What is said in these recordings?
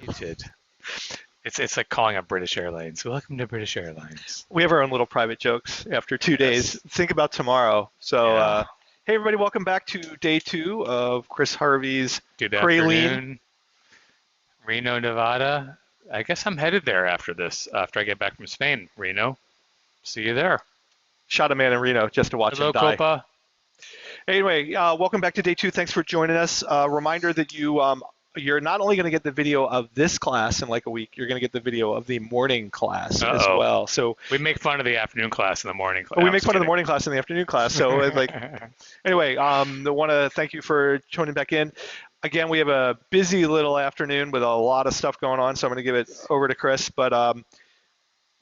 You did. It's like calling up British Airlines. Welcome to British Airlines. We have our own little private jokes after 2 days. Yes. Think about tomorrow. So, Yeah. hey, everybody, welcome back to day 2 of Kriss Harvey's Good Praline. afternoon, Reno, Nevada. I guess I'm headed there after this, after I get back from Spain. Reno, see you there. Shot a man in Reno just to watch him Hello, die. Copa. Anyway, welcome back to day 2. Thanks for joining us. Reminder that you're not only going to get the video of this class in like a week, you're going to get the video of the morning class as Uh-oh. well. So We make fun of the afternoon class and the morning class. we make fun of the morning class and the afternoon class. So like, anyway, I want to thank you for tuning back in. Again, we have a busy little afternoon with a lot of stuff going on, so I'm going to give it over to Kriss. But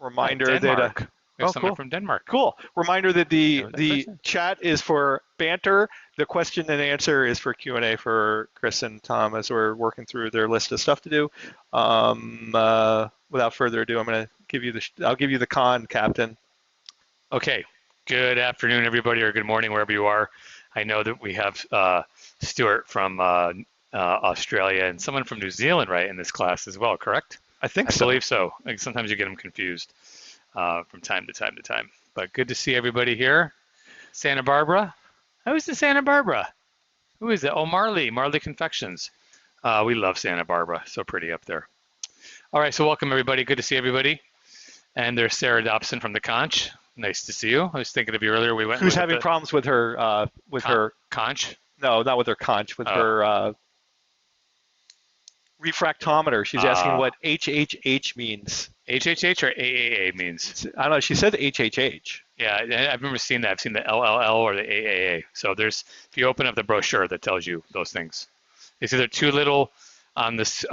reminder Denmark. that We have oh, someone cool. from Denmark. Cool. Reminder that Know that the person? chat is for banter. The question and answer is for Q&A for Kriss and Tom as we're working through their list of stuff to do. Without further ado, I'll give you the con, Captain. Okay. Good afternoon, everybody, or good morning, wherever you are. I know that we have Stuart from Australia and someone from New Zealand, right, in this class as well, correct? I think I so. believe so. Like, sometimes you get them confused from time to time to time. But good to see everybody here. Santa Barbara. Who's the Santa Barbara? Who is it? Oh, Marley Confections. We love Santa Barbara. So pretty up there. All right, so welcome, everybody. Good to see everybody. And there's Sarah Dobson from the Conch. Nice to see you. I was thinking of you earlier. We went. Who's having problems with her Conch? No, not with her conch, with her refractometer. She's asking what HHH means. HHH or AAA means? I don't know. She said HHH. Yeah, I've never seen that. I've seen the LLL or the AAA. So if you open up the brochure, that tells you those things. It's either too little on these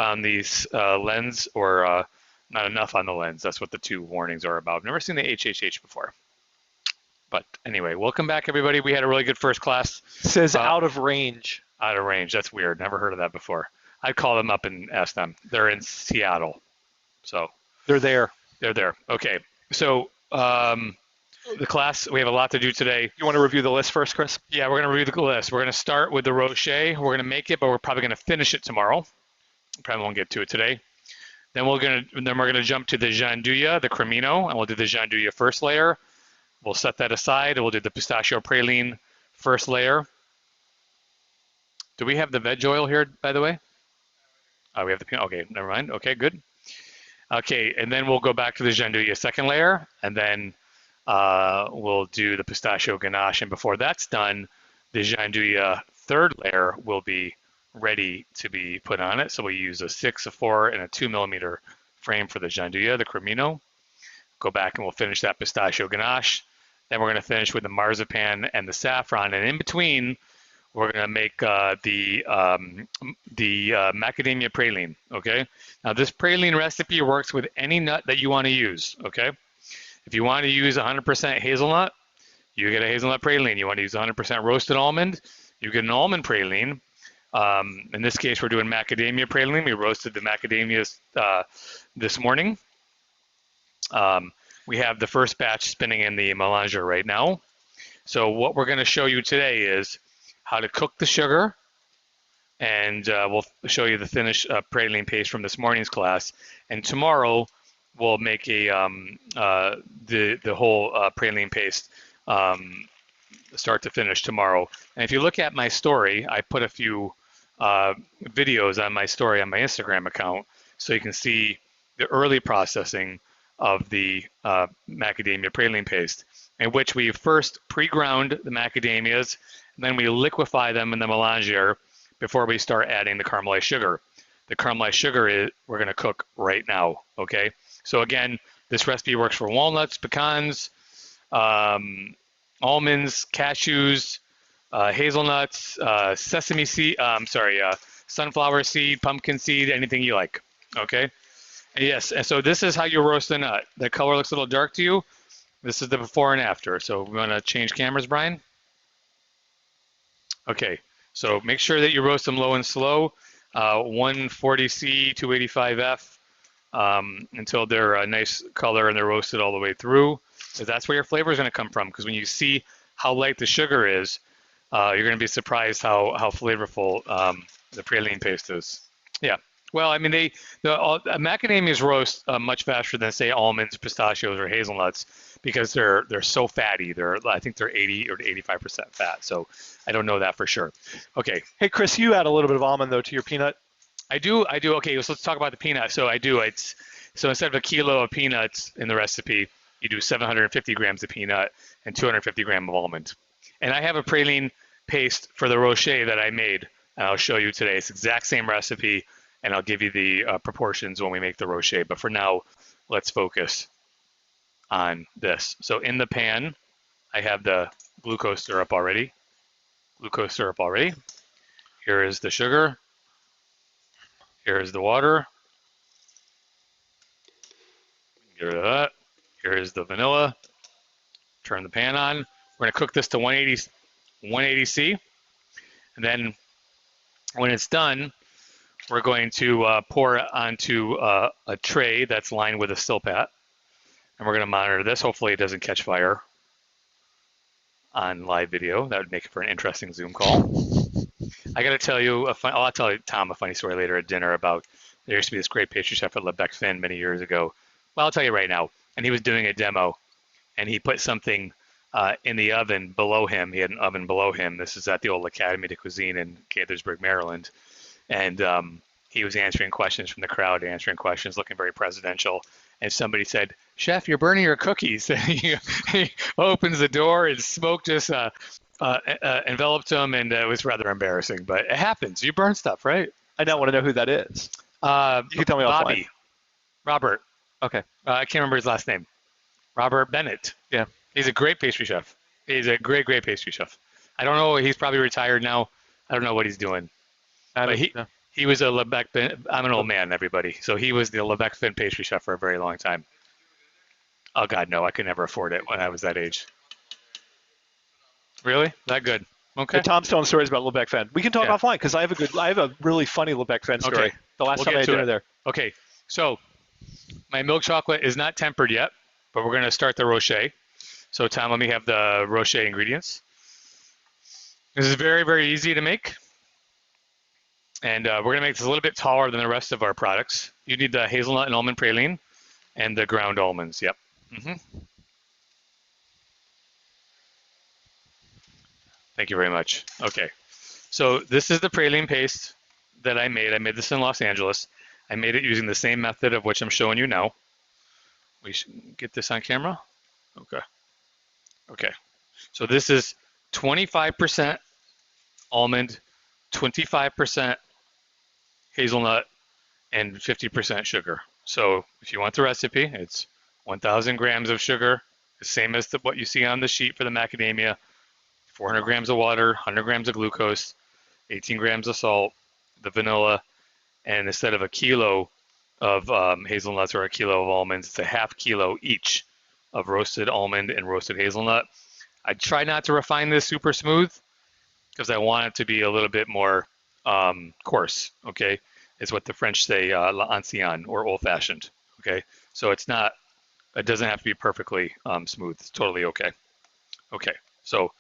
lens or not enough on the lens. That's what the two warnings are about. I've never seen the HHH before. But anyway, welcome back, everybody. We had a really good first class. Says out of range. Out of range. That's weird. Never heard of that before. I'd call them up and ask them. They're in Seattle. So they're there. They're there. Okay. So the class, we have a lot to do today. You want to review the list first, Kriss? Yeah, we're going to review the list. We're going to start with the Rocher. We're going to make it, but we're probably going to finish it tomorrow. Probably won't get to it today. Then we're going to jump to the gianduja, the cremino, and we'll do the gianduja first layer. We'll set that aside, and we'll do the pistachio praline first layer. Do we have the veg oil here, by the way? We have the peanut. Okay, never mind. Okay, good. Okay, and then we'll go back to the gianduja second layer, and then we'll do the pistachio ganache. And before that's done, the gianduja third layer will be ready to be put on it. So we use a 6, a 4, and a 2 millimeter frame for the gianduja, the cremino. Go back and we'll finish that pistachio ganache. Then we're going to finish with the marzipan and the saffron. And in between, we're going to make the macadamia praline, okay? Now, this praline recipe works with any nut that you want to use, okay? If you want to use 100% hazelnut, you get a hazelnut praline. You want to use 100% roasted almond, you get an almond praline. In this case, we're doing macadamia praline. We roasted the macadamias this morning. We have the first batch spinning in the melanger right now. So what we're going to show you today is how to cook the sugar, and we'll show you the finished praline paste from this morning's class. And tomorrow we'll make the whole praline paste start to finish tomorrow. And if you look at my story, I put a few videos on my story on my Instagram account, so you can see the early processing of the macadamia praline paste, in which we first pre-ground the macadamias, and then we liquefy them in the melanger before we start adding the caramelized sugar. The caramelized sugar we're going to cook right now, okay? So again, this recipe works for walnuts, pecans, almonds, cashews, hazelnuts, sesame seed, sunflower seed, pumpkin seed, anything you like, okay? Yes, and so this is how you roast the nut. The color looks a little dark to you. This is the before and after. So we want to change cameras, Brian? Okay, so make sure that you roast them low and slow, 140C, 285F, until they're a nice color and they're roasted all the way through. So that's where your flavor is going to come from, because when you see how light the sugar is, you're going to be surprised how flavorful the praline paste is. Yeah. Well, I mean, macadamias roast much faster than say almonds, pistachios, or hazelnuts because they're so fatty. I think they're 80 or 85% fat. So I don't know that for sure. Okay, Hey, Chris, you add a little bit of almond though to your peanut. I do. Okay, so let's talk about the peanut. So I do. So instead of a kilo of peanuts in the recipe, you do 750 grams of peanut and 250 grams of almond. And I have a praline paste for the rocher that I made, and I'll show you today. It's the exact same recipe, and I'll give you the proportions when we make the rocher. But for now, let's focus on this. So in the pan, I have the glucose syrup already. Here is the sugar. Here is the water. Get rid of that. Here is the vanilla. Turn the pan on. We're going to cook this to 180 C. And then when it's done, we're going to pour it onto a tray that's lined with a Silpat. And we're going to monitor this. Hopefully it doesn't catch fire on live video. That would make it for an interesting Zoom call. I got to tell you, I'll tell Tom a funny story later at dinner about there used to be this great pastry chef at Lebec Fin many years ago. Well, I'll tell you right now. And he was doing a demo, and he put something in the oven below him. He had an oven below him. This is at the old Academy de Cuisine in Gaithersburg, Maryland. And he was answering questions from the crowd, looking very presidential. And somebody said, "Chef, you're burning your cookies." He opens the door, and smoke just enveloped him, and it was rather embarrassing. But it happens. You burn stuff, right? I don't want to know who that is. You can tell me Bobby. offline. Robert. Okay. I can't remember his last name. Robert Bennett. Yeah. He's a great pastry chef. He's a great pastry chef. I don't know. He's probably retired now. I don't know what he's doing. But he was a Lebec Fin. I'm an old man, everybody. So he was the Lebec Fin pastry chef for a very long time. Oh, God, no. I could never afford it when I was that age. Really? That good? Okay. Tom's telling stories about Lebec Fin. We can talk offline because I have a really funny Lebec Fin story. Okay. The last time I had dinner there. Okay. So my milk chocolate is not tempered yet, but we're going to start the rocher. So Tom, let me have the rocher ingredients. This is very, very easy to make. And we're going to make this a little bit taller than the rest of our products. You need the hazelnut and almond praline and the ground almonds. Yep. Thank you very much. Okay. So this is the praline paste that I made. I made this in Los Angeles. I made it using the same method of which I'm showing you now. We should get this on camera. Okay. Okay. So this is 25% almond, 25% hazelnut, and 50% sugar. So if you want the recipe, it's 1,000 grams of sugar, the same as what you see on the sheet for the macadamia, 400 grams of water, 100 grams of glucose, 18 grams of salt, the vanilla, and instead of a kilo of hazelnuts or a kilo of almonds, it's a half kilo each of roasted almond and roasted hazelnut. I try not to refine this super smooth because I want it to be a little bit more coarse, okay? It's what the French say, l'ancien, or old-fashioned, okay? So it doesn't have to be perfectly smooth. It's totally okay. Okay, so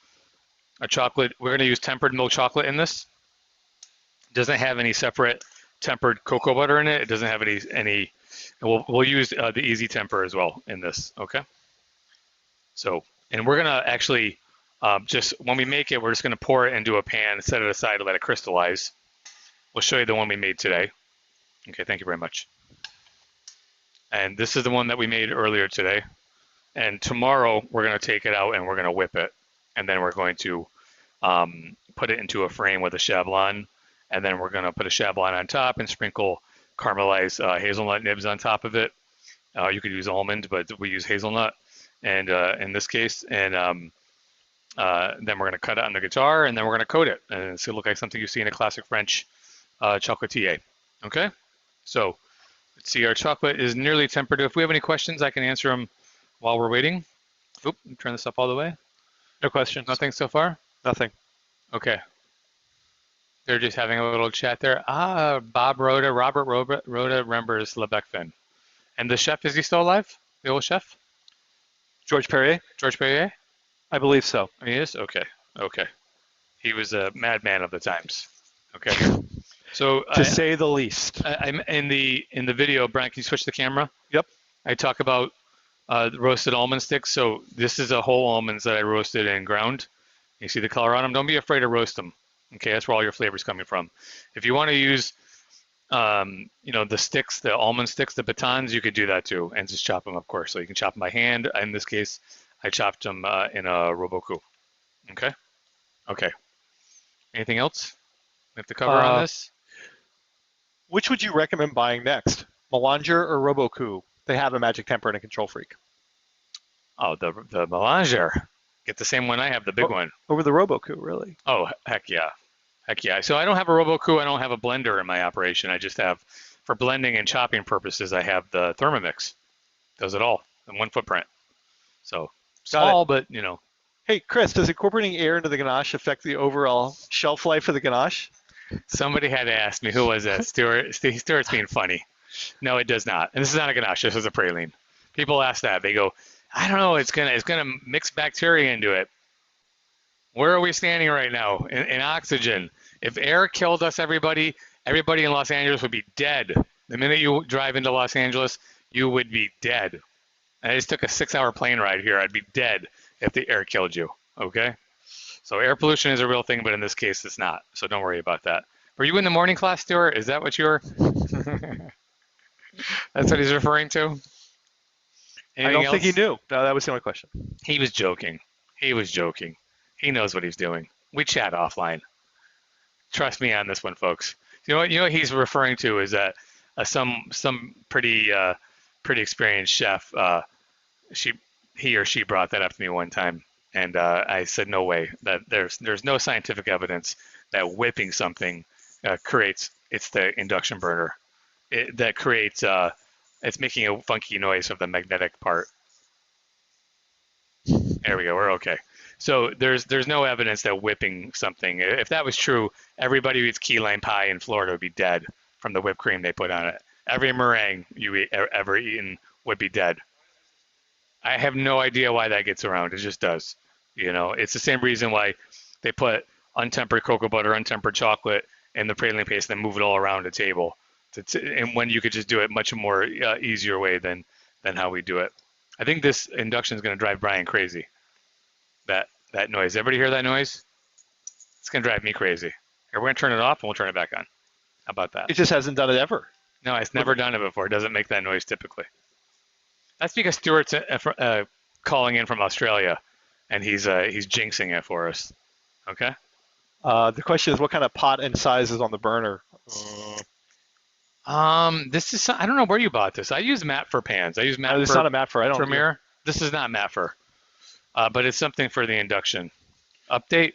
a chocolate, we're gonna use tempered milk chocolate in this. It doesn't have any separate tempered cocoa butter in it. It doesn't have any. We'll use the easy temper as well in this, okay? So, and we're gonna actually, just when we make it, we're just gonna pour it into a pan, set it aside to let it crystallize. We'll show you the one we made today. Okay, thank you very much. And this is the one that we made earlier today. And tomorrow we're gonna take it out and we're gonna whip it. And then we're going to put it into a frame with a shablon. And then we're gonna put a shablon on top and sprinkle caramelized hazelnut nibs on top of it. You could use almond, but we use hazelnut. And in this case, and then we're gonna cut it on the guitar, and then we're gonna coat it, and it's gonna look like something you see in a classic French chocolatier. Okay, so let's see, our chocolate is nearly tempered. If we have any questions, I can answer them while we're waiting. Oop, turn this up all the way. No questions. Nothing so far? Nothing. Okay. They're just having a little chat there. Robert Rhoda remembers Lebec Fin. And the chef, is he still alive? The old chef? George Perrier? George Perrier? I believe so. He is? Okay. Okay. He was a madman of the times. Okay. So to say the least. I'm in the video. Brian, can you switch the camera? Yep. I talk about roasted almond sticks. So this is a whole almonds that I roasted and ground. You see the color on them. Don't be afraid to roast them. Okay, that's where all your flavor's coming from. If you want to use, the sticks, the almond sticks, the batons, you could do that too, and just chop them, of course. So you can chop them by hand. In this case, I chopped them in a Roboku. Okay. Okay. Anything else we have to cover on this? Which would you recommend buying next, Melanger or Roboku? They have a magic temper and a control freak. Oh, the Melanger. Get the same one I have, the big one. Over the Roboku, really? Oh, heck yeah. Heck yeah. So I don't have a Roboku. I don't have a blender in my operation. I just have, for blending and chopping purposes, I have the Thermomix. Does it all in one footprint. So small, but Hey, Chris, does incorporating air into the ganache affect the overall shelf life of the ganache? Somebody had to ask me, who was that? Stuart's being funny. No, it does not. And this is not a ganache. This is a praline. People ask that. They go, I don't know. It's gonna mix bacteria into it. Where are we standing right now in oxygen? If air killed us, everybody in Los Angeles would be dead. The minute you drive into Los Angeles, you would be dead. I just took a 6-hour plane ride here. I'd be dead if the air killed you. Okay. So air pollution is a real thing, but in this case, it's not. So don't worry about that. Were you in the morning class, Stuart? Is that what you were? That's what he's referring to? Anything I don't else? think he knew. No, that was the only question. He was joking. He was joking. He knows what he's doing. We chat offline. Trust me on this one, folks. You know what he's referring to is that some pretty experienced chef. He or she brought that up to me one time. And I said, no way. That there's no scientific evidence that whipping something creates. It's the induction burner that creates. It's making a funky noise from the magnetic part. There we go. We're okay. So there's no evidence that whipping something. If that was true, everybody who eats key lime pie in Florida would be dead from the whipped cream they put on it. Every meringue you ever eaten would be dead. I have no idea why that gets around. It just does. It's the same reason why they put untempered cocoa butter, untempered chocolate in the praline paste, and then move it all around a table. And when you could just do it much more easier way than how we do it. I think this induction is going to drive Brian crazy. That noise. Everybody hear that noise? It's going to drive me crazy. Here, we're going to turn it off and we'll turn it back on. How about that? It just hasn't done it ever. No, it's never done it before. It doesn't make that noise typically. That's because Stuart's calling in from Australia, and he's jinxing it for us. Okay. The question is, what kind of pot and size is on the burner? This is, I don't know where you bought this. I use Matfer pans. I use Matfer. It's not a Matfer. I don't. Premier. This is not Matfer, but it's something for the induction. Update.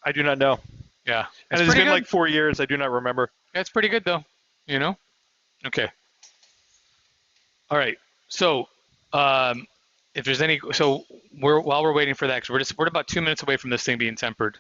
I do not know. Yeah. And it's been like 4 years. I do not remember. Yeah, it's pretty good though. Okay. All right. So, if there's any, while we're waiting for that, because we're about 2 minutes away from this thing being tempered.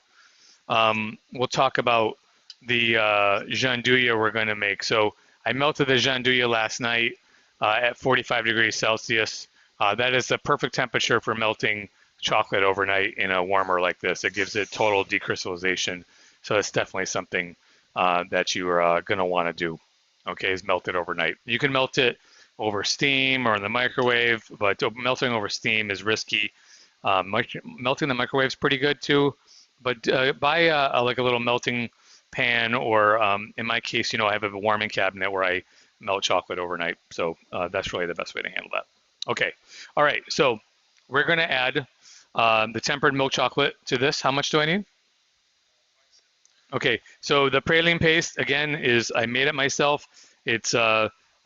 We'll talk about the gianduja we're going to make. So I melted the gianduja last night at 45 degrees Celsius. That is the perfect temperature for melting chocolate overnight in a warmer like this. It gives it total decrystallization. So it's definitely something that you are going to want to do. Okay, is melt it overnight. You can melt it over steam or in the microwave, but melting over steam is risky. Melting the microwave is pretty good too, but buy like a little melting pan, or in my case, I have a warming cabinet where I melt chocolate overnight. So that's really the best way to handle that. Okay, all right, so we're going to add the tempered milk chocolate to this. How much do I need? Okay, so the praline paste, again, I made it myself. It's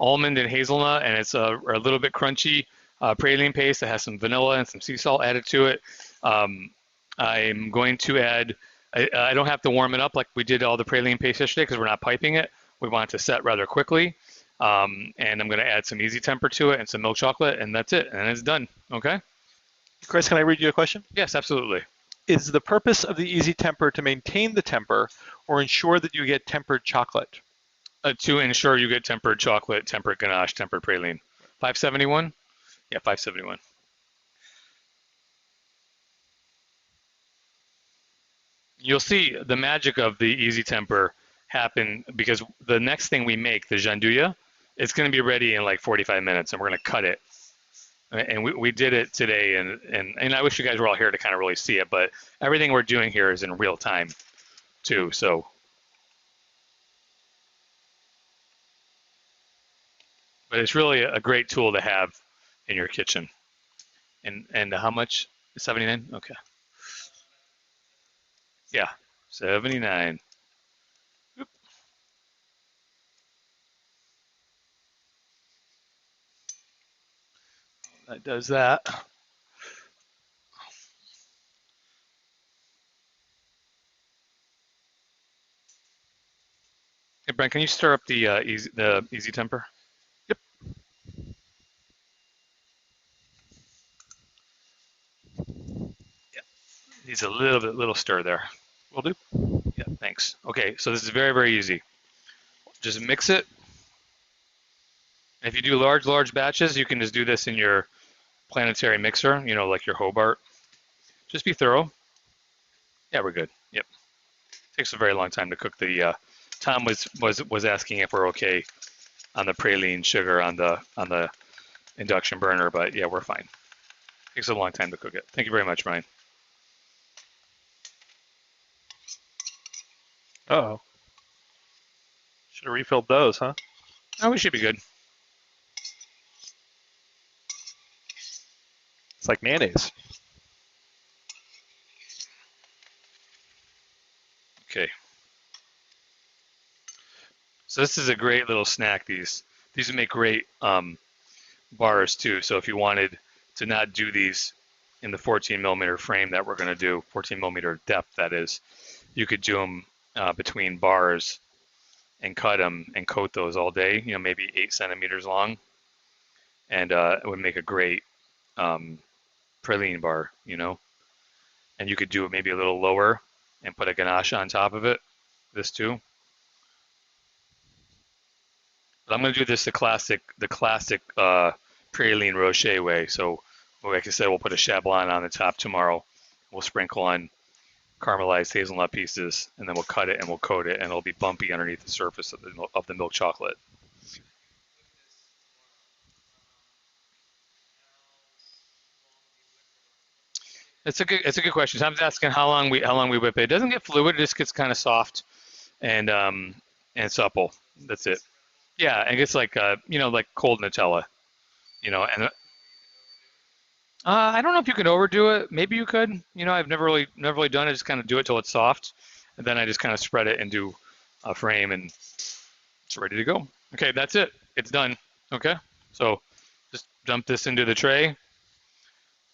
almond and hazelnut, and it's a little bit crunchy praline paste that has some vanilla and some sea salt added to it. I'm going to add, I don't have to warm it up like we did all the praline paste yesterday because we're not piping it. We want it to set rather quickly. And I'm going to add some easy temper to it and some milk chocolate, and that's it, and it's done. Okay? Chris, can I read you a question? Yes, absolutely. Is the purpose of the easy temper to maintain the temper or ensure that you get tempered chocolate? To ensure you get tempered chocolate, tempered ganache, tempered praline. 571? Yeah, 571. You'll see the magic of the easy temper happen because the next thing we make, the gianduja, it's going to be ready in like 45 minutes, and we're going to cut it. And we did it today, and I wish you guys were all here to kind of really see it, but everything we're doing here is in real time too. So, but it's really a great tool to have in your kitchen. And how much? 79? Okay. Yeah, 79. Oop, that does that. Hey, Brent, can you stir up the easy temper? Yep. Yeah. Needs a little stir there. Will do. Yeah, thanks. Okay, so this is very, very easy. Just mix it. And if you do large batches, you can just do this in your planetary mixer, like your Hobart. Just be thorough. Yeah, we're good. Yep. Takes a very long time to cook the. Tom was asking if we're okay on the praline sugar on the induction burner, but yeah, we're fine. Takes a long time to cook it. Thank you very much, Ryan. Uh-oh. Should have refilled those, huh? Oh, we should be good. It's like mayonnaise. Okay. So this is a great little snack. These would make great bars too. So if you wanted to not do these in the 14 millimeter frame that we're going to do, 14 millimeter depth that is, you could do them between bars and cut them and coat those all day, maybe 8 centimeters long. And it would make a great praline bar, And you could do it maybe a little lower and put a ganache on top of it, this too. But I'm going to do this the classic praline rocher way. So, like I said, we'll put a chablon on the top tomorrow. We'll sprinkle on caramelized hazelnut pieces, and then we'll cut it and we'll coat it, and it'll be bumpy underneath the surface of the milk chocolate. It's a good question. Tom's asking how long we whip it. It doesn't get fluid; it just gets kind of soft and supple. That's it. Yeah, and it gets like like cold Nutella, and I don't know if you can overdo it. Maybe you could. I've never really done it. Just kind of do it till it's soft, and then I just kind of spread it into a frame, and it's ready to go. Okay, that's it. It's done. Okay, so just dump this into the tray.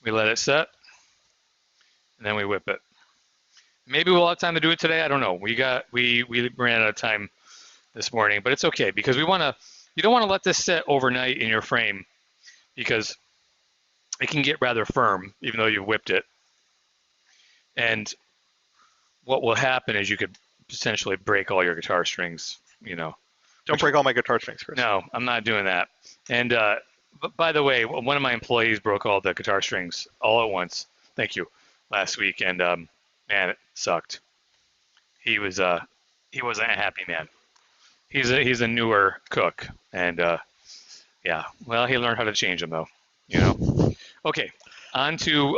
We let it set, and then we whip it. Maybe we'll have time to do it today. I don't know. We ran out of time this morning, but it's okay because you don't want to let this sit overnight in your frame because it can get rather firm even though you've whipped it. And what will happen is you could potentially break all your guitar strings, Don't break all my guitar strings, Chris. No, I'm not doing that. And but by the way, one of my employees broke all the guitar strings all at once. Thank you. Last week, and man, it sucked. He wasn't a happy man. He's a newer cook, and yeah, well, he learned how to change them though, Okay, on to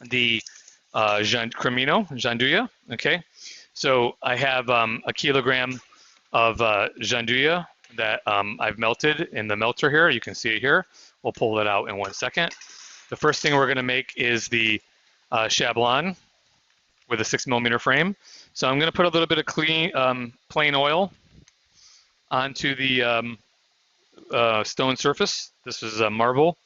the cremino, gianduja. Okay, so I have a kilogram of gianduja that I've melted in the melter here. You can see it here. We'll pull that out in 1 second. The first thing we're going to make is the chablon with a 6 millimeter frame. So I'm going to put a little bit of plain oil onto the stone surface. This is marble.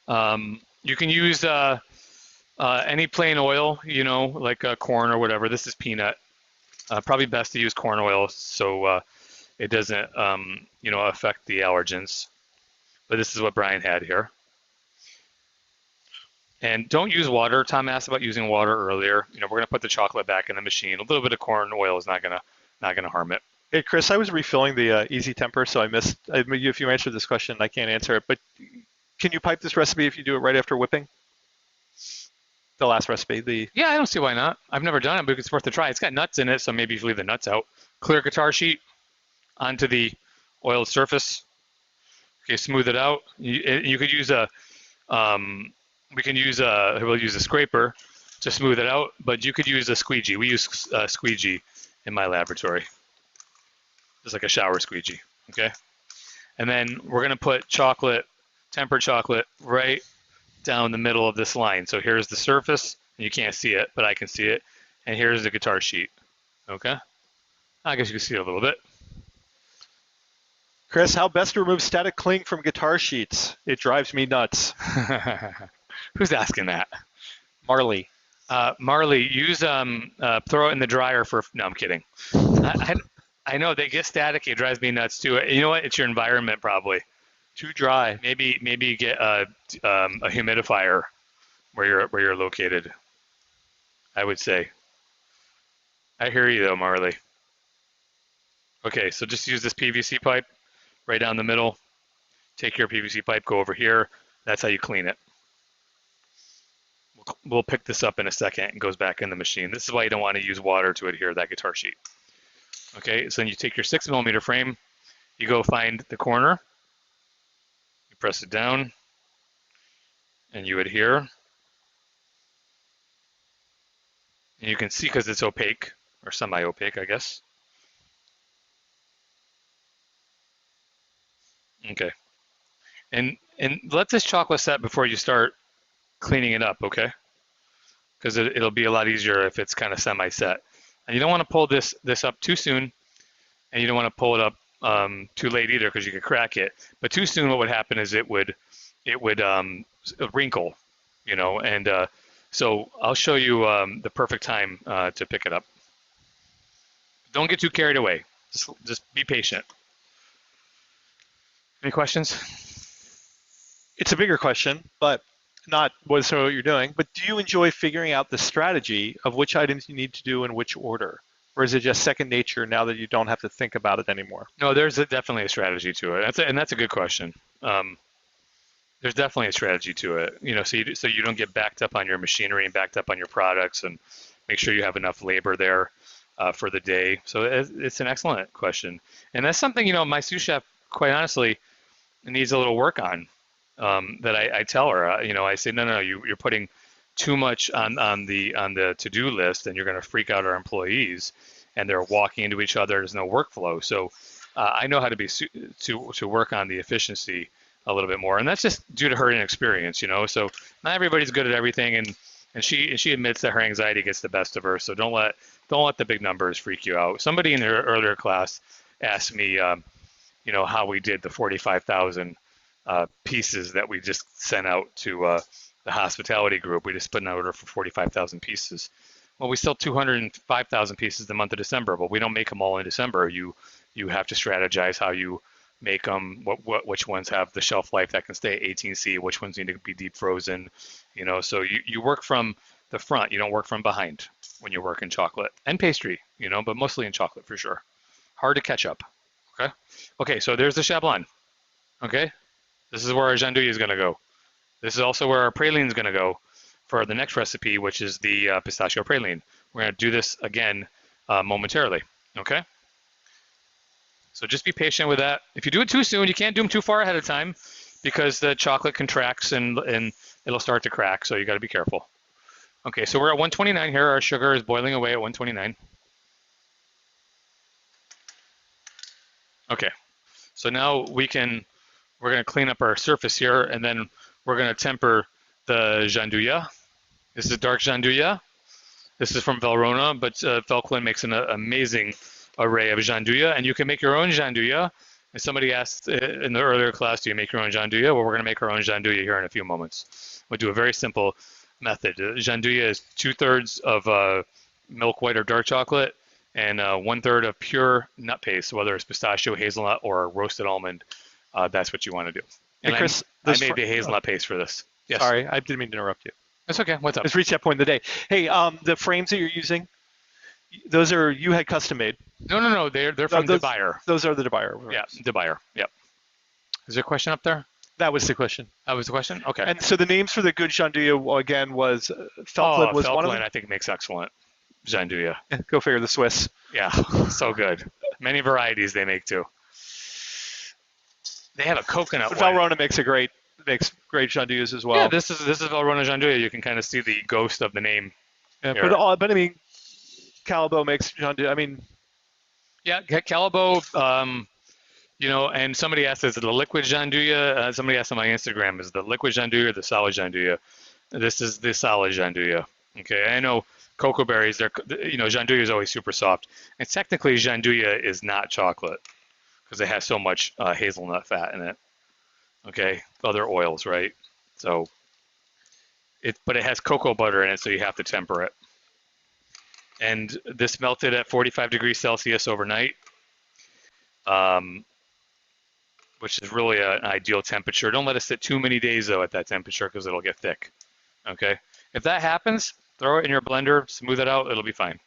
You can use any plain oil, like corn or whatever. This is peanut. Probably best to use corn oil so it doesn't, affect the allergens. But this is what Brian had here. And don't use water. Tom asked about using water earlier. We're going to put the chocolate back in the machine. A little bit of corn oil is not gonna harm it. Hey, Chris, I was refilling the easy temper, so I missed. If you answered this question, I can't answer it. But can you pipe this recipe if you do it right after whipping? The last recipe. Yeah, I don't see why not. I've never done it, but it's worth a try. It's got nuts in it, so maybe if you leave the nuts out. Clear guitar sheet onto the oiled surface. Okay, smooth it out. You could use a, we'll use a scraper to smooth it out, but you could use a squeegee. We use a squeegee in my laboratory. Just like a shower squeegee, okay? And then we're gonna put chocolate, tempered chocolate, right down the middle of this line. So here's the surface, and you can't see it, but I can see it. And here's the guitar sheet, okay? I guess you can see it a little bit. Kriss, how best to remove static cling from guitar sheets? It drives me nuts. Who's asking that? Marley. Marley, use throw it in the dryer for. No, I'm kidding. I know they get staticky. It drives me nuts too. You know what? It's your environment probably. Too dry. Maybe get a humidifier where you're located. I would say. I hear you though, Marley. Okay, so just use this PVC pipe right down the middle. Take your PVC pipe, go over here. That's how you clean it. We'll pick this up in a second and goes back in the machine. This is why you don't want to use water to adhere to that guitar sheet. Okay, so then you take your 6mm frame, you go find the corner, you press it down, and you adhere. And you can see because it's opaque, or semi-opaque, I guess. Okay. And let this chocolate set before you start cleaning it up, okay? Because it'll be a lot easier if it's kind of semi-set. And you don't want to pull this up too soon, and you don't want to pull it up too late either, because you could crack it. But too soon, what would happen is it would wrinkle, you know. And so I'll show you the perfect time to pick it up. Don't get too carried away. Just be patient. Any questions? It's a bigger question, but not what you're doing. But do you enjoy figuring out the strategy of which items you need to do in which order? Or is it just second nature now that you don't have to think about it anymore? No, there's definitely a strategy to it. That's a good question. There's definitely a strategy to it. You know, so you don't get backed up on your machinery and backed up on your products, and make sure you have enough labor there for the day. So it's an excellent question, and that's something, you know, my sous chef, quite honestly, needs a little work on. That I tell her, you know, I say, no, you're putting too much on the to-do list, and you're going to freak out our employees, and they're walking into each other. There's no workflow. So I know how to work on the efficiency a little bit more, and that's just due to her inexperience, you know. So not everybody's good at everything, and she admits that her anxiety gets the best of her. So don't let the big numbers freak you out. Somebody in their earlier class asked me, you know, how we did the 45,000 pieces that we just sent out to the hospitality group. We just put an order for 45,000 pieces. Well, we sell 205,000 pieces the month of December, but we don't make them all in December. You have to strategize how you make them, which ones have the shelf life that can stay at 18C, which ones need to be deep frozen, you know. So you work from the front, you don't work from behind when you work in chocolate and pastry, you know, but mostly in chocolate for sure. Hard to catch up. Okay, so there's the Chablon. Okay, this is where our gianduja is going to go. This is also where our praline is going to go for the next recipe, which is the pistachio praline. We're going to do this again momentarily. Okay, so just be patient with that. If you do it too soon, you can't do them too far ahead of time, because the chocolate contracts and it'll start to crack. So you got to be careful. Okay, so we're at 129 here. Our sugar is boiling away at 129. Okay, so now we're going to clean up our surface here, and then we're going to temper the gianduja. This is dark gianduja. This is from Valrhona, but Velklin makes an amazing array of gianduja, and you can make your own gianduja. And somebody asked in the earlier class, do you make your own gianduja? Well, we're going to make our own gianduja here in a few moments. We'll do a very simple method. Gianduja is 2/3 of milk white or dark chocolate, and 1/3 of pure nut paste, whether it's pistachio, hazelnut, or roasted almond. That's what you want to do. And hey, Kriss, I made the hazelnut paste for this. Yes. Sorry, I didn't mean to interrupt you. That's okay. What's up? It's reached that point of the day. Hey, the frames that you're using, those are you had custom made? No. They're from the buyer. Those are the buyer. Yeah, the buyer. Yep. Is there a question up there? That was the question. That was the question? Okay. And so the names for the good Gianduja again was Oh, Felklin was one of Felklin, them. I think makes excellent Gianduja. Yeah, go figure, the Swiss. Yeah, so good. Many varieties they make too. They have a coconut But one. Valrhona makes great Giandujas as well. Yeah, this is Valrhona Gianduja. You can kind of see the ghost of the name. Yeah, here. but I mean, Calabo makes Gianduja. I mean, yeah, Calabo. You know, and somebody asked, is it the liquid Gianduja? Somebody asked on my Instagram, is the liquid Gianduja or the solid Gianduja? This is the solid Gianduja. Okay, I know cocoa berries. Gianduja is always super soft, and technically Gianduja is not chocolate because it has so much hazelnut fat in it. Okay, other oils, right? So but it has cocoa butter in it, so you have to temper it. And this melted at 45 degrees Celsius overnight, which is really an ideal temperature. Don't let it sit too many days though at that temperature because it'll get thick. Okay, if that happens, throw it in your blender, smooth it out, it'll be fine.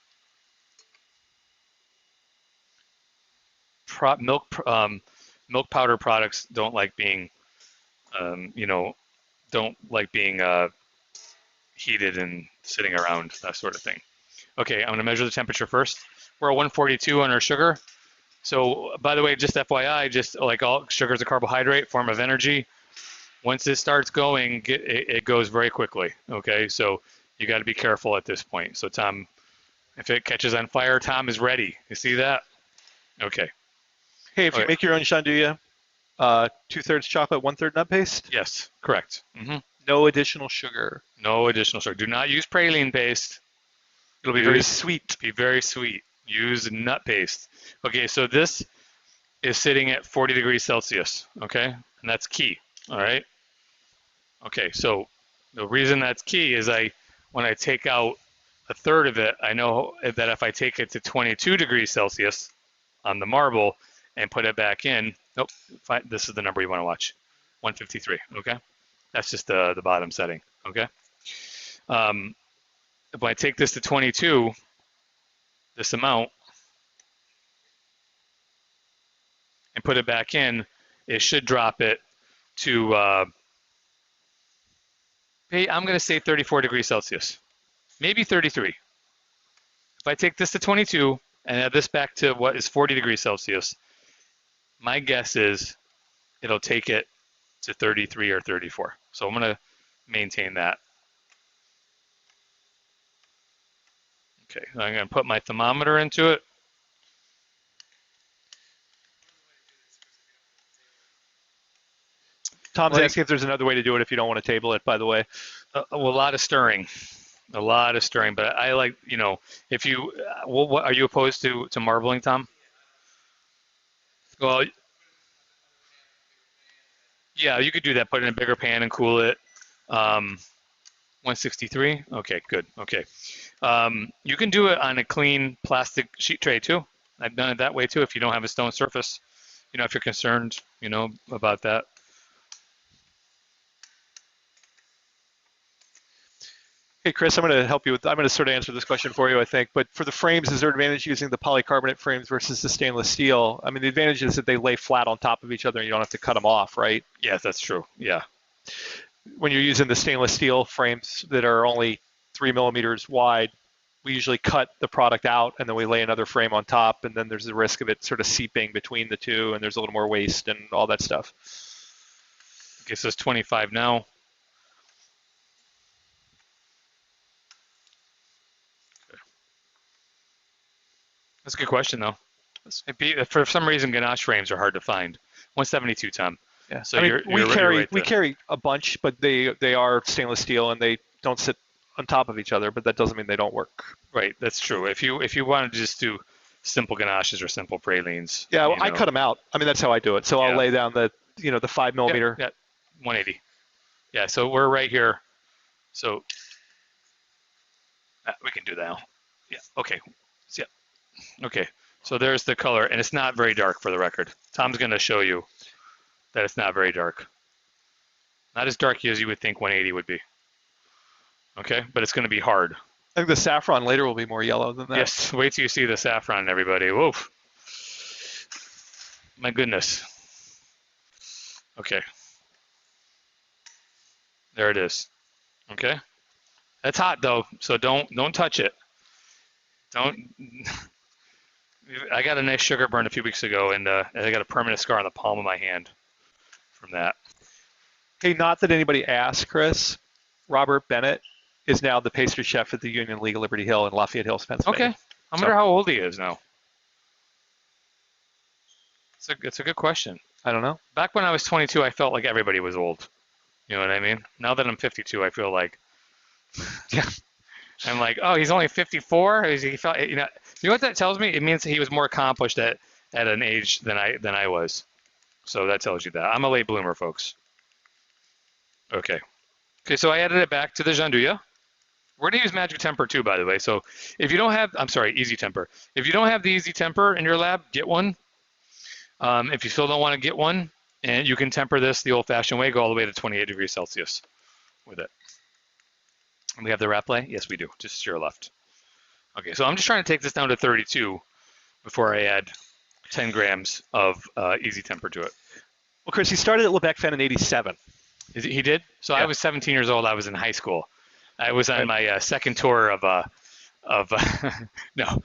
Milk powder products don't like being, don't like being heated and sitting around, that sort of thing. Okay, I'm going to measure the temperature first. We're at 142 on our sugar. So, by the way, just FYI, just like all sugar is a carbohydrate, form of energy. Once it starts going, it goes very quickly. Okay, so you got to be careful at this point. So, Tom, if it catches on fire, Tom is ready. You see that? Okay. Hey, if you make your own Gianduja, 2/3 chocolate, 1/3 nut paste. Yes, correct. No additional sugar. No additional sugar. Do not use praline paste. It'll be very sweet. Be very sweet. Use nut paste. Okay, so this is sitting at 40 degrees Celsius. Okay, and that's key. All right. Okay, so the reason that's key is when I take out a third of it, I know that if I take it to 22 degrees Celsius on the marble and put it back in, nope, this is the number you want to watch, 153. Okay, that's just the bottom setting. Okay. If I take this to 22, this amount, and put it back in, it should drop it to, hey, I'm going to say 34 degrees Celsius, maybe 33. If I take this to 22 and add this back to what is 40 degrees Celsius, my guess is it'll take it to 33 or 34. So I'm going to maintain that. Okay, I'm going to put my thermometer into it. Tom's asking if there's another way to do it if you don't want to table it, by the way. A lot of stirring. A lot of stirring, but I like, if you, what are you opposed to marbling, Tom? Well, yeah, you could do that. Put it in a bigger pan and cool it. 163. Okay, good. Okay, you can do it on a clean plastic sheet tray too. I've done it that way too. If you don't have a stone surface, if you're concerned, about that. Hey, Chris, I'm going to help you I'm going to sort of answer this question for you, I think. But for the frames, is there an advantage using the polycarbonate frames versus the stainless steel? I mean, the advantage is that they lay flat on top of each other and you don't have to cut them off, right? Yes, that's true. Yeah. When you're using the stainless steel frames that are only 3 millimeters wide, we usually cut the product out and then we lay another frame on top, and then there's the risk of it sort of seeping between the two, and there's a little more waste and all that stuff. Okay, so it's 25 now. That's a good question, though. For some reason, ganache frames are hard to find. 172, Tom. Yeah. So we carry a bunch, but they are stainless steel and they don't sit on top of each other. But that doesn't mean they don't work. Right. That's true. If you want to just do simple ganaches or simple pralines. Yeah, well, I cut them out. I mean, that's how I do it. So I'll lay down the 5 millimeter. Yeah, 180. Yeah. So we're right here. So we can do that now. Yeah. Okay. Yeah. Okay, so there's the color, and it's not very dark for the record. Tom's going to show you that it's not very dark. Not as dark as you would think 180 would be. Okay, but it's going to be hard. I think the saffron later will be more yellow than that. Yes, wait till you see the saffron, everybody. Whoa. My goodness. Okay. There it is. Okay. That's hot though, so don't touch it. Don't. I got a nice sugar burn a few weeks ago, and I got a permanent scar on the palm of my hand from that. Hey, not that anybody asked, Chris. Robert Bennett is now the pastry chef at the Union League of Liberty Hill in Lafayette Hills, Pennsylvania. Okay. I wonder how old he is now. It's a good question. I don't know. Back when I was 22, I felt like everybody was old. You know what I mean? Now that I'm 52, I feel like, Yeah. I'm like, oh, he's only 54. He felt, you know what that tells me? It means he was more accomplished at an age than I was. So that tells you that. I'm a late bloomer, folks. Okay. Okay, so I added it back to the gianduja. We're gonna use magic temper too, by the way. So if you don't have, I'm sorry, easy temper. If you don't have the easy temper in your lab, get one. If you still don't want to get one, and you can temper this the old-fashioned way, go all the way to 28 degrees Celsius with it. And we have the Rapplay? Yes, we do. Just to your left. Okay, so I'm just trying to take this down to 32 before I add 10 grams of easy temper to it. Well, Chris, he started at Lebec Fen in '87. He did? So Yeah. I was 17 years old. I was in high school. I was on my second tour of no.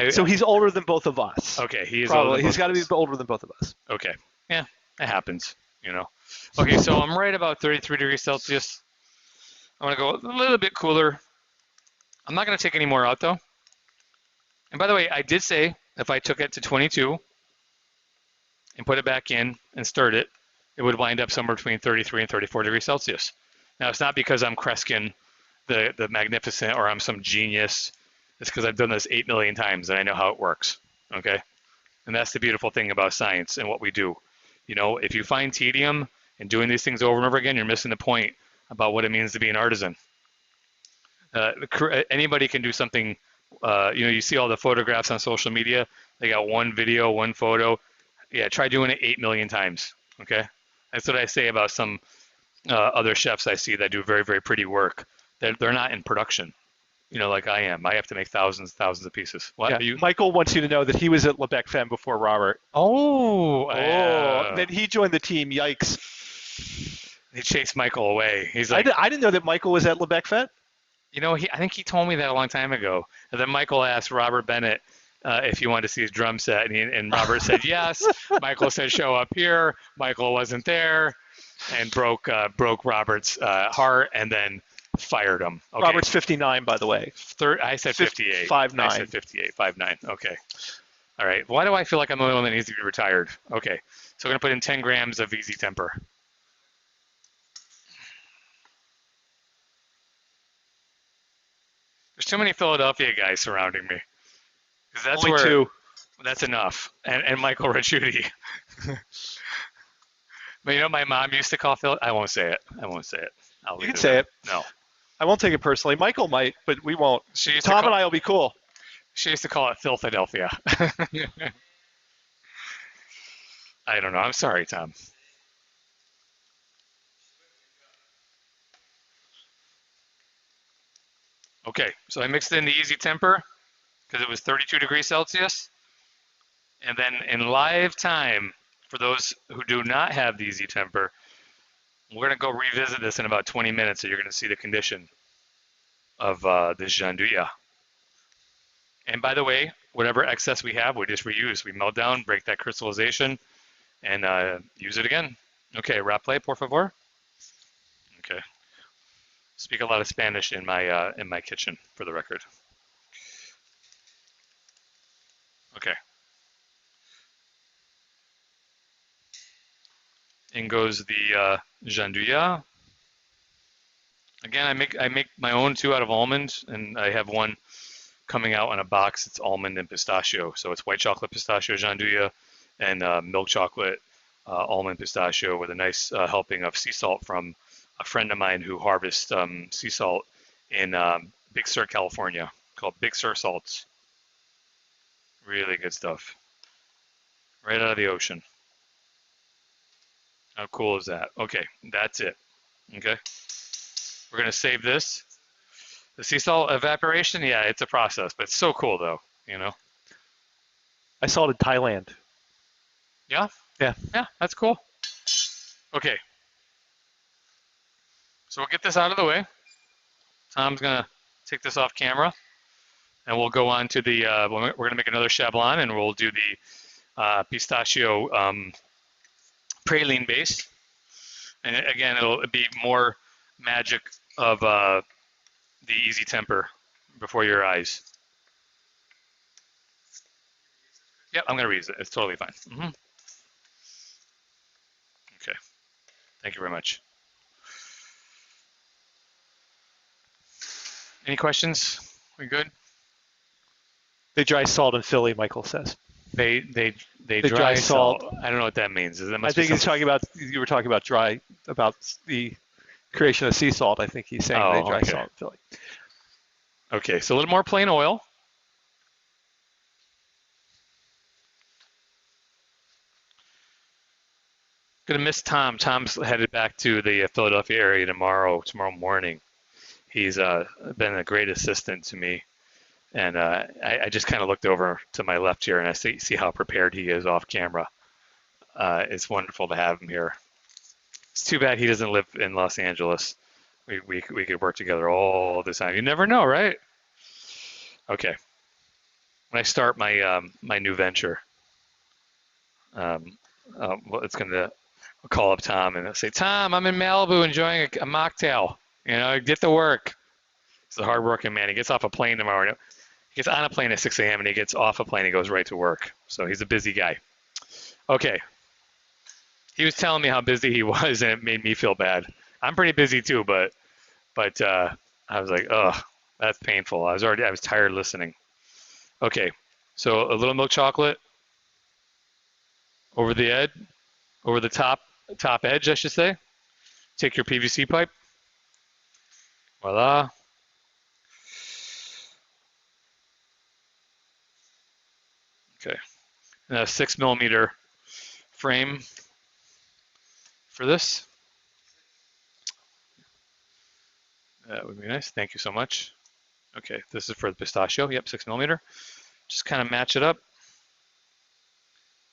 So he's older than both of us. Okay, he is Probably. older than He's both got to of be us. older than both of us. Okay. Yeah, it happens, you know. Okay, so I'm right about 33 degrees Celsius. I'm going to go a little bit cooler. I'm not going to take any more out, though. And by the way, I did say if I took it to 22 and put it back in and stirred it, it would wind up somewhere between 33 and 34 degrees Celsius. Now, it's not because I'm Kreskin the Magnificent or I'm some genius. It's because I've done this 8 million times and I know how it works, okay? And that's the beautiful thing about science and what we do. You know, if you find tedium in doing these things over and over again, you're missing the point about what it means to be an artisan. Anybody can do something. You see all the photographs on social media. They got one video, one photo. Yeah, try doing it 8 million times. Okay, that's what I say about some other chefs I see that do very, very pretty work. They're not in production. You know, like I am. I have to make thousands of pieces. What? Yeah. Michael wants you to know that he was at Lebec Fen before Robert. Oh. Then he joined the team. Yikes. He chased Michael away. He's like, I didn't know that Michael was at Lebec Fen. You know, I think he told me that a long time ago. And then Michael asked Robert Bennett if he wanted to see his drum set, and Robert said yes. Michael said show up here. Michael wasn't there, and broke Robert's heart, and then fired him. Okay. Robert's 59, by the way. I said 58. 5'9". I said 58. 5'9". Okay. All right. Why do I feel like I'm the only one that needs to be retired? Okay. So I'm gonna put in 10 grams of easy temper. There's too many Philadelphia guys surrounding me. 'Cause that's Only two. That's enough. And Michael Ricciuti. But you know, my mom used to call Phil. I won't say it. You can say it. No. I won't take it personally. Michael might, but we won't. She Tom and I will be cool. She used to call it Philadelphia. I don't know. I'm sorry, Tom. Okay, so I mixed in the easy temper because it was 32 degrees Celsius. And then in live time, for those who do not have the easy temper, we're going to go revisit this in about 20 minutes, so you're going to see the condition of this gianduja. And by the way, whatever excess we have, we just reuse. We melt down, break that crystallization, and use it again. Okay, Rapplay, por favor. Okay. Speak a lot of Spanish in my kitchen, for the record. Okay. In goes the gianduja. Again, I make my own two out of almond, and I have one coming out in a box. It's almond and pistachio, so it's white chocolate pistachio gianduja and milk chocolate almond pistachio with a nice helping of sea salt from a friend of mine who harvests sea salt in Big Sur, California, called Big Sur Salts. Really good stuff. Right out of the ocean. How cool is that? Okay, that's it. Okay. We're going to save this. The sea salt evaporation, yeah, it's a process, but it's so cool though, you know? I saw it in Thailand. Yeah? Yeah. Yeah, that's cool. Okay. So we'll get this out of the way. Tom's gonna take this off camera, and we'll go on to the. We're gonna make another chablon, and we'll do the pistachio praline base. And again, it'll be more magic of the easy temper before your eyes. Yep, I'm gonna reuse it. It's totally fine. Okay, thank you very much. Any questions? We good? They dry salt in Philly, Michael says. They dry salt. I don't know what that means. I think he's talking about, you were talking about about the creation of sea salt. I think he's saying they dry salt in Philly. Okay, so a little more plain oil. Gonna miss Tom. Tom's headed back to the Philadelphia area tomorrow morning. He's been a great assistant to me, and I just kind of looked over to my left here, and I see how prepared he is off camera. It's wonderful to have him here. It's too bad he doesn't live in Los Angeles. We could work together all the time. You never know, right? Okay. When I start my my new venture, well, it's gonna. I'll call up Tom and I'll say, Tom, I'm in Malibu enjoying a mocktail. You know, get to work. He's a hardworking man. He gets off a plane tomorrow. He gets on a plane at 6 a.m. and he gets off a plane. He goes right to work. So he's a busy guy. Okay. He was telling me how busy he was, and it made me feel bad. I'm pretty busy too, but I was like, oh, that's painful. I was tired listening. Okay. So a little milk chocolate over the edge, over the top edge, I should say. Take your PVC pipe. Voila. Okay. And a 6mm frame for this. That would be nice. Thank you so much. Okay, this is for the pistachio. Yep, 6mm. Just kind of match it up.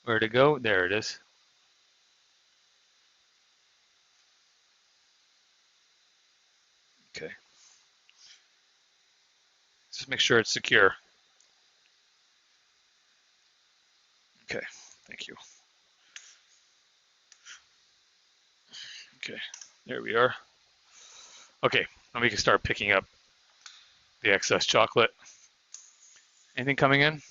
Where to go? There it is. Okay. Just make sure it's secure. Okay, thank you. Okay, there we are. Okay, now we can start picking up the excess chocolate. Anything coming in?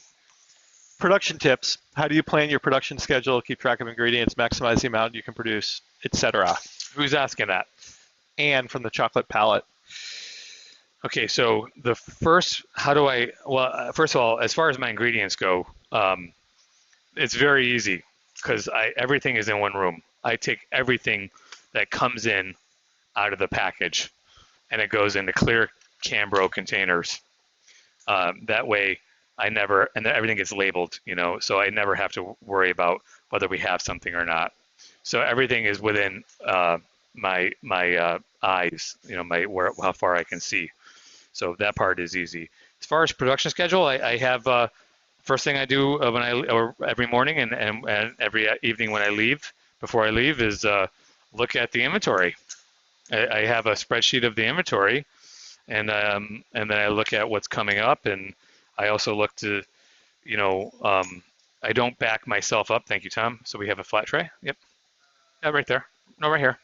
Production tips. How do you plan your production schedule, keep track of ingredients, maximize the amount you can produce, etc.? Who's asking that? Anne from the Chocolate Palette. Okay, so the first, first of all, as far as my ingredients go, it's very easy because everything is in one room. I take everything that comes in out of the package and it goes into clear Cambro containers. That way and everything gets labeled, so I never have to worry about whether we have something or not. So everything is within my eyes, how far I can see. So that part is easy. As far as production schedule, I have first thing I do every morning and every evening when I leave, before I leave, is look at the inventory. I have a spreadsheet of the inventory, and then I look at what's coming up, and I also look to, I don't back myself up. Thank you, Tom. So we have a flat tray. Yep. Yeah, right there. No, right here.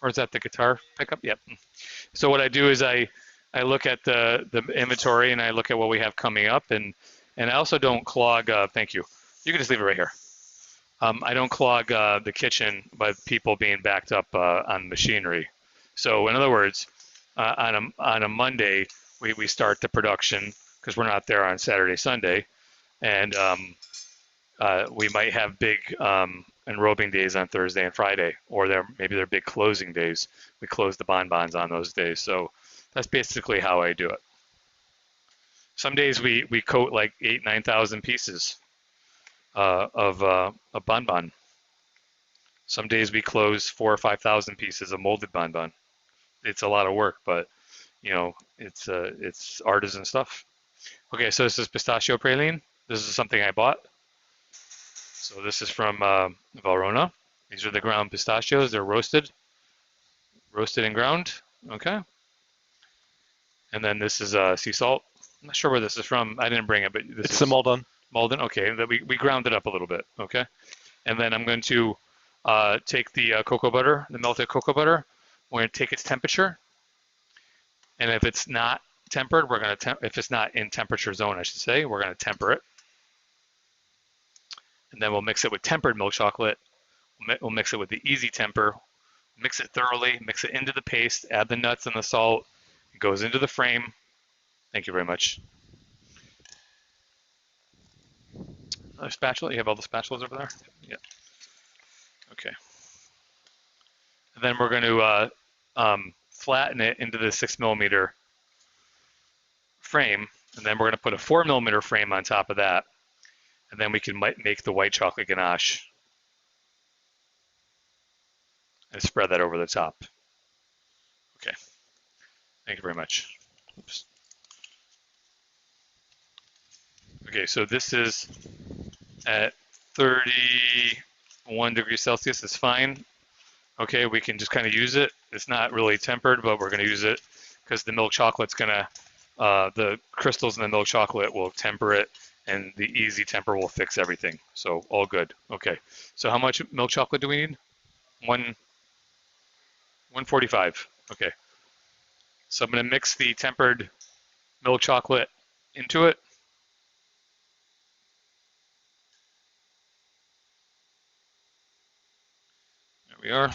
Or is that the guitar pickup? Yep. So what I do is I look at the inventory and I look at what we have coming up, and I also don't clog. Thank you. You can just leave it right here. I don't clog the kitchen by people being backed up on machinery. So in other words, on a Monday we start the production because we're not there on Saturday, Sunday, and we might have big enrobing days on Thursday and Friday, or maybe they're big closing days. We close the bonbons on those days. So that's basically how I do it. Some days we coat like 8,000-9,000 pieces of a bonbon. Some days we close 4,000 or 5,000 pieces of molded bonbon. It's a lot of work, but it's artisan stuff. Okay, so this is pistachio praline. This is something I bought. So this is from Valrhona. These are the ground pistachios. They're roasted and ground. Okay. And then this is sea salt. I'm not sure where this is from. I didn't bring it, but this It's the is Malden. Malden. Okay, that we ground it up a little bit. Okay. And then I'm going to take the cocoa butter, the melted cocoa butter. We're going to take its temperature. And if it's not tempered, we're going to if it's not in temperature zone, I should say, we're going to temper it. And then we'll mix it with tempered milk chocolate. We'll mix it with the easy temper. Mix it thoroughly, mix it into the paste, add the nuts and the salt. It goes into the frame. Thank you very much. Another spatula. You have all the spatulas over there? Yeah. Okay. And then we're going to flatten it into the 6mm frame. And then we're going to put a 4mm frame on top of that. And then we can make the white chocolate ganache and spread that over the top. Okay. Thank you very much. Oops. Okay, so this is at 31 degrees Celsius. It's fine. Okay, we can just kind of use it. It's not really tempered, but we're going to use it because the milk chocolate's going to, the crystals in the milk chocolate will temper it, and the easy temper will fix everything. So all good. Okay, so how much milk chocolate do we need? 145. Okay, so I'm going to mix the tempered milk chocolate into it. There we are.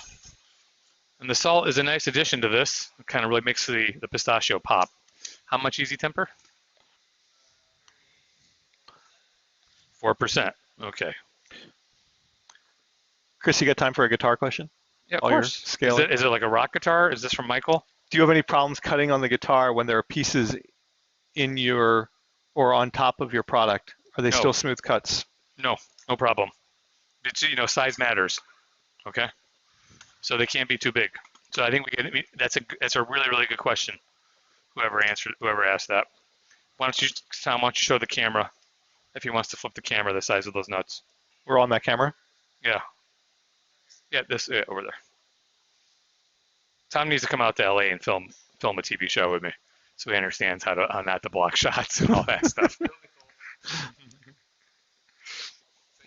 And the salt is a nice addition to this. It kind of really makes the pistachio pop. How much easy temper? 4%. Okay. Chris, you got time for a guitar question? Yeah, of While you're course. scaling. Is it like a rock guitar? Is this from Michael? Do you have any problems cutting on the guitar when there are pieces in your or on top of your product? Are they No. still smooth cuts? No, no problem. It's, size matters. Okay. So they can't be too big. So I think that's a really, really good question. Whoever asked that. Tom, why don't you show the camera if he wants to flip the camera the size of those nuts? We're on that camera. Yeah. Yeah, over there. Tom needs to come out to LA and film a TV show with me, so he understands how not to block shots and all that stuff.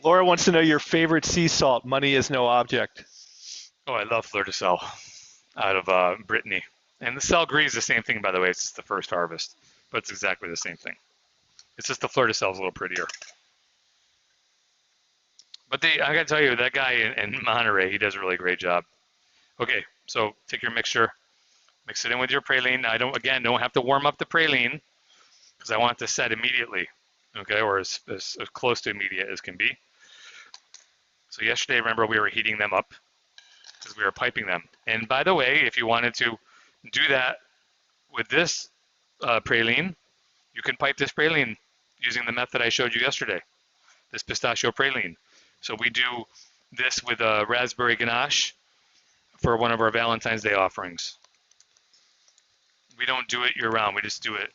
Laura wants to know your favorite sea salt. Money is no object. Oh, I love Fleur de Sel out of Brittany. And the Sel Gris is the same thing, by the way. It's just the first harvest, but it's exactly the same thing. It's just the Fleur de Sel is a little prettier. But I got to tell you, that guy in Monterey, he does a really great job. Okay, so take your mixture, mix it in with your praline. Now, I don't have to warm up the praline because I want it to set immediately, okay, or as close to immediate as can be. So yesterday, remember, we were heating them up because we were piping them. And by the way, if you wanted to do that with this praline, you can pipe this praline using the method I showed you yesterday, this pistachio praline. So we do this with a raspberry ganache for one of our Valentine's Day offerings. We don't do it year-round. We just do it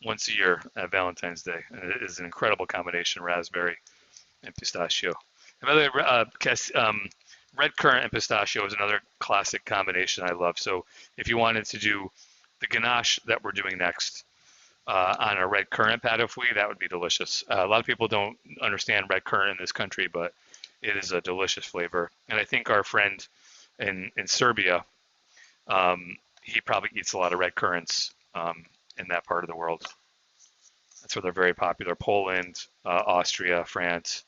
once a year at Valentine's Day. And it is an incredible combination, raspberry and pistachio. And by the way, red currant and pistachio is another classic combination I love. So if you wanted to do the ganache that we're doing next on a red currant pat au fouet, that would be delicious. A lot of people don't understand red currant in this country, but it is a delicious flavor. And I think our friend in Serbia, he probably eats a lot of red currants in that part of the world. That's where they're very popular. Poland, Austria, France.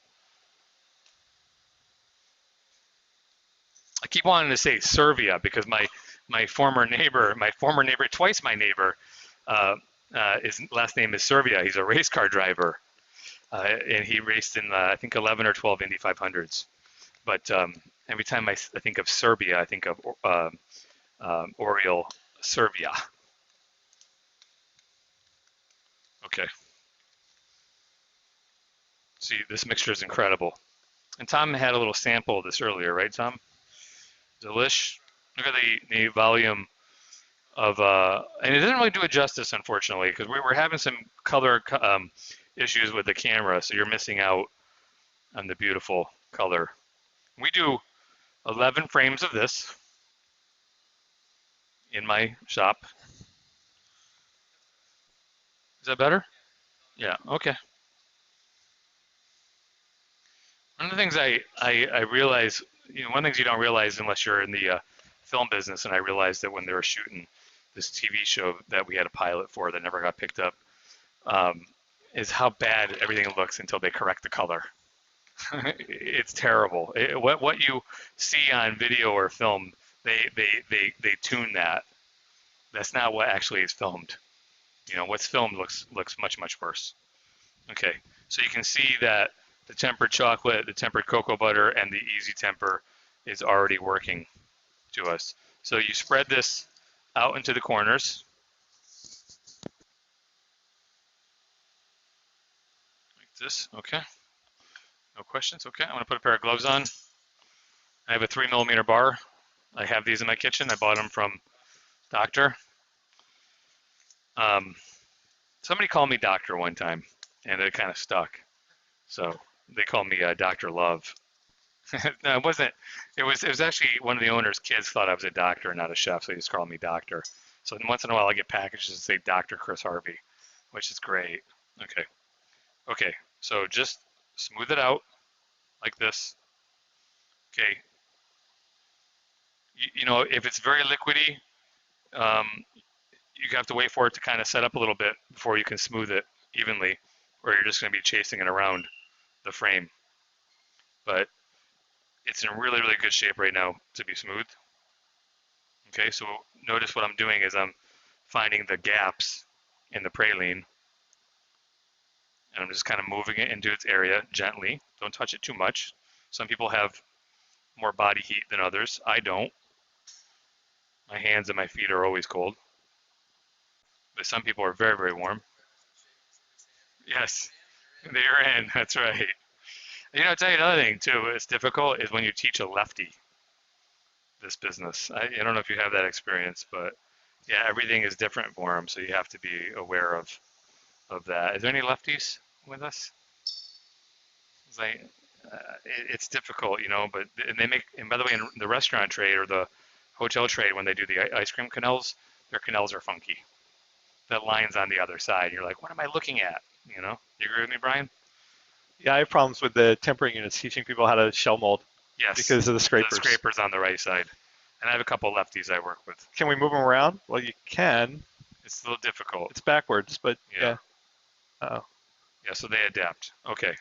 I keep wanting to say Serbia because my former neighbor, twice my neighbor, his last name is Serbia. He's a race car driver, and he raced in I think 11 or 12 Indy 500s. But every time I think of Serbia, I think of Oriole Serbia. Okay. See, this mixture is incredible. And Tom had a little sample of this earlier, right, Tom? Delish. Look at the volume of, and it doesn't really do it justice, unfortunately, because we were having some color issues with the camera, so you're missing out on the beautiful color. We do 11 frames of this. in my shop. Is that better? Yeah, okay. One of the things I realize, one of the things you don't realize unless you're in the film business, and I realized that when they were shooting this TV show that we had a pilot for that never got picked up, um, is how bad everything looks until they correct the color. It's terrible. What you see on video or film, they tune that. That's not what actually is filmed. What's filmed looks much worse. Okay, so you can see that the tempered chocolate, the tempered cocoa butter, and the easy temper is already working to us. So you spread this out into the corners like this. Okay, no questions. Okay, I'm gonna put a pair of gloves on. I have a 3 millimeter bar. I have these in my kitchen. I bought them from Doctor. Um, Somebody called me Doctor one time, and it kind of stuck. So they called me Doctor Love. No, it wasn't. It was actually one of the owner's kids thought I was a doctor and not a chef, so he just called me Doctor. So once in a while I get packages that say Dr. Kriss Harvey, which is great. Okay. Okay. So just smooth it out like this. Okay. If it's very liquidy, um, you have to wait for it to kind of set up a little bit before you can smooth it evenly, or you're just going to be chasing it around the frame. But it's in really good shape right now to be smooth. Okay, so notice what I'm doing is I'm finding the gaps in the praline, and I'm just kind of moving it into its area gently. Don't touch it too much. Some people have more body heat than others. I don't. My hands and my feet are always cold, but some people are very warm. Yes, they're in. That's right. I'll tell you another thing too. It's difficult is when you teach a lefty this business. I don't know if you have that experience, but yeah, everything is different for them, so you have to be aware of that. Is there any lefties with us? It's like it's difficult, but and they make, and by the way, in the restaurant trade or the hotel trade, when they do the ice cream canals, their canals are funky. That line's on the other side. You're like, what am I looking at? You agree with me, Brian? Yeah, I have problems with the tempering units teaching people how to shell mold Yes. because of the The scrapers. scraper's on the right side. And I have a couple lefties I work with. Can we move them around? Well, you can. It's a little difficult. It's backwards, but yeah. Oh. Yeah, so they adapt. Okay.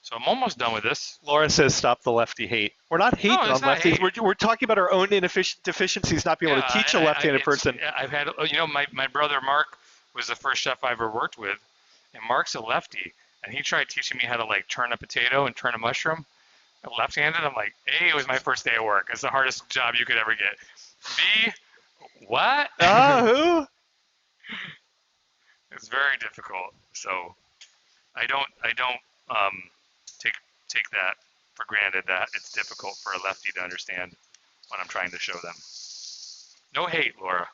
So I'm almost done with this. Laura says stop the lefty hate. We're not hating on lefties. We're talking about our own deficiencies, not being able to teach a left-handed person. I've had, my brother Mark was the first chef I ever worked with, and Mark's a lefty, and he tried teaching me how to like turn a potato and turn a mushroom. Left-handed, I'm like, A, it was my first day at work. It's the hardest job you could ever get. B, what? Who? It's very difficult. So I don't take that for granted that it's difficult for a lefty to understand what I'm trying to show them. No hate, Laura.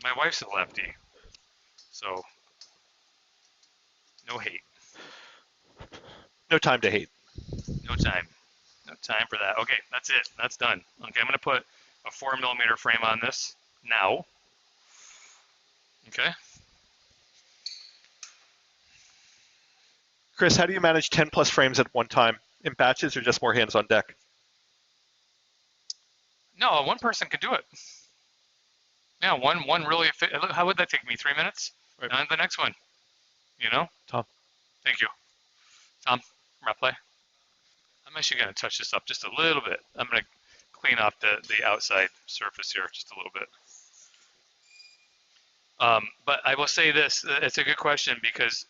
My wife's a lefty, so no hate. No time to hate. No time. No time for that. Okay, that's it. That's done. Okay, I'm going to put a 4 millimeter frame on this now. Okay. Kriss, how do you manage 10 plus frames at one time? In batches or just more hands on deck? No, one person could do it. Yeah, one really. How would that take me? 3 minutes? Right. On the next one. Tom. Thank you. Tom, play. I'm actually going to touch this up just a little bit. I'm going to clean off the outside surface here just a little bit. But I will say this, it's a good question because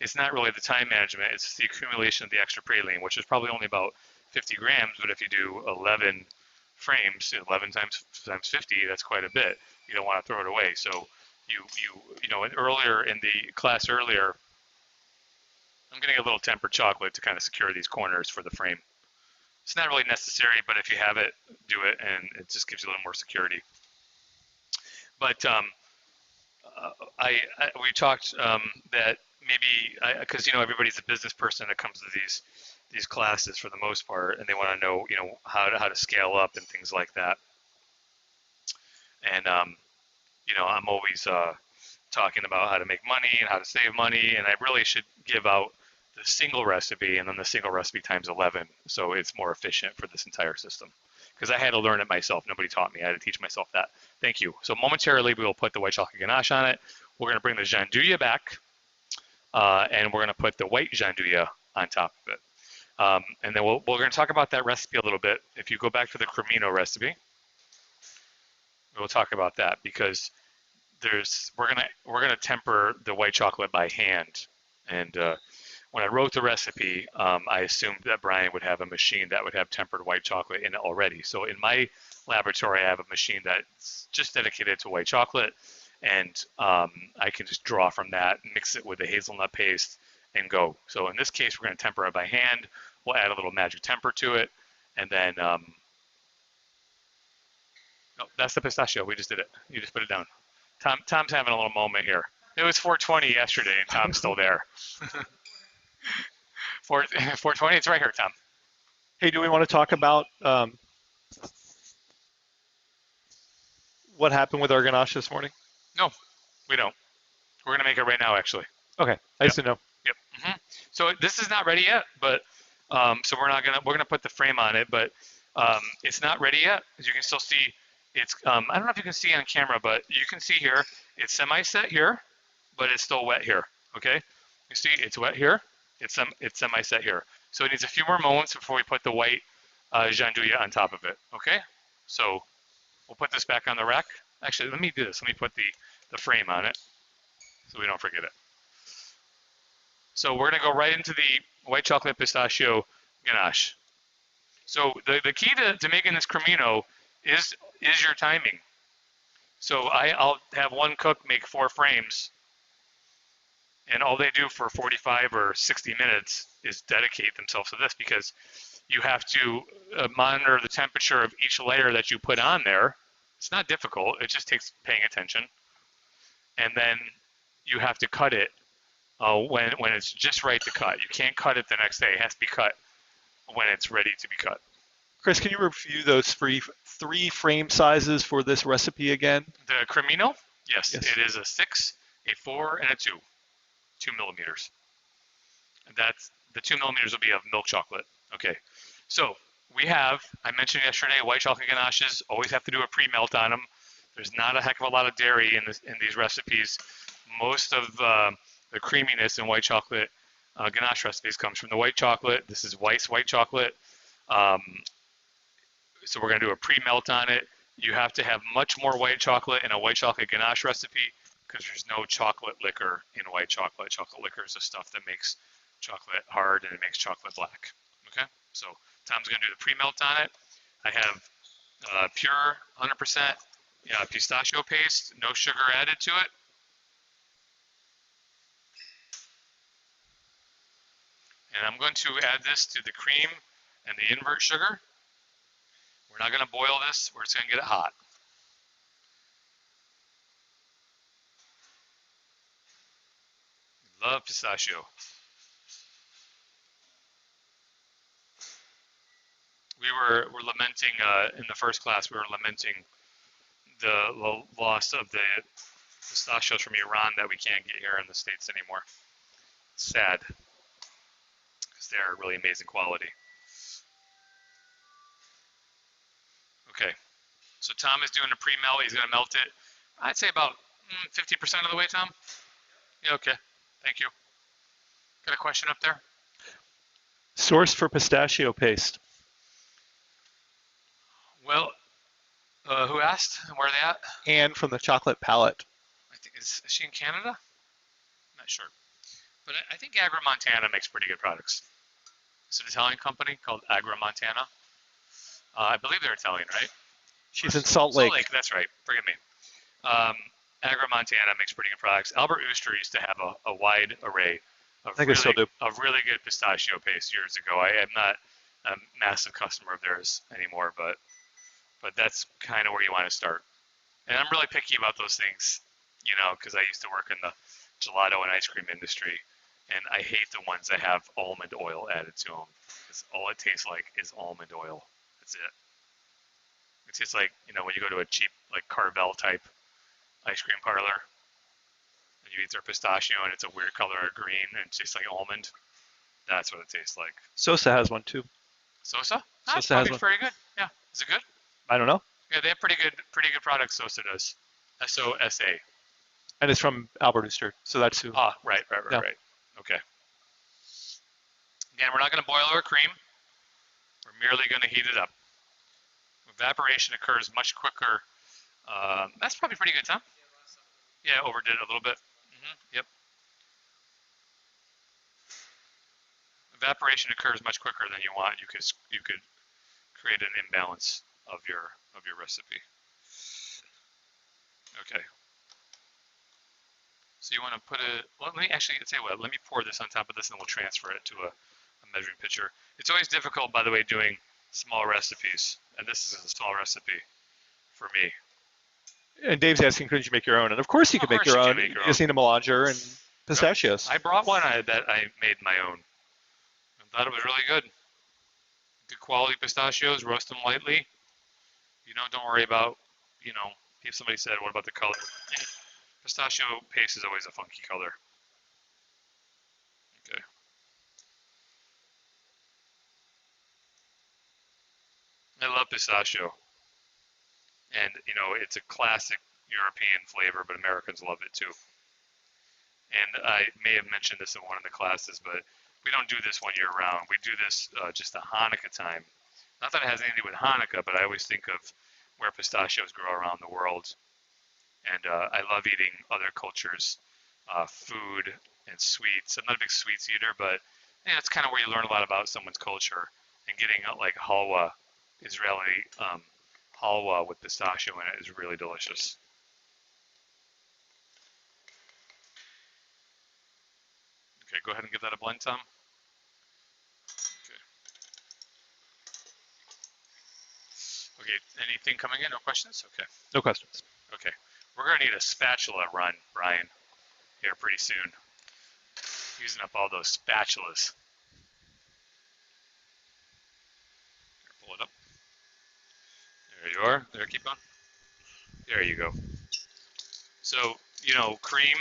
it's not really the time management, it's the accumulation of the extra praline, which is probably only about 50 grams, but if you do 11 frames, 11 times 50, that's quite a bit. You don't want to throw it away. So earlier in the class earlier, I'm getting a little tempered chocolate to kind of secure these corners for the frame. It's not really necessary, but if you have it, do it, and it just gives you a little more security. But we talked that maybe because everybody's a business person that comes to these classes for the most part, and they want to know how to scale up and things like that. And I'm always talking about how to make money and how to save money, and I really should give out the single recipe and then the single recipe times 11, so it's more efficient for this entire system. Because I had to learn it myself. Nobody taught me. I had to teach myself that. Thank you. So momentarily, we will put the white chocolate ganache on it. We're going to bring the gianduja back, and we're going to put the white gianduja on top of it. And then we're going to talk about that recipe a little bit. If you go back to the cremino recipe, we'll talk about that because we're gonna temper the white chocolate by hand. And when I wrote the recipe, I assumed that Brian would have a machine that would have tempered white chocolate in it already. So in my laboratory, I have a machine that's just dedicated to white chocolate, and I can just draw from that, mix it with the hazelnut paste, and go. So in this case, we're going to temper it by hand. We'll add a little magic temper to it, and then oh, that's the pistachio. We just did it. You just put it down. Tom's having a little moment here. It was 4:20 yesterday, and Tom's still there. 4:20. It's right here, Tom. Hey, do we want to talk about what happened with our ganache this morning? No, we don't. We're gonna make it right now, actually. Okay, I just didn't know. Yep. So this is not ready yet, but so we're gonna put the frame on it, but it's not ready yet. As you can still see, it's I don't know if you can see on camera, but you can see here it's semi-set here, but it's still wet here. Okay, you see it's wet here. It's semi-set here. So it needs a few more moments before we put the white gianduja on top of it. Okay, so we'll put this back on the rack. Actually, let me do this. Let me put the frame on it so we don't forget it. So we're gonna go right into the white chocolate pistachio ganache. So the key to making this cremino is your timing. So I'll have one cook make 4 frames, and all they do for 45 or 60 minutes is dedicate themselves to this, because you have to monitor the temperature of each layer that you put on there. It's not difficult. It just takes paying attention. And then you have to cut it when it's just right to cut. You can't cut it the next day. It has to be cut when it's ready to be cut. Chris, can you review those three frame sizes for this recipe again? The cremino? Yes. It is a 6, a 4, and a 2. 2 millimeters. And that's the 2 millimeters will be of milk chocolate. Okay. So we have, I mentioned yesterday, white chocolate ganaches always have to do a pre-melt on them. There's not a heck of a lot of dairy in these recipes. Most of the creaminess in white chocolate ganache recipes comes from the white chocolate. This is Weiss white chocolate. So we're going to do a pre-melt on it. You have to have much more white chocolate in a white chocolate ganache recipe because there's no chocolate liquor in white chocolate. Chocolate liquor is the stuff that makes chocolate hard and it makes chocolate black. Okay, so Tom's going to do the pre-melt on it. I have pure 100% pistachio paste, no sugar added to it. And I'm going to add this to the cream and the invert sugar. We're not going to boil this, we're just going to get it hot. Love pistachio. We're lamenting, in the first class, we were lamenting the loss of the pistachios from Iran that we can't get here in the States anymore. It's sad, because they're really amazing quality. Okay, so Tom is doing a pre-melt. He's going to melt it. I'd say about 50% of the way, Tom. Yeah, okay. Thank you. Got a question up there? Source for pistachio paste. Well, who asked? Where are they at? Anne from the Chocolate Palette. I think is she in Canada? I'm not sure. But I think Agra Montana makes pretty good products. It's an Italian company called Agra Montana. I believe they're Italian, right? She's in Salt Lake. Salt Lake, that's right. Forgive me. Agra Montana makes pretty good products. Albert Ooster used to have a wide array of really good pistachio paste years ago. I am not a massive customer of theirs anymore, but that's kind of where you want to start. And I'm really picky about those things, because I used to work in the gelato and ice cream industry, and I hate the ones that have almond oil added to them, because all it tastes like is almond oil. That's it. It's just like, when you go to a cheap, like Carvel type ice cream parlor and you eat their pistachio and it's a weird color of green and it tastes like almond. That's what it tastes like. Sosa has one too. Sosa? That's Sosa has probably one. pretty good. Yeah. Is it good? I don't know. Yeah, they have pretty good products. Sosa does. SOSA. And it's from Albert Ooster, so that's who. Ah, right. Yeah. Okay. Again, we're not going to boil our cream. We're merely going to heat it up. Evaporation occurs much quicker. That's probably pretty good, Tom. Yeah, overdid it a little bit. Yep. Evaporation occurs much quicker than you want. You could create an imbalance of your recipe. Okay. So you want to put it. Well, let me actually tell you what. Let me pour this on top of this, and we'll transfer it to a measuring pitcher. It's always difficult, by the way, doing small recipes, and this is a small recipe for me. And Dave's asking, couldn't you make your own? And of course you could make your own. You just need a melanger and pistachios. I brought one that I made my own. I thought it was really good. Good quality pistachios. Roast them lightly. Don't worry about, if somebody said, what about the color? Pistachio paste is always a funky color. Okay. I love pistachio. And, it's a classic European flavor, but Americans love it too. And I may have mentioned this in one of the classes, but we don't do this one year round. We do this just at Hanukkah time. Not that it has anything to do with Hanukkah, but I always think of where pistachios grow around the world. And I love eating other cultures' food and sweets. I'm not a big sweets eater, but that's kind of where you learn a lot about someone's culture. And getting like halwa, Israeli halwa with pistachio in it is really delicious. Okay, go ahead and give that a blend, Tom. Okay, anything coming in? No questions? Okay. No questions. Okay, we're going to need a spatula run, Brian, here pretty soon. Using up all those spatulas. Here, pull it up. There you are. There, keep on. There you go. So, cream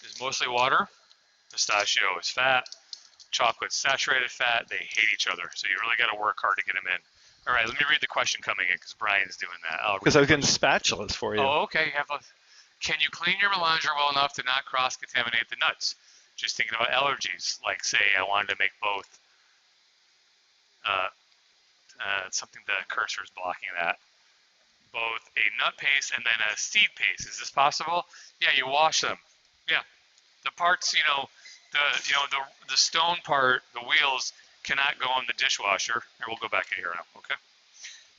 is mostly water. Pistachio is fat. Chocolate's saturated fat. They hate each other. So you really got to work hard to get them in. All right, let me read the question coming in because Brian's doing that. Because I was getting spatulas for you. Oh, okay. Can you clean your melanger well enough to not cross-contaminate the nuts? Just thinking about allergies. Like, say, I wanted to make both. Something the cursor is blocking that. Both a nut paste and then a seed paste. Is this possible? Yeah, you wash them. Yeah, the parts, the stone part, the wheels cannot go in the dishwasher. Here, we'll go back in here now. Okay.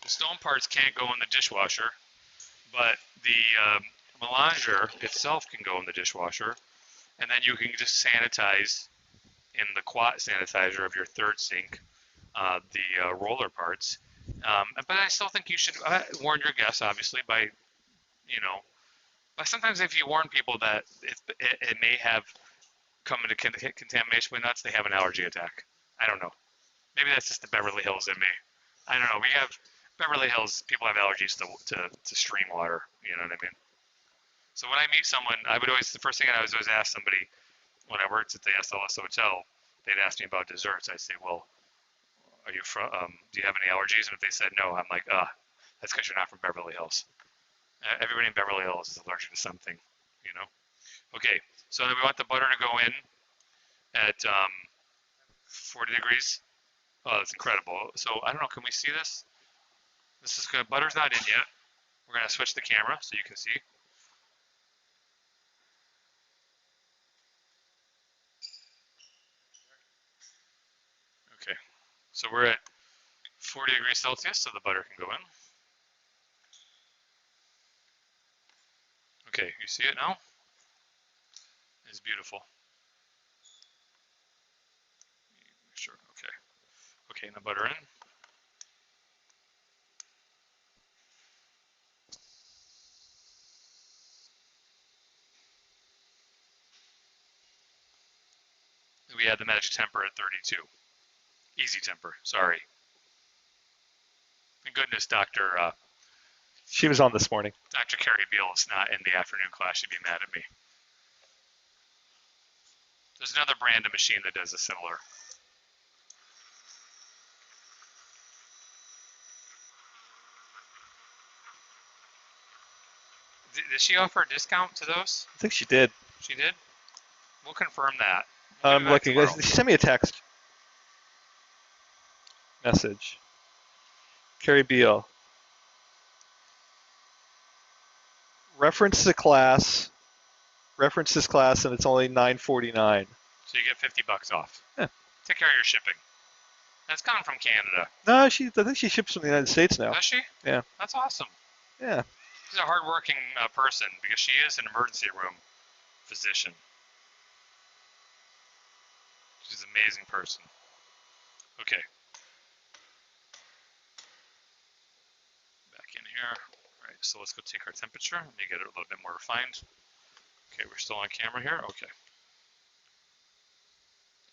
The stone parts can't go in the dishwasher, but the melanger itself can go in the dishwasher, and then you can just sanitize in the quat sanitizer of your third sink the roller parts. But I still think you should warn your guests, obviously, by, but sometimes if you warn people that it may have come into contamination with nuts, they have an allergy attack. I don't know. Maybe that's just the Beverly Hills in me. I don't know. We have Beverly Hills, people have allergies to stream water. You know what I mean? So when I meet someone, the first thing I always ask somebody when I worked at the SLS hotel, they'd ask me about desserts. I'd say, well, are you from, do you have any allergies? And if they said no, I'm like, that's because you're not from Beverly Hills. Everybody in Beverly Hills is allergic to something, Okay, so then we want the butter to go in at 40 degrees. Oh, that's incredible. So I don't know, can we see this? This is good. Butter's not in yet. We're going to switch the camera so you can see. Okay, so we're at 40 degrees Celsius, so the butter can go in. Okay, you see it now? It's beautiful. Sure, okay. Okay, and the butter in. We had the magic temper at 32. Easy temper, sorry. Thank goodness Dr. She was on this morning. Dr. Carrie Beal is not in the afternoon class. She'd be mad at me. There's another brand of machine that does a similar. Did she offer a discount to those? I think she did. She did? We'll confirm that. I'm looking. She sent me a text message. Carrie Beal. Reference this class, and it's only $9.49. So you get $50 off. Yeah. Take care of your shipping. That's coming from Canada. No, I think she ships from the United States now. Does she? Yeah. That's awesome. Yeah. She's a hardworking person because she is an emergency room physician. She's an amazing person. Okay. Back in here. All right, so let's go take our temperature. Let me get it a little bit more refined. Okay, we're still on camera here. Okay.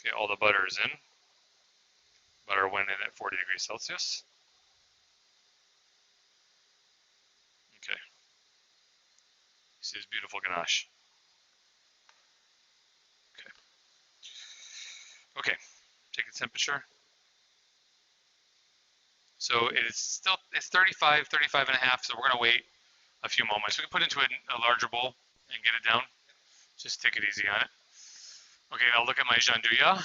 Okay, all the butter is in. Butter went in at 40 degrees Celsius. Okay. See this beautiful ganache. Okay. Okay, take the temperature. So it's 35, 35 and a half, so we're gonna wait a few moments. We can put it into a larger bowl and get it down. Just take it easy on it. Okay, I'll look at my gianduja.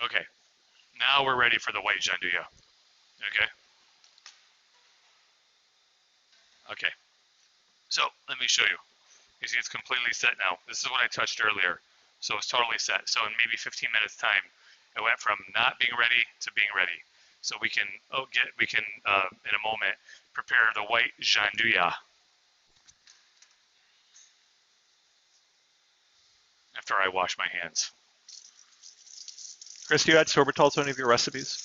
Okay, now we're ready for the white gianduja. Okay. Okay, so let me show you. You see it's completely set now. This is what I touched earlier. So it's totally set. So in maybe 15 minutes time, it went from not being ready to being ready. So we can in a moment prepare the white gianduja. After I wash my hands. Kriss, do you add sorbitol to any of your recipes?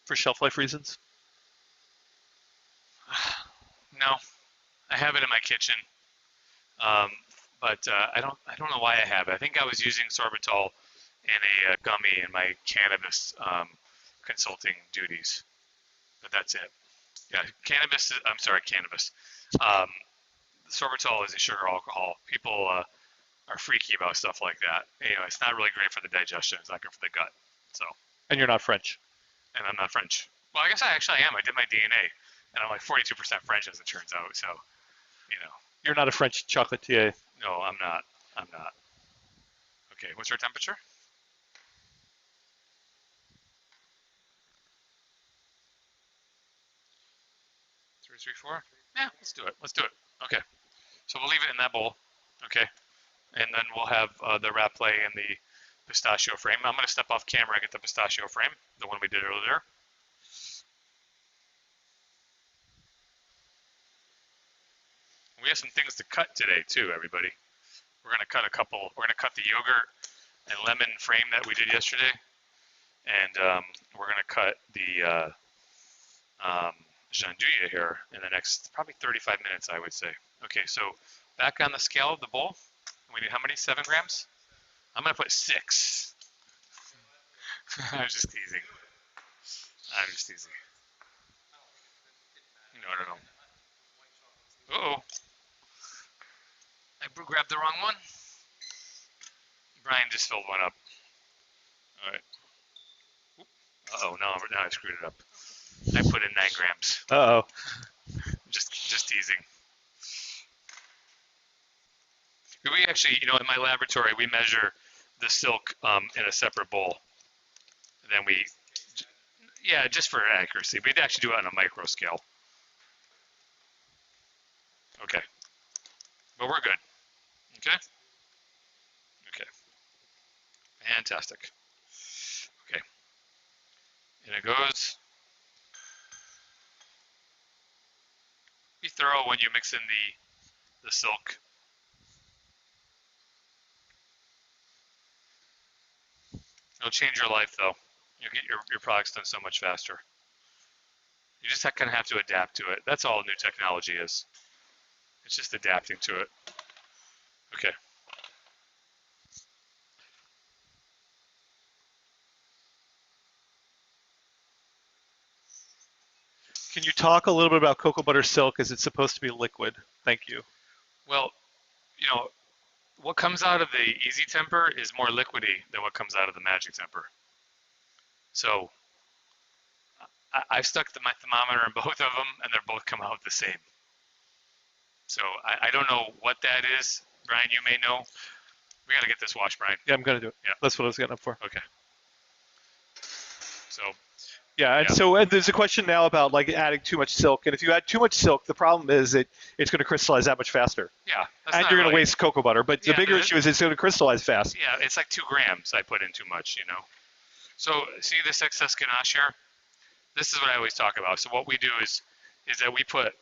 For shelf life reasons? No, I have it in my kitchen, but I don't know why I have it. I think I was using sorbitol in a gummy in my cannabis consulting duties, but that's it. Yeah, cannabis. I'm sorry, cannabis. Sorbitol is a sugar alcohol. People are freaky about stuff like that. You know, it's not really great for the digestion. It's not good for the gut. So. And you're not French. And I'm not French. Well, I guess I actually am. I did my DNA, and I'm like 42% French as it turns out. So, you know. You're not a French chocolatier. No, I'm not. I'm not. Okay, what's our temperature? Three, four. Yeah, let's do it. Let's do it. Okay. So we'll leave it in that bowl. Okay. And then we'll have the raplet and the pistachio frame. I'm going to step off camera and get the pistachio frame, the one we did earlier. We have some things to cut today too, everybody. We're going to cut a couple. We're going to cut the yogurt and lemon frame that we did yesterday, and we're going to cut the gianduja here in the next probably 35 minutes, I would say. Okay, so back on the scale of the bowl, we need how many? 7 grams? I'm going to put 6. I'm just teasing. I'm just teasing. No, I don't know. Uh-oh. I grabbed the wrong one. Brian just filled one up. All right. Uh-oh, now I screwed it up. I put in 9 grams. Uh-oh. Just teasing. We actually, you know, in my laboratory, we measure the silk in a separate bowl. And then we, yeah, just for accuracy. We'd actually do it on a micro scale. Okay. But we're good. Okay? Okay. Fantastic. Okay. And it goes. Be thorough when you mix in the silk. It'll change your life, though. You'll get your products done so much faster. You just kind of have to adapt to it. That's all new technology is. It's just adapting to it. Okay. Can you talk a little bit about cocoa butter silk? Is it supposed to be liquid? Thank you. Well, you know, what comes out of the easy temper is more liquidy than what comes out of the magic temper. So I've stuck my thermometer in both of them, and they're both come out the same. So I don't know what that is. Brian, you may know. We got to get this washed, Brian. Yeah, I'm gonna do it. Yeah. That's what I was getting up for. Okay. So. Yeah, and so there's a question now about like adding too much silk, and if you add too much silk, the problem is it's going to crystallize that much faster. Yeah. And you're going to waste cocoa butter. But the bigger issue is it's going to crystallize fast. Yeah, it's like 2 grams I put in too much, So see this excess ganache here? This is what I always talk about. So what we do is that we put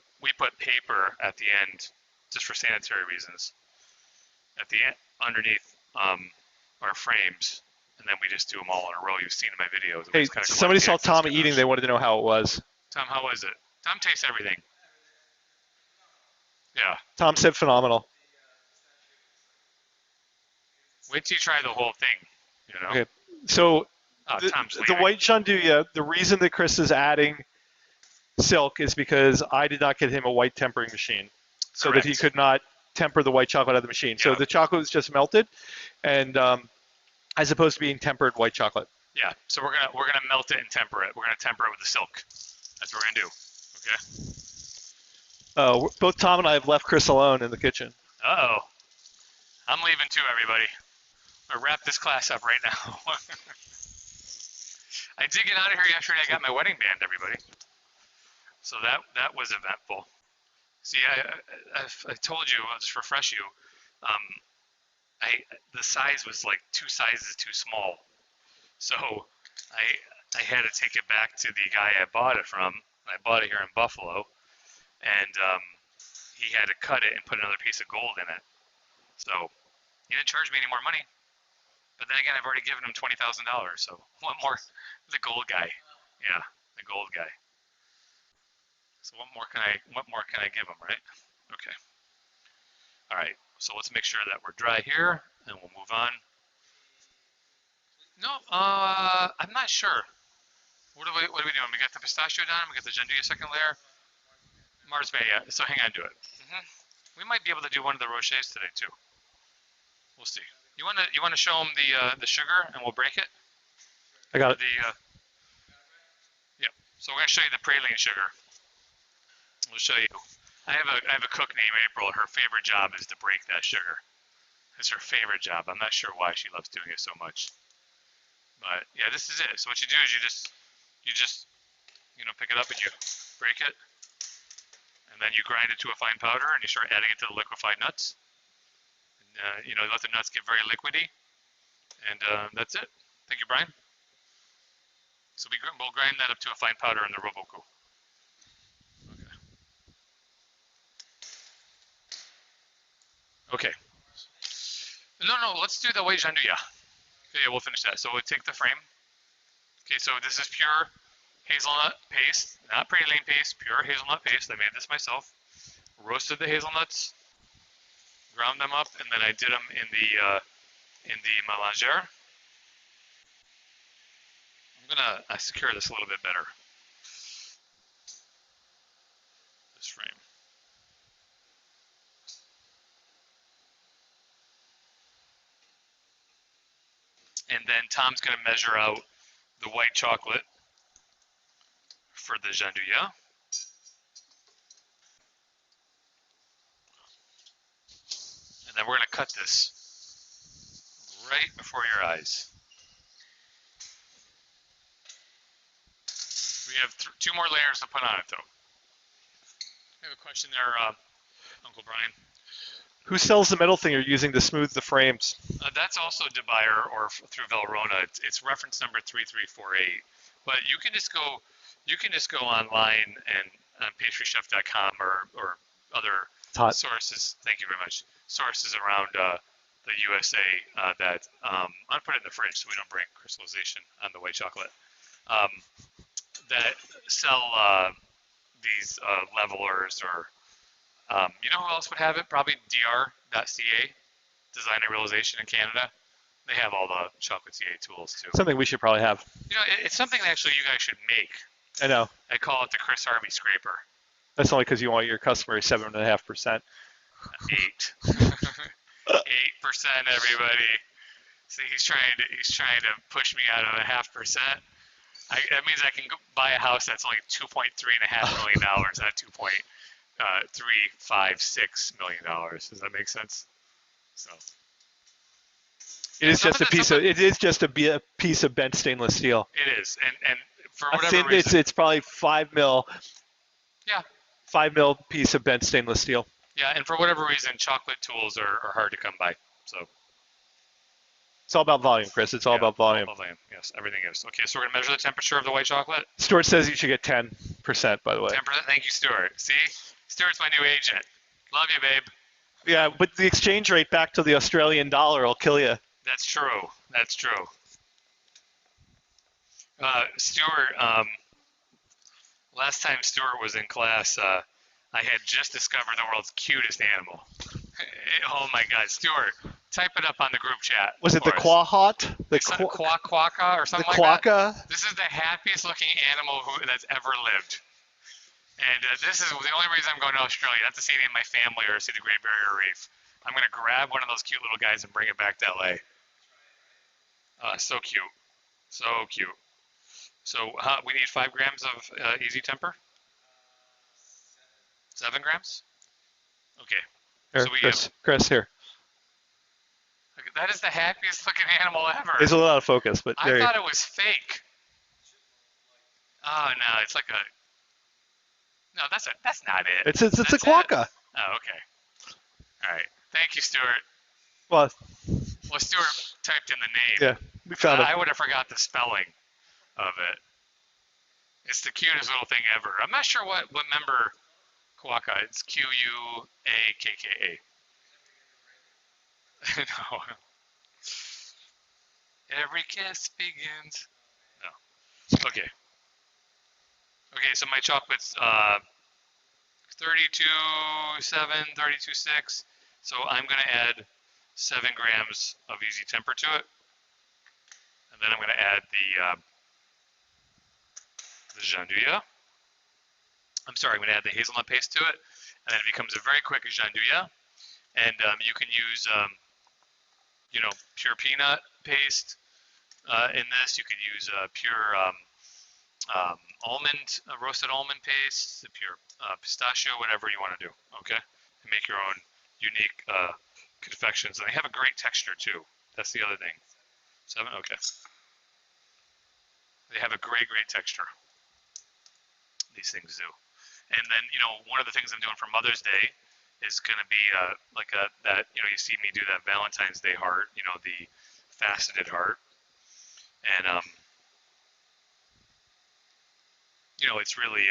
paper at the end, just for sanitary reasons, at the end underneath our frames, and then we just do them all in a row. You've seen in my videos. Hey, somebody saw Tom eating. They wanted to know how it was. Tom, how was it? Tom tastes everything. Yeah. Tom said phenomenal. Wait till you try the whole thing. Okay. So the white gianduja, the reason that Kriss is adding silk is because I did not get him a white tempering machine, so that he could not temper the white chocolate out of the machine. So the chocolate was just melted, and as opposed to being tempered white chocolate. Yeah. So we're gonna melt it and temper it. We're gonna temper it with the silk. That's what we're gonna do. Okay. Both Tom and I have left Kriss alone in the kitchen. Uh-oh. I'm leaving too, everybody. I'm gonna wrap this class up right now. I did get out of here yesterday. I got my wedding band, everybody. So that was eventful. See, I told you, I'll just refresh you. The size was like 2 sizes too small. So I had to take it back to the guy I bought it from. I bought it here in Buffalo, and he had to cut it and put another piece of gold in it. So he didn't charge me any more money. But then again, I've already given him $20,000. So what more? The gold guy. Yeah, the gold guy. So what more can I give him, right? Okay. All right. So let's make sure that we're dry here, and we'll move on. No, I'm not sure. What are we doing? We got the pistachio done. We got the gianduja second layer. Mars Bay, yeah. So hang on to it. We might be able to do one of the rochers today too. We'll see. You wanna show them the sugar, and we'll break it. I got it. Yeah. So we're gonna show you the praline sugar. We'll show you. I have a cook named April. Her favorite job is to break that sugar. It's her favorite job. I'm not sure why she loves doing it so much. But yeah, this is it. So what you do is you just pick it up and you break it, and then you grind it to a fine powder, and you start adding it to the liquefied nuts. And, let the nuts get very liquidy, and that's it. Thank you, Brian. So we'll grind that up to a fine powder in the Roboku. Okay. No, let's do the white gianduja. Okay, yeah, we'll finish that. So we'll take the frame. Okay, so this is pure hazelnut paste, not praline paste, pure hazelnut paste. I made this myself. Roasted the hazelnuts, ground them up, and then I did them in the mélangeur. I'm gonna secure this a little bit better. This frame. And then Tom's going to measure out the white chocolate for the gianduja. And then we're going to cut this right before your eyes. We have 2 more layers to put on it, though. I have a question there, Uncle Brian. Who sells the metal thing you're using to smooth the frames? That's also DeBuyer or through Valrhona. It's reference number 3348. But you can just go online and on pastrychef.com or other sources. Thank you very much. Sources around the USA that I'm gonna put it in the fridge so we don't break crystallization on the white chocolate. That sell these levelers or. You know who else would have it? Probably dr.ca, Design and Realization in Canada. They have all the chocolate CA tools too. Something we should probably have. It's something that actually you guys should make. I know. I call it the Kriss Harvey scraper. That's only because you want your customer 7.5%. 8. 8%, everybody. See, he's trying to push me out of a 0.5%. That means I can buy a house that's only $2.3.5 million, not $2.356 million. Does that make sense? So it is just a piece of piece of bent stainless steel. It is, and for whatever reason, it's probably 5 mil. Yeah. 5 mil piece of bent stainless steel. Yeah, and for whatever reason, chocolate tools are hard to come by. So it's all about volume, Chris. It's all about volume. All volume. Yes, everything is. Okay, so we're gonna measure the temperature of the white chocolate. Stuart says you should get 10%, by the way. 10%. Thank you, Stuart. See, Stuart's my new agent. Love you, babe. Yeah, but the exchange rate back to the Australian dollar will kill you. That's true. That's true. Stuart, last time Stuart was in class, I had just discovered the world's cutest animal. Oh my God, Stuart, type it up on the group chat. Was it the quahot? The quacka or something like quacka? That? This is the happiest looking animal that's ever lived. And this is the only reason I'm going to Australia, not to see any of my family or see the Great Barrier Reef. I'm going to grab one of those cute little guys and bring it back to LA. So cute. So cute. So we need 5 grams of easy temper? 7 grams? Okay. Here, so Chris, here. That is the happiest looking animal ever. It's a little out of focus, but I thought it was fake. Oh no, it's like a. No, that's not it. It's a quokka. Oh, okay. All right. Thank you, Stuart. Well, Stuart typed in the name. Yeah, we found it. I would have forgot the spelling of it. It's the cutest little thing ever. I'm not sure what member quokka. It's Quakka. No. Every kiss begins. No. Okay. Okay, so my chocolate's 32.7, 32.6. So I'm going to add 7 grams of easy temper to it. And then I'm going to add the gianduja. I'm sorry, I'm going to add the hazelnut paste to it. And then it becomes a very quick gianduja. And you can use, pure peanut paste in this. You could use pure roasted almond paste, the pure pistachio, whatever you want to do, okay? And make your own unique confections. And they have a great texture, too. That's the other thing. 7? Okay. They have a great, great texture. These things do. And then, one of the things I'm doing for Mother's Day is going to be you see me do that Valentine's Day heart, the faceted heart. And, it's really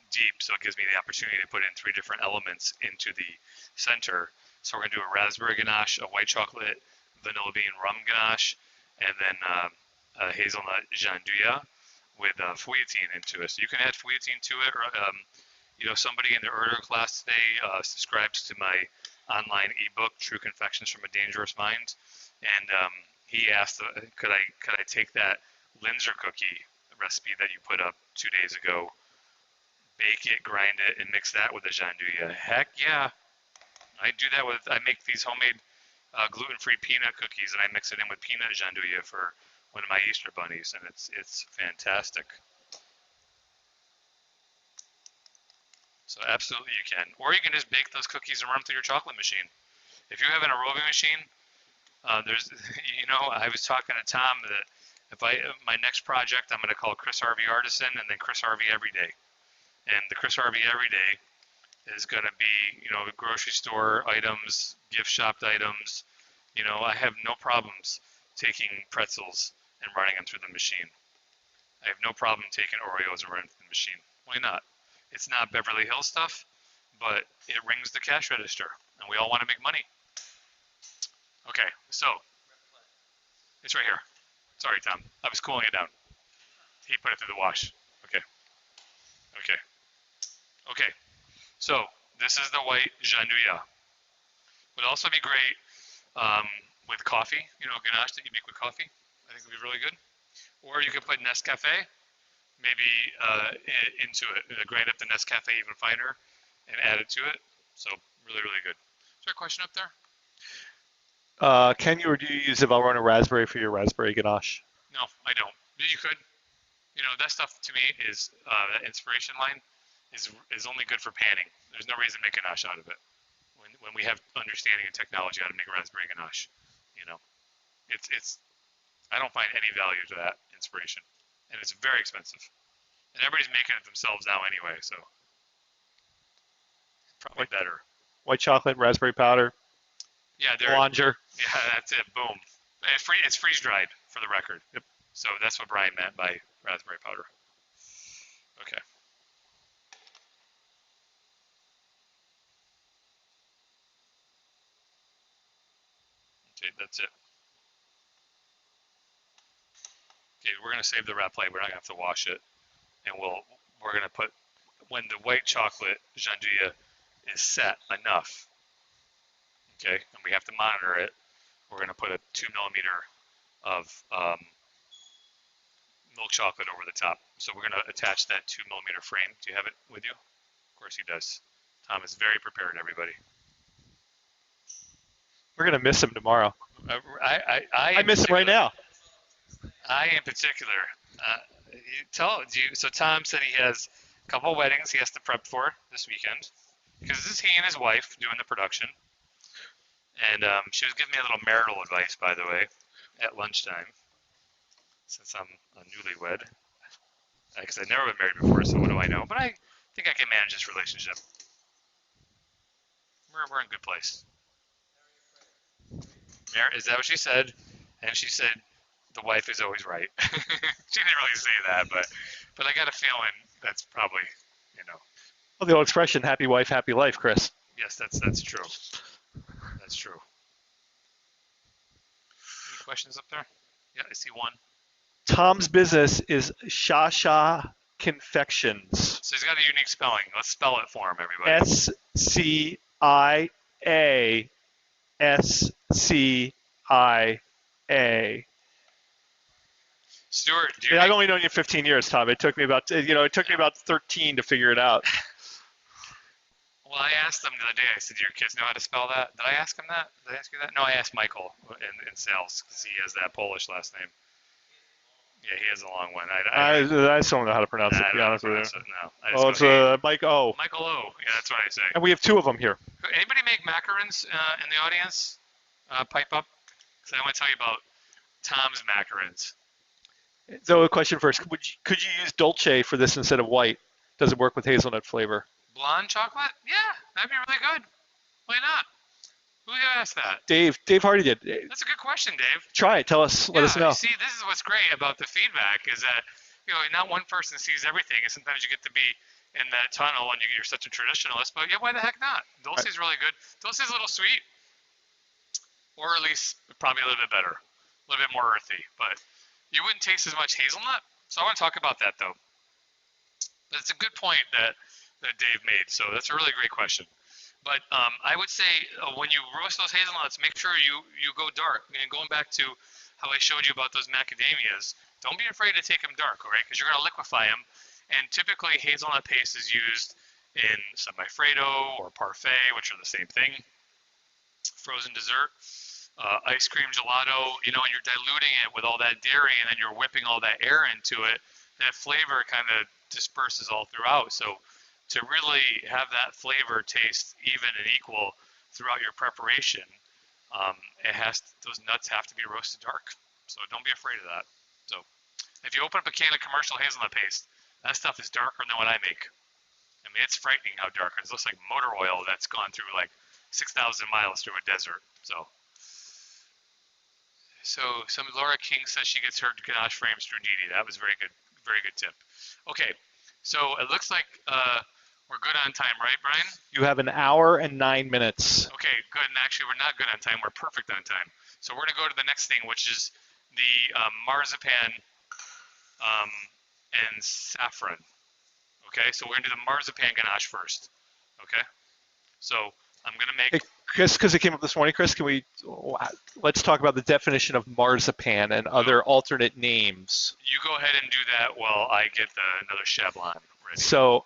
deep, so it gives me the opportunity to put in 3 different elements into the center. So we're going to do a raspberry ganache, a white chocolate, vanilla bean rum ganache, and then a hazelnut gianduja with fouilletine into it. So you can add fouilletine to it, or somebody in the earlier class today subscribes to my online ebook, True Confections from a Dangerous Mind, and he asked, could I take that Linzer cookie recipe that you put up 2 days ago, bake it, grind it, and mix that with the gianduja? Heck yeah. I make these homemade gluten-free peanut cookies, and I mix it in with peanut gianduja for one of my Easter bunnies, and it's fantastic. So absolutely you can. Or you can just bake those cookies and run them through your chocolate machine. If you have an aerobie machine, I was talking to Tom that my next project, I'm going to call Kriss Harvey Artisan and then Kriss Harvey Everyday. And the Kriss Harvey Everyday is going to be, grocery store items, gift shopped items. I have no problems taking pretzels and running them through the machine. I have no problem taking Oreos and running through the machine. Why not? It's not Beverly Hills stuff, but it rings the cash register, and we all want to make money. Okay, so it's right here. Sorry, Tom. I was cooling it down. He put it through the wash. Okay. So this is the white gianduja. Would also be great with coffee. Ganache that you make with coffee. I think would be really good. Or you could put Nescafe, maybe into it. Grind up the Nescafe even finer and add it to it. So really, really good. Is there a question up there? Can you or do you use a Valrhona raspberry for your raspberry ganache? No, I don't. You could. That stuff to me is that inspiration line is only good for panning. There's no reason to make ganache out of it. When we have understanding and technology how to make raspberry ganache, it's I don't find any value to that inspiration, and it's very expensive. And everybody's making it themselves now anyway, so probably better. White chocolate, raspberry powder. Yeah, Belanger. Yeah, that's it. Boom. It's freeze dried for the record. Yep. So that's what Brian meant by raspberry powder. Okay. Okay, that's it. Okay, we're gonna save the wrap plate. We're not gonna have to wash it, and we're gonna put when the white chocolate gianduja is set enough. Okay, and we have to monitor it. We're gonna put a 2 millimeter of milk chocolate over the top. So we're gonna attach that 2 millimeter frame. Do you have it with you? Of course he does. Tom is very prepared, everybody. We're gonna miss him tomorrow. I miss him right now. I in particular. So Tom said he has a couple weddings he has to prep for this weekend because this is he and his wife doing the production. And she was giving me a little marital advice, by the way, at lunchtime, since I'm a newlywed. Because I've never been married before, so what do I know? But I think I can manage this relationship. We're in a good place. Is that what she said? And she said the wife is always right. She didn't really say that, but I got a feeling that's probably, Well, the old expression, happy wife, happy life, Kriss. Yes, that's true. That's true. Any questions up there? Yeah, I see one. Tom's business is Shasha Confections. So he's got a unique spelling. Let's spell it for him, everybody. SCIASCIA. Stuart, I've only known you 15 years, Tom. It took me about 13 to figure it out. Well, I asked them the other day. I said, "Do your kids know how to spell that?" Did I ask him that? Did I ask you that? No, I asked Michael in sales because he has that Polish last name. Yeah, he has a long one. I just don't know how to pronounce it, to be honest with you. No. It's Mike O. Michael O. Yeah, that's what I say. And we have two of them here. Anybody make macarons in the audience? Pipe up. Because I want to tell you about Tom's macarons. So a question first. Could you use Dolce for this instead of white? Does it work with hazelnut flavor? Blonde chocolate? Yeah, that'd be really good. Why not? Who asked that? Dave Hardy did. That's a good question, Dave. Try it. Tell us. Let us know. See, this is what's great about the feedback is that not one person sees everything, and sometimes you get to be in that tunnel and you're such a traditionalist. But yeah, why the heck not? Dulce is really good. Dulce is a little sweet, or at least probably a little bit better, a little bit more earthy. But you wouldn't taste as much hazelnut. So I want to talk about that though. But it's a good point that Dave made. So that's a really great question. But I would say when you roast those hazelnuts, make sure you go dark. And going back to how I showed you about those macadamias, don't be afraid to take them dark, all right? Because you're going to liquefy them. And typically hazelnut paste is used in semi-Fredo or parfait, which are the same thing. Frozen dessert, ice cream gelato, and you're diluting it with all that dairy and then you're whipping all that air into it. That flavor kind of disperses all throughout. So to really have that flavor taste even and equal throughout your preparation, those nuts have to be roasted dark. So don't be afraid of that. So if you open up a can of commercial hazelnut paste, that stuff is darker than what I make. I mean, it's frightening how dark it is. It looks like motor oil that's gone through like 6,000 miles through a desert. So Laura King says she gets her ganache frames through Didi. That was very good tip. Okay, so it looks like we're good on time, right, Brian? You have an hour and 9 minutes. Okay, good. And actually, we're not good on time. We're perfect on time. So we're going to go to the next thing, which is the marzipan and saffron. Okay, so we're going to do the marzipan ganache first. Okay, so I'm gonna make. Hey, Chris, because it came up this morning, Chris, let's talk about the definition of marzipan and other alternate names. You go ahead and do that while I get another Chablon ready. So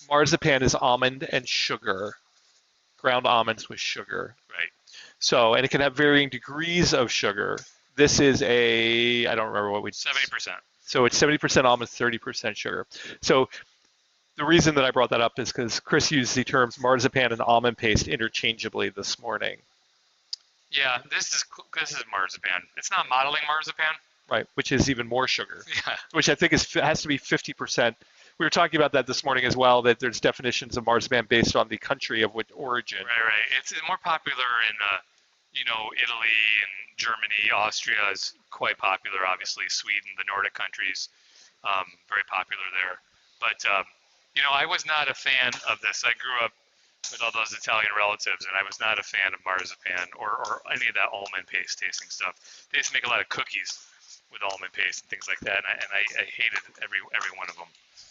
marzipan is almond and sugar, ground almonds with sugar. Right. So, and it can have varying degrees of sugar. This is I don't remember what we. 70%. So it's 70% almond, 30% sugar. So the reason that I brought that up is because Chris used the terms marzipan and almond paste interchangeably this morning. Yeah, this is marzipan. It's not modeling marzipan. Right, which is even more sugar. Yeah. Which I think has to be 50%. We were talking about that this morning as well, that there's definitions of marzipan based on the country of which origin. Right. It's more popular in, Italy and Germany. Austria is quite popular, obviously. Sweden, the Nordic countries, very popular there. But, I was not a fan of this. I grew up with all those Italian relatives, and I was not a fan of marzipan or any of that almond paste tasting stuff. They used to make a lot of cookies with almond paste and things like that, and I hated every one of them.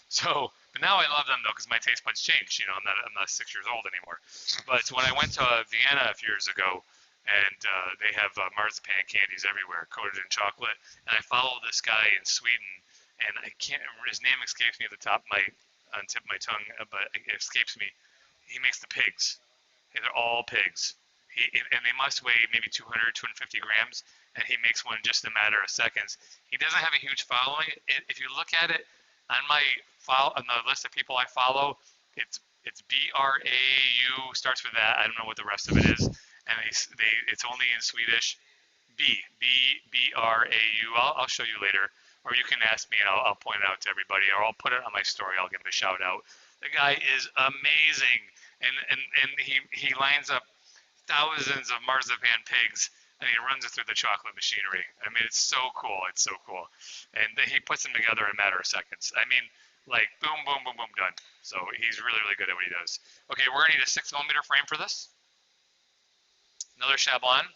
So, but now I love them though because my taste buds changed. I'm not 6 years old anymore. But when I went to Vienna a few years ago, and they have marzipan candies everywhere, coated in chocolate, and I followed this guy in Sweden, and I can't remember his name, escapes me at the top of on tip of my tongue, but it escapes me. He makes the pigs. They're all pigs. And they must weigh maybe 200, 250 grams, and he makes one in just a matter of seconds. He doesn't have a huge following. If you look at it on on the list of people I follow, it's BRAU, starts with that. I don't know what the rest of it is, and it's only in Swedish. BRAU. I'll show you later, or you can ask me and I'll point it out to everybody, or I'll put it on my story. I'll give him a shout out. The guy is amazing, and he lines up thousands of marzipan pigs, and he runs it through the chocolate machinery. I mean, it's so cool. It's so cool. And he puts them together in a matter of seconds. I mean, like boom, boom, boom, boom, done. So he's really, really good at what he does. Okay, we're gonna need a 6mm frame for this. Another Chablon.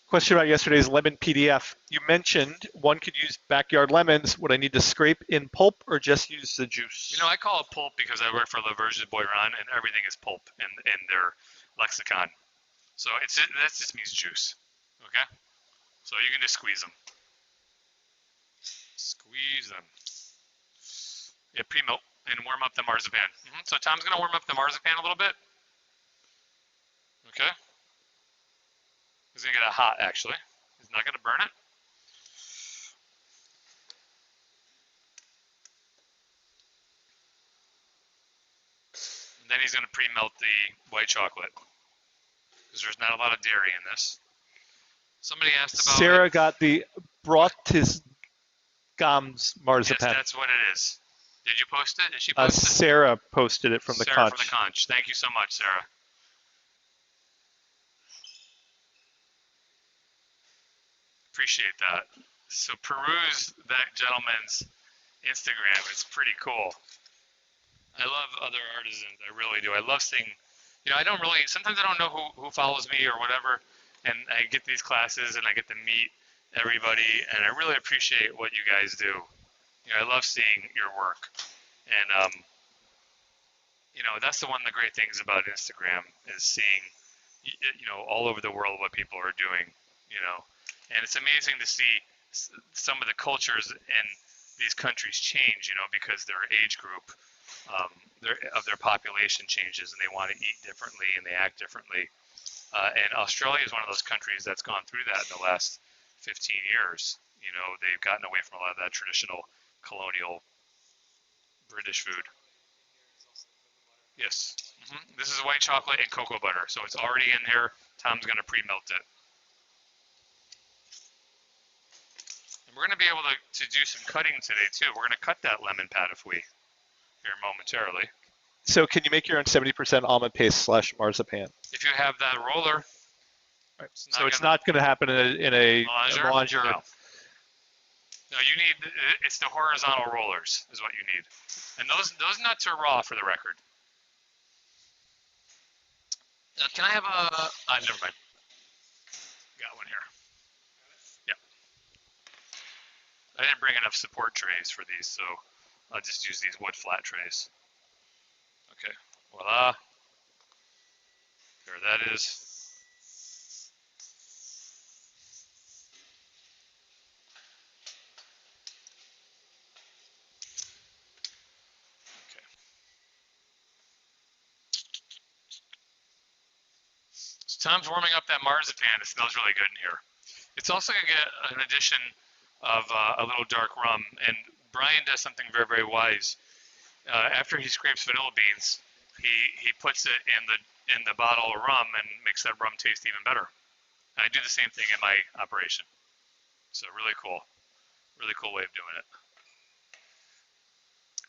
Question about yesterday's lemon PDF. You mentioned one could use backyard lemons. Would I need to scrape in pulp or just use the juice? I call it pulp because I work for La Verge Boiron, and everything is pulp in their lexicon. So that just means juice. Okay? So you can just squeeze them. Squeeze them. Yeah, pre-melt and warm up the marzipan. So Tom's going to warm up the marzipan a little bit. Okay? He's going to get it hot, actually. He's not going to burn it. And then he's going to pre-melt the white chocolate because there's not a lot of dairy in this. Somebody asked about Sarah got the Brattisgams marzipan. Yes, that's what it is. Did you post it? Did she post it? Sarah posted it from the conch. Sarah from the conch. Thank you so much, Sarah. Appreciate that. So peruse that gentleman's Instagram. It's pretty cool. I love other artisans. I really do. I love seeing, sometimes I don't know who follows me or whatever, and I get these classes and I get to meet everybody, and I really appreciate what you guys do. I love seeing your work. And, that's one of the great things about Instagram is seeing, all over the world what people are doing, And it's amazing to see some of the cultures in these countries change, because their age group of their population changes, and they want to eat differently and they act differently. And Australia is one of those countries that's gone through that in the last 15 years. They've gotten away from a lot of that traditional colonial British food. Yes. This is white chocolate and cocoa butter, so it's already in here. Tom's going to pre-melt it. And we're going to be able to do some cutting today, too. We're going to cut that lemon patifouille here momentarily. So can you make your own 70% almond paste / marzipan? If you have that roller. Right. It's not going to happen in a melanger. No, you need, it's the horizontal rollers is what you need. And those nuts are raw for the record. Can I have never mind. Got one here. Yeah. I didn't bring enough support trays for these, so I'll just use these wood flat trays. Voila. There that is. Okay. So Tom's warming up that marzipan. It smells really good in here. It's also going to get an addition of a little dark rum. And Brian does something very, very wise. After he scrapes vanilla beans, he puts it in the bottle of rum and makes that rum taste even better. I do the same thing in my operation. So really cool way of doing it.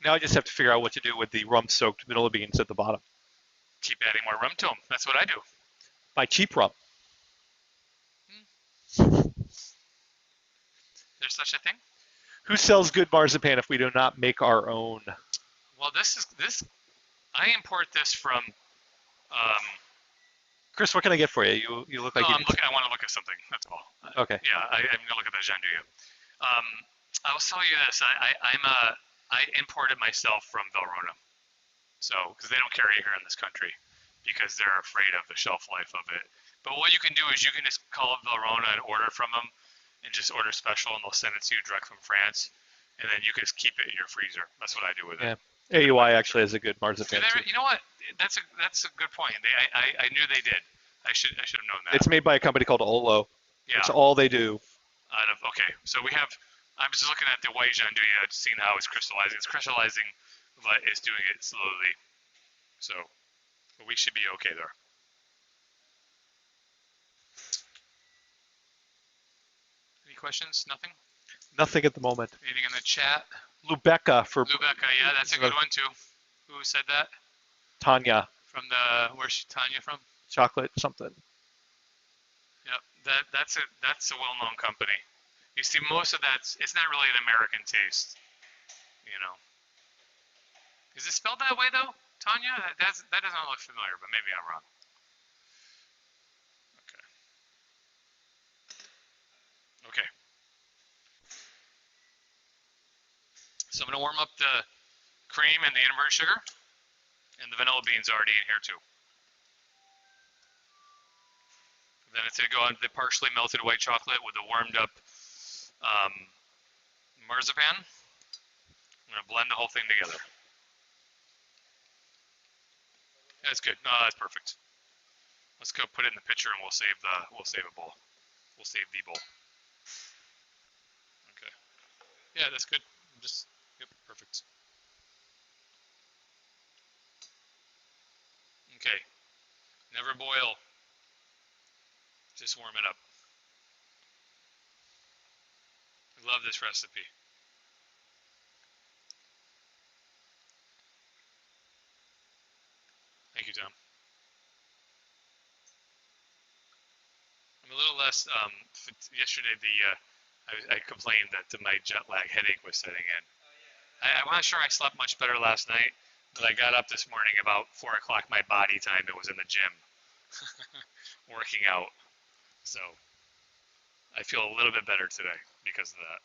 Now I just have to figure out what to do with the rum-soaked vanilla beans at the bottom. Keep adding more rum to them. That's what I do. Buy cheap rum. There's such a thing? Who sells good marzipan if we do not make our own? Well, this. I import this from. Kriss, what can I get for you? You look like you. I want to look at something. That's all. Okay. Yeah, I'm gonna look at that Gianduja. I'll tell you this. I import it myself from Valrhona. So, because they don't carry it here in this country, because they're afraid of the shelf life of it. But what you can do is you can just call up Valrhona and order from them, and just order special, and they'll send it to you direct from France, and then you can just keep it in your freezer. That's what I do with it. AUI actually has a good marzipan. You know what? That's a good point. I knew they did. I should have known that. It's made by a company called Olo. Yeah. That's all they do. Okay, so we have. I'm just looking at the white Gianduja, seeing how it's crystallizing. It's crystallizing, but it's doing it slowly. So, but we should be okay there. Any questions? Nothing? Nothing at the moment. Anything in the chat? Lubecca for Lubecca, yeah, that's a good one too. Who said that? Tanya. From where's Tanya from? Chocolate something. Yep, that's a well-known company. You see, most of it's not really an American taste, you know. Is it spelled that way though, Tanya? That doesn't look familiar, but maybe I'm wrong. Okay. So I'm gonna warm up the cream and the inverted sugar, and the vanilla beans already in here too. Then it's gonna go on the partially melted white chocolate with the warmed up marzipan. I'm gonna blend the whole thing together. That's good. No, that's perfect. Let's go put it in the pitcher and we'll save a bowl. We'll save the bowl. Okay. Yeah, that's good. Yep, perfect. Okay. Never boil. Just warm it up. I love this recipe. Thank you, Tom. I'm a little less. Yesterday, I complained that my jet lag headache was setting in. I'm not sure I slept much better last night, but I got up this morning about 4 o'clock my body time and was in the gym working out. So I feel a little bit better today because of that.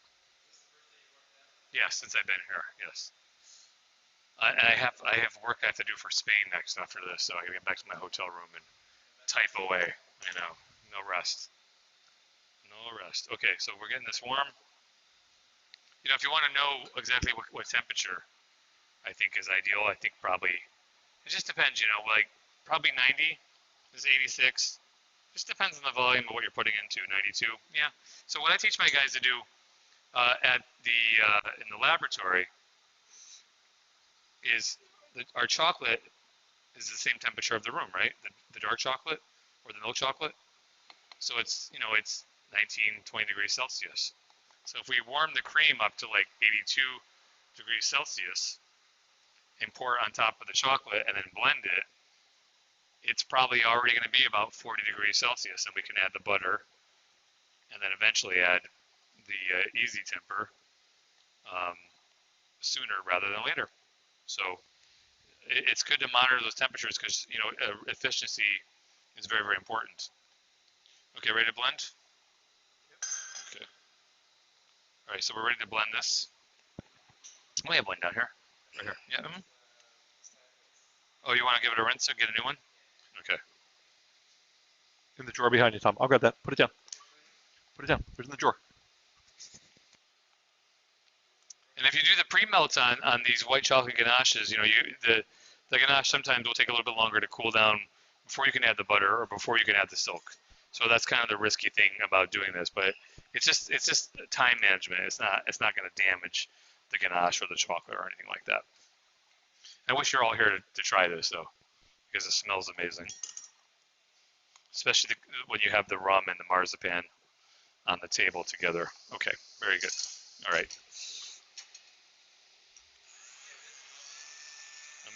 Yeah, since I've been here, yes. I have work I have to do for Spain next after this, so I gotta get back to my hotel room and type away. I know, no rest. No rest. Okay, so we're getting this warm. You know, if you want to know exactly what temperature I think is ideal, I think probably, it just depends, you know, like probably 90 is 86. Just depends on the volume of what you're putting into. 92, yeah. So what I teach my guys to do in the laboratory is our chocolate is the same temperature of the room, right? The dark chocolate or the milk chocolate. So it's 19, 20 degrees Celsius. So if we warm the cream up to like 82 degrees Celsius and pour it on top of the chocolate and then blend it, it's probably already going to be about 40 degrees Celsius, and we can add the butter and then eventually add the easy temper sooner rather than later. So it's good to monitor those temperatures because, you know, efficiency is very, very important. Okay, ready to blend? Okay. All right, so we're ready to blend this. We have blend down here. Right here. Yeah. Oh, you want to give it a rinse and get a new one? Okay. In the drawer behind you, Tom. I'll grab that. Put it down. Put it down. Put it in the drawer. And if you do the pre-melts on these white chocolate ganaches, the ganache sometimes will take a little bit longer to cool down before you can add the butter or before you can add the silk. So that's kind of the risky thing about doing this, but it's just time management. It's not going to damage the ganache or the chocolate or anything like that. I wish you're all here to try this though, because it smells amazing, especially when you have the rum and the marzipan on the table together. Okay, very good. All right,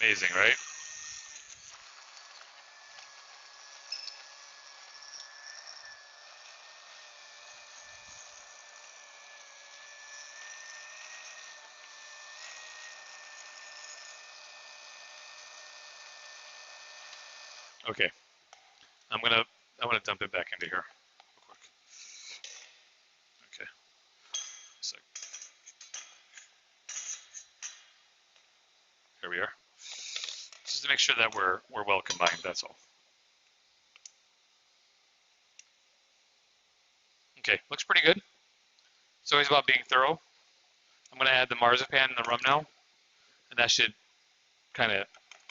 amazing, right? Okay, I'm gonna dump it back into here real quick. Okay, so here we are. Just to make sure that we're well combined. That's all. Okay, looks pretty good. It's always about being thorough. I'm gonna add the marzipan and the rum now, and that should kind of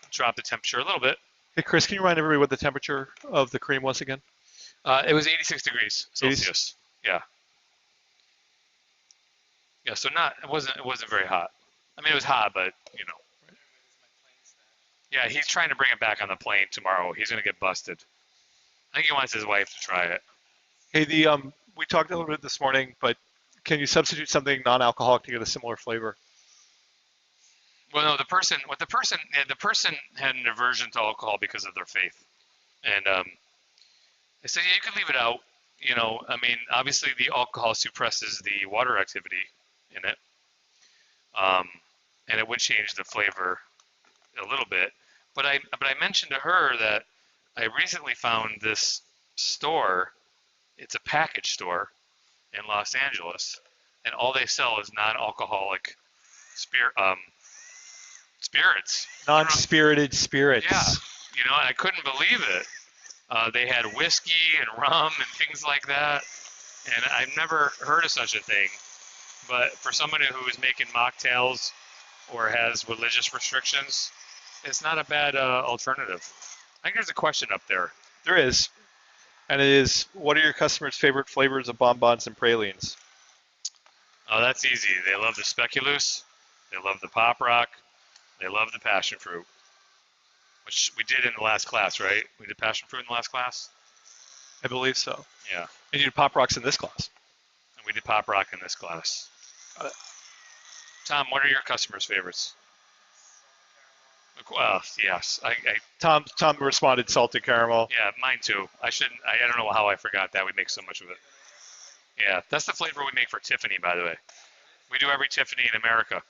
drop the temperature a little bit. Hey, Chris, can you remind everybody what the temperature of the cream was again? It was 86 degrees Celsius. Yeah. Yeah. So it wasn't very hot. I mean, it was hot, but you know. Yeah, he's trying to bring it back on the plane tomorrow. He's gonna get busted. I think he wants his wife to try it. Hey, we talked a little bit this morning, but can you substitute something non-alcoholic to get a similar flavor? Well, no, the person had an aversion to alcohol because of their faith, and I said, yeah, you can leave it out. I mean, obviously the alcohol suppresses the water activity in it, um, and it would change the flavor a little bit. But I mentioned to her that I recently found this store. It's a package store in Los Angeles, and all they sell is non-alcoholic spirits. Non-spirited spirits. Yeah, and I couldn't believe it. They had whiskey and rum and things like that, and I've never heard of such a thing. But for somebody who is making mocktails or has religious restrictions, it's not a bad alternative. I think there's a question up there. There is. And it is, what are your customers' favorite flavors of bonbons and pralines? Oh, that's easy. They love the speculoos, they love the pop rock, they love the passion fruit, which we did in the last class, right? We did passion fruit in the last class? I believe so. Yeah. And you did Pop Rocks in this class. And we did pop rock in this class. Tom, what are your customers' favorites? Well, yes. Tom responded salted caramel. Yeah, mine too. I don't know how I forgot that. We make so much of it. Yeah, that's the flavor we make for Tiffany, by the way. We do every Tiffany in America.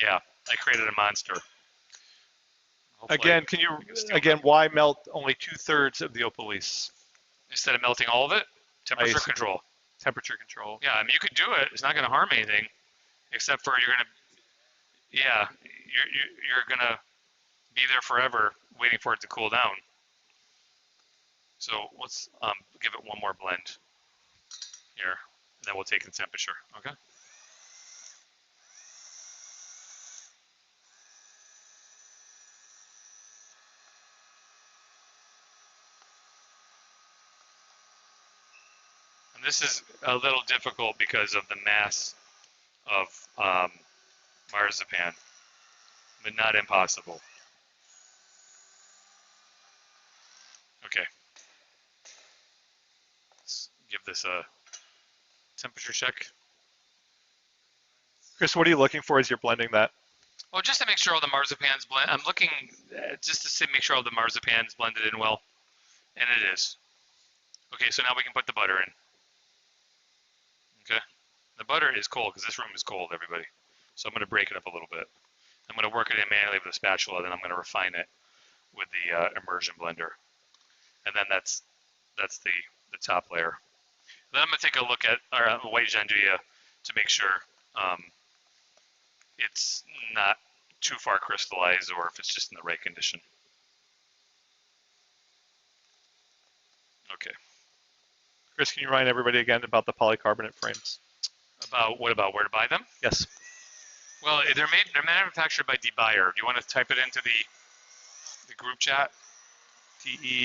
Yeah, I created a monster. Hopefully why melt only 2/3 of the Opolis? Instead of melting all of it, temperature control. Temperature control. Yeah, I mean, you could do it. It's not going to harm anything, except for you're going to be there forever waiting for it to cool down. So let's give it one more blend here, and then we'll take the temperature, okay? And this is a little difficult because of the mass of marzipan, but not impossible. Okay. Let's give this a temperature check. Chris, what are you looking for as you're blending that? Well, just to make sure all the marzipan's blend. I'm looking just to make sure all the marzipan's blended in well, and it is. Okay, so now we can put the butter in. Okay, the butter is cold because this room is cold, everybody. So I'm going to break it up a little bit. I'm going to work it in manually with a spatula, then I'm going to refine it with the immersion blender, and then that's the top layer. Then I'm going to take a look at our white gianduja to make sure it's not too far crystallized or if it's just in the right condition. Chris, can you remind everybody again about the polycarbonate frames? What about where to buy them? Yes. Well, they're manufactured by DeBuyer. Do you want to type it into the group chat? DEBUYER.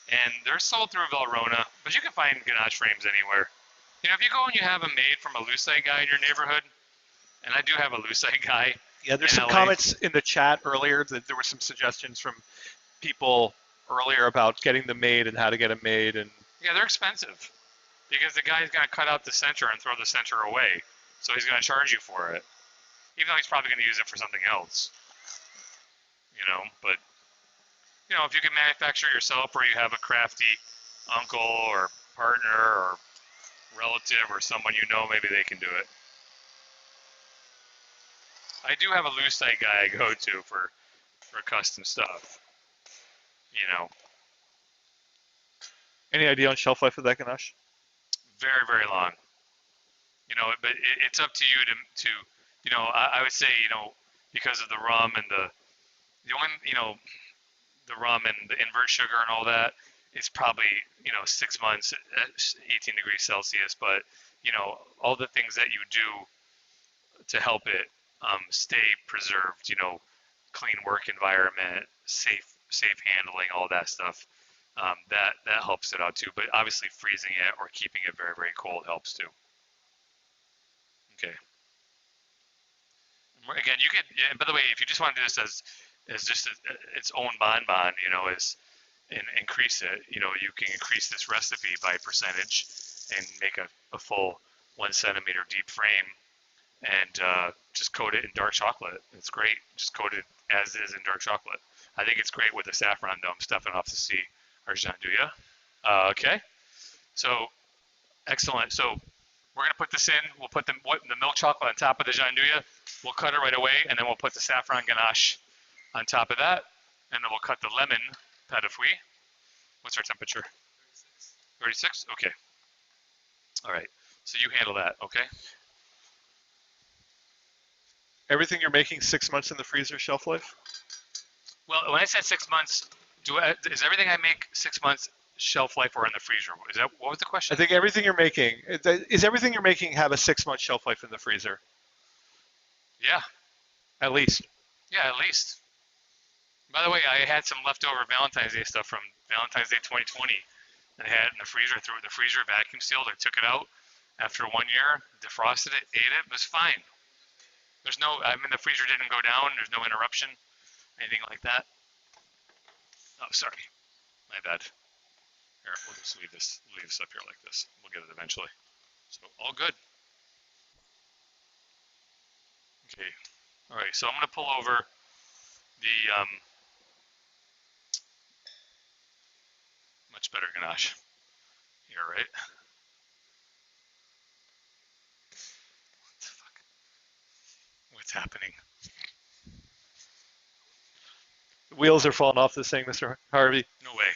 And they're sold through Valrhona, but you can find ganache frames anywhere. You know, if you go and you have them made from a lucite guy in your neighborhood, and I do have a lucite guy. Yeah, there's in some LA. comments in the chat earlier that there were some suggestions from people earlier about getting them made and how to get them made. And yeah, they're expensive because the guy's going to cut out the center and throw the center away. So he's going to charge you for it, even though he's probably going to use it for something else. You know, but you know, if you can manufacture it yourself, or you have a crafty uncle or partner or relative or someone you know, maybe they can do it. I do have a lucite guy I go to for custom stuff. You know. Any idea on shelf life of that ganache? Very, very long. You know, but it's up to you to you know, I would say, you know, because of the rum and the only, you know, the rum and the invert sugar and all that, it's probably, you know, 6 months at 18 degrees Celsius. But, you know, all the things that you do to help it stay preserved, you know, clean work environment, safe handling, all that stuff, that helps it out too. But obviously freezing it or keeping it very, very cold helps too. Okay. Again, you could, yeah, by the way, if you just want to do this as just its own bonbon, you know, and increase it, you know, you can increase this recipe by percentage and make a full 1 centimeter deep frame and just coat it in dark chocolate. It's great. Just coat it as is in dark chocolate. I think it's great with the saffron though. I'm stuffing off to see our gianduja. Okay. So excellent. So we're gonna put this in. We'll put the milk chocolate on top of the gianduja. We'll cut it right away, and then we'll put the saffron ganache on top of that, and then we'll cut the lemon pas de fruit. What's our temperature? 36. Okay. All right. So you handle that. Okay. Everything you're making 6 months in the freezer shelf life? Well, when I said 6 months, is everything I make 6 months shelf life or in the freezer? Is that what was the question? I think everything you're making is everything you're making have a 6 month shelf life in the freezer. Yeah. At least. Yeah, at least. By the way, I had some leftover Valentine's Day stuff from Valentine's Day 2020. I had it in the freezer. I threw it in the freezer, vacuum sealed. I took it out after 1 year, defrosted it, ate it. It was fine. There's no, I mean, the freezer didn't go down. There's no interruption, anything like that. Oh, sorry. My bad. Here, we'll just leave this up here like this. We'll get it eventually. So all good. Okay. All right. So I'm going to pull over the much better ganache here, right? What the fuck? What's happening? The wheels are falling off this thing, Mr. Harvey. No way.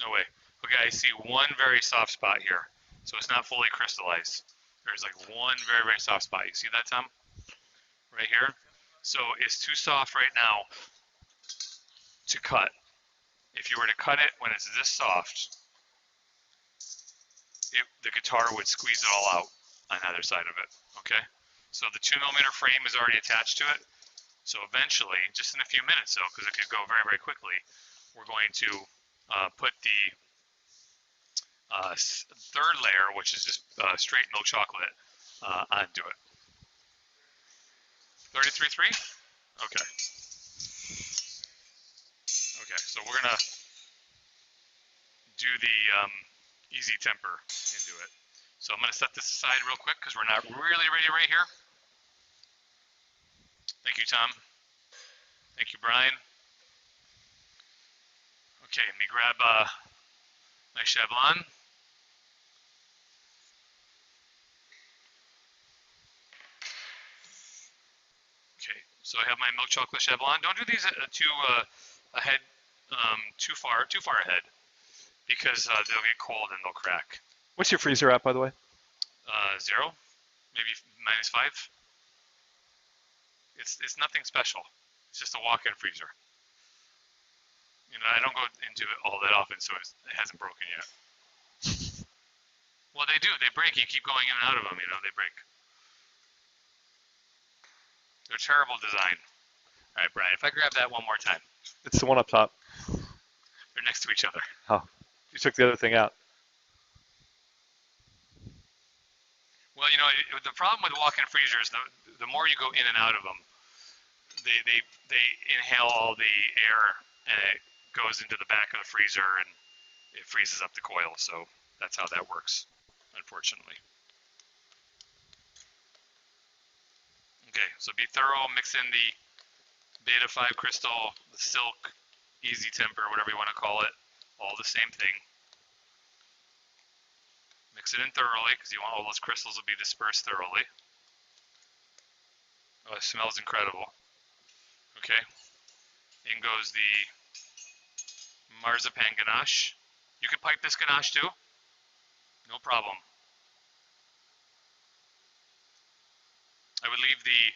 No way. Okay, I see one very soft spot here. So it's not fully crystallized. There's like one very, very soft spot. You see that, Tom? Right here? So it's too soft right now to cut. If you were to cut it when it's this soft, the guitar would squeeze it all out on either side of it, okay? So the 2mm frame is already attached to it. So eventually, just in a few minutes though, because it could go very, very quickly, we're going to put the third layer, which is just straight milk chocolate, onto it. 33.3? Okay. Okay, so we're gonna do the easy temper into it. So I'm gonna set this aside real quick because we're not really ready right here. Thank you, Tom. Thank you, Brian. Okay, let me grab my Cheblon. Okay, so I have my milk chocolate Cheblon. Don't do these too far ahead, because they'll get cold and they'll crack. What's your freezer at, by the way? 0, maybe -5. It's nothing special. It's just a walk-in freezer. You know, I don't go into it all that often, so it hasn't broken yet. Well, they do. They break. You keep going in and out of them. You know, they break. They're terrible design. All right, Brian. If I grab that one more time, It's the one up top. they're next to each other. Oh, you took the other thing out. Well, you know, the problem with walk-in freezers, the more you go in and out of them, they inhale all the air and it goes into the back of the freezer and it freezes up the coil. So that's how that works, unfortunately. Okay, so be thorough. Mix in the Beta 5 crystal, the silk, easy temper, whatever you want to call it, all the same thing. Mix it in thoroughly because you want all those crystals to be dispersed thoroughly. Oh, it smells incredible. Okay, in goes the marzipan ganache. You can pipe this ganache too, no problem. I would leave the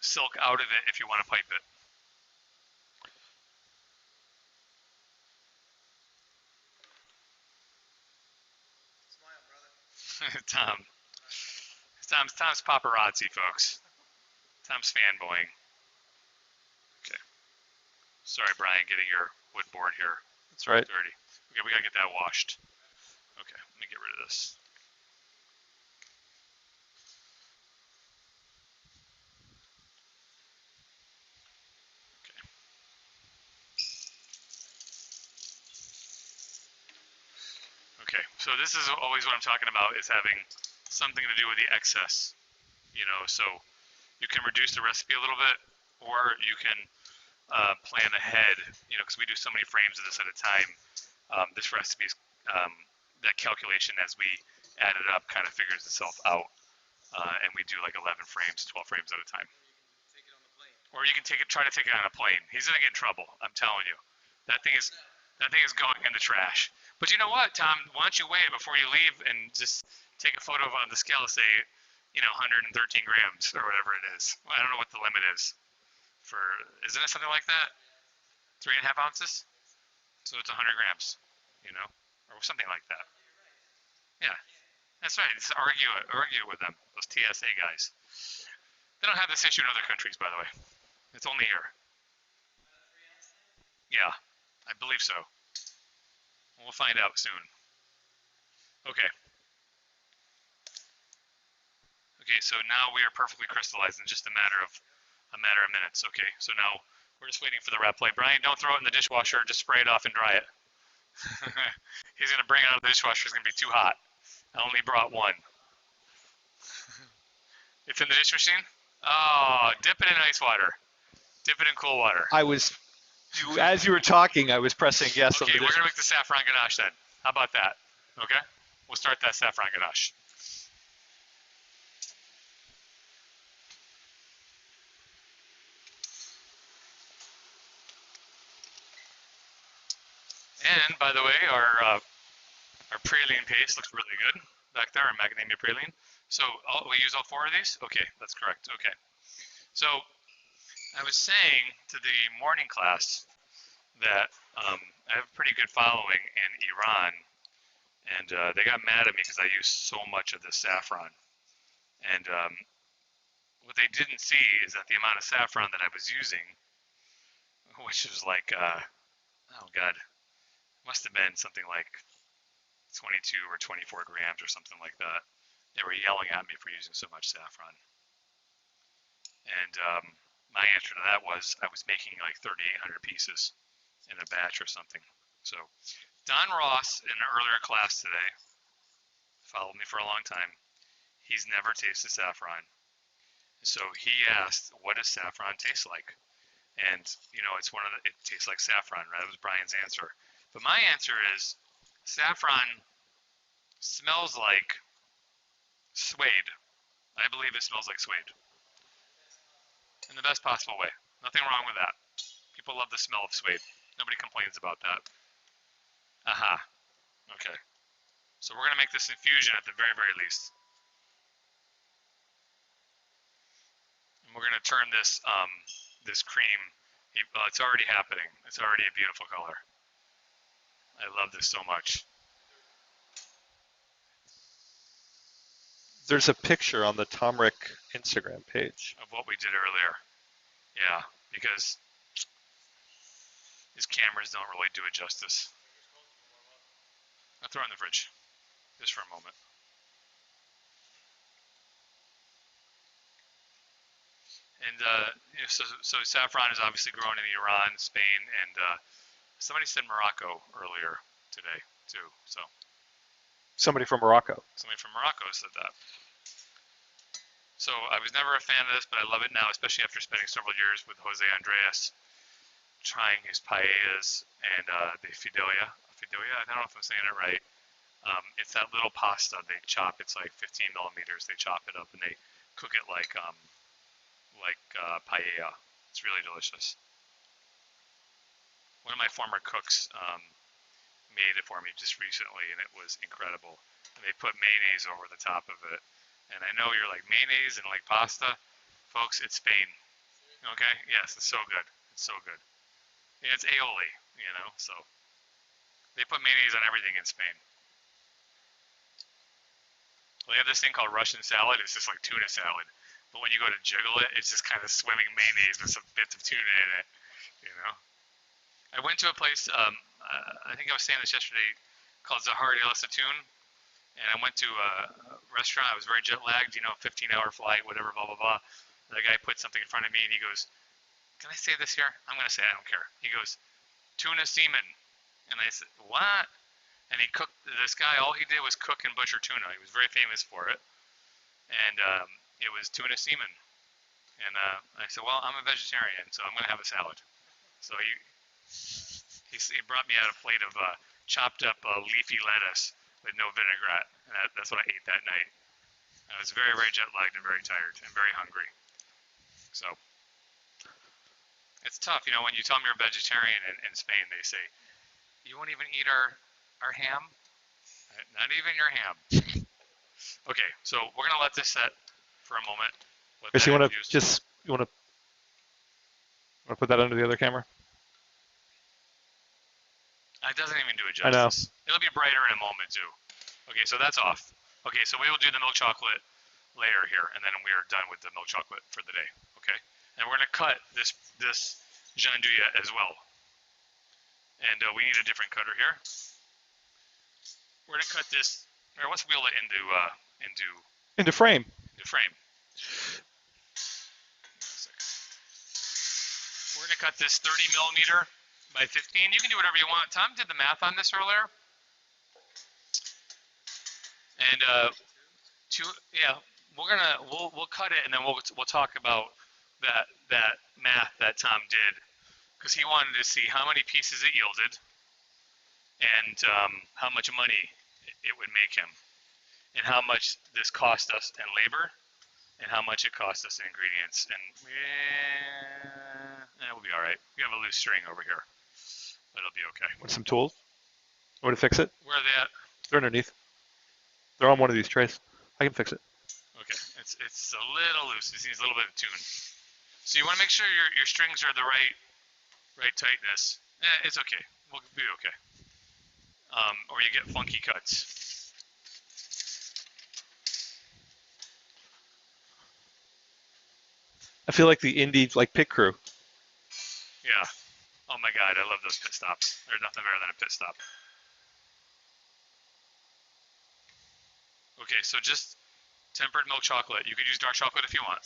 silk out of it if you want to pipe it. Tom. Tom's paparazzi, folks. Tom's fanboying. Okay. Sorry, Brian, getting your wood board here. That's right. Dirty. Okay, we gotta get that washed. Okay, let me get rid of this. Okay. Okay, so this is always what I'm talking about, is having something to do with the excess. You know, so you can reduce the recipe a little bit, or you can plan ahead, you know, because we do so many frames of this at a time. This recipe, that calculation as we add it up kind of figures itself out. And we do like 11 frames, 12 frames at a time. Or you can try to take it on a plane. He's gonna get in trouble. I'm telling you. That thing is going in the trash. But you know what, Tom? Why don't you weigh it before you leave and just take a photo of it on the scale and say, you know, 113 grams or whatever it is. I don't know what the limit is for. Isn't it something like that? 3.5 ounces. So it's 100 grams. You know, or something like that. Yeah, that's right. Just argue with them. Those TSA guys. They don't have this issue in other countries, by the way. It's only here. Yeah, I believe so. We'll find out soon. Okay. Okay, so now we are perfectly crystallized in just a matter of minutes. Okay, so now we're just waiting for the wrap plate. Brian, don't throw it in the dishwasher. Just spray it off and dry it. He's gonna bring it out of the dishwasher. It's gonna be too hot. I only brought one. It's in the dish machine. Oh, dip it in ice water. Dip it in cool water. As you were talking, I was pressing yes. Okay, we're gonna make the saffron ganache then. How about that? Okay, we'll start that saffron ganache. And by the way, our praline paste looks really good back there, our macadamia praline. So we use all 4 of these? Okay, that's correct. Okay. So I was saying to the morning class that I have a pretty good following in Iran, and they got mad at me because I used so much of this saffron. And what they didn't see is that the amount of saffron that I was using, which was like, oh God, must have been something like 22 or 24 grams or something like that. They were yelling at me for using so much saffron. And my answer to that was I was making like 3,800 pieces in a batch or something. So Don Ross in an earlier class today followed me for a long time. He's never tasted saffron. So he asked, what does saffron taste like? And, you know, it tastes like saffron, right? That was Brian's answer. But my answer is saffron smells like suede. I believe it smells like suede. In the best possible way. Nothing wrong with that. People love the smell of suede. Nobody complains about that. Aha. Okay. So we're going to make this infusion at the very, very least. we're gonna turn this this cream. Well, it's already happening. It's already a beautiful color. I love this so much. There's a picture on the Tom Rick Instagram page of what we did earlier. Yeah, because these cameras don't really do it justice. I'll throw it in the fridge, just for a moment. And so saffron is obviously grown in Iran, Spain, and somebody said Morocco earlier today too. So somebody from Morocco said that. So I was never a fan of this, but I love it now, especially after spending several years with Jose Andres, trying his paellas and the fidelia. Fidelia, I don't know if I'm saying it right. It's that little pasta they chop. It's like 15 millimeters. They chop it up and they cook it like paella. It's really delicious. One of my former cooks made it for me just recently, and it was incredible. And they put mayonnaise over the top of it. And I know you're like, mayonnaise and like pasta? Folks, it's Spain. Okay? Yes, it's so good. It's so good. Yeah, it's aioli, so they put mayonnaise on everything in Spain. Well, they have this thing called Russian salad. It's just like tuna salad. But when you go to jiggle it, it's just kind of swimming mayonnaise with some bits of tuna in it, I went to a place, I think I was saying this yesterday, called Zahar El Satoon. And I went to a restaurant. I was very jet lagged, 15-hour flight, whatever, blah, blah, blah. And the guy put something in front of me, and he goes, "Can I say this here?" I'm going to say it. I don't care. He goes, "Tuna semen." And I said, "What?" And he cooked, this guy, all he did was cook and butcher tuna. He was very famous for it. And it was tuna semen. And I said, "Well, I'm a vegetarian, so I'm going to have a salad." So he brought me out a plate of chopped up leafy lettuce with no vinaigrette, and that's what I ate that night. I was very, very jet lagged and very tired and very hungry. So it's tough, when you tell them you're a vegetarian in Spain, they say, "You won't even eat our ham?" Not even your ham. Okay, so we're gonna let this set for a moment. Chris, you want to put that under the other camera? It doesn't even do it justice. It'll be brighter in a moment too. Okay, so that's off. Okay, so we will do the milk chocolate layer here, and then we are done with the milk chocolate for the day. Okay, and we're gonna cut this gianduja as well. And we need a different cutter here. We're gonna cut this. Or let's wheel it into frame. Into frame. We're gonna cut this 30 millimeter by 15. You can do whatever you want. Tom did the math on this earlier. And we'll cut it, and then we'll talk about that math that Tom did, because he wanted to see how many pieces it yielded and how much money it would make him, and how much this cost us in labor, and how much it cost us in ingredients. And we'll be all right. We have a loose string over here, but it'll be okay. Want some tools? Want to fix it? Where are they at? They're underneath. They're on one of these trays. I can fix it. Okay, it's a little loose. It needs a little bit of tune. So you want to make sure your strings are the right tightness. It's okay. We'll be okay. Or you get funky cuts. I feel like the indie pit crew. Yeah. Oh my God, I love those pit stops. There's nothing better than a pit stop. Okay, so just tempered milk chocolate. You could use dark chocolate if you want.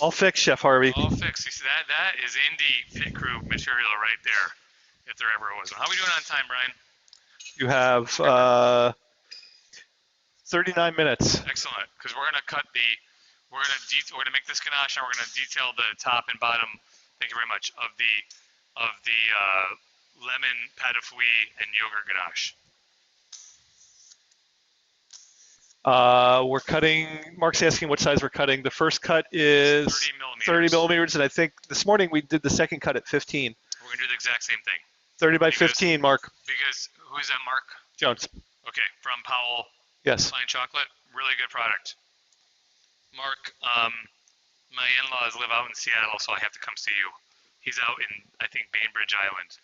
All fixed, Chef Harvey. All fixed. You see, that is indie pit crew material right there, if there ever was one. How are we doing on time, Brian? You have 39 minutes. Excellent, because we're gonna make this ganache, and we're gonna detail the top and bottom. Thank you very much of the lemon pâte de fruits and yogurt ganache. We're cutting. Mark's asking what size we're cutting. The first cut is 30 millimeters, and I think this morning we did the second cut at 15. We're gonna do the exact same thing. 30 by 15, Mark Because who's that, Mark? Jones. Okay, from Powell Yes. Fine Chocolate. Really good product. Mark, my in-laws live out in Seattle, so I have to come see you. He's out in, I think, Bainbridge Island.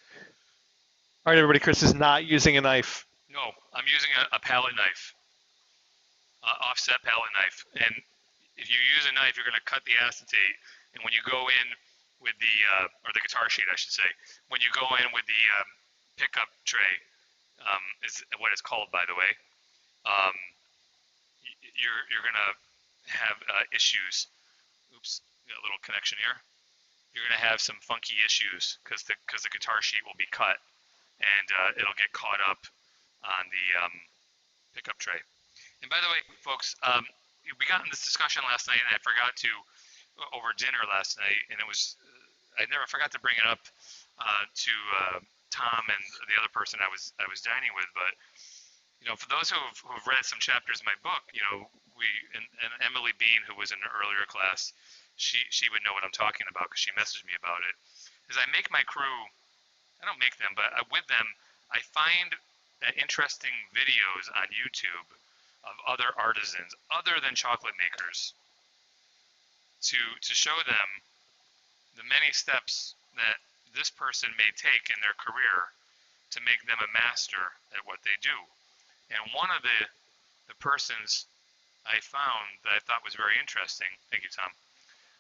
All right, everybody. Kriss is not using a knife. No, I'm using a palette knife, offset palette knife. And if you use a knife, you're going to cut the acetate. And when you go in with the, or the guitar sheet, I should say, when you go in with the pickup tray, is what it's called, by the way, um, you're going to have issues. Oops, got a little connection here. You're going to have some funky issues because the guitar sheet will be cut and it'll get caught up on the pickup tray. And by the way, folks, we got in this discussion last night, and I forgot to over dinner last night, and it was I never forgot to bring it up to Tom and the other person I was dining with. But for those who've read some chapters in my book, we and Emily Bean, who was in an earlier class, she would know what I'm talking about because she messaged me about it. Is I make my crew, I don't make them, but with them, I find interesting videos on YouTube of other artisans, other than chocolate makers, to show them the many steps that this person may take in their career to make them a master at what they do. And one of the persons I found that I thought was very interesting, thank you, Tom,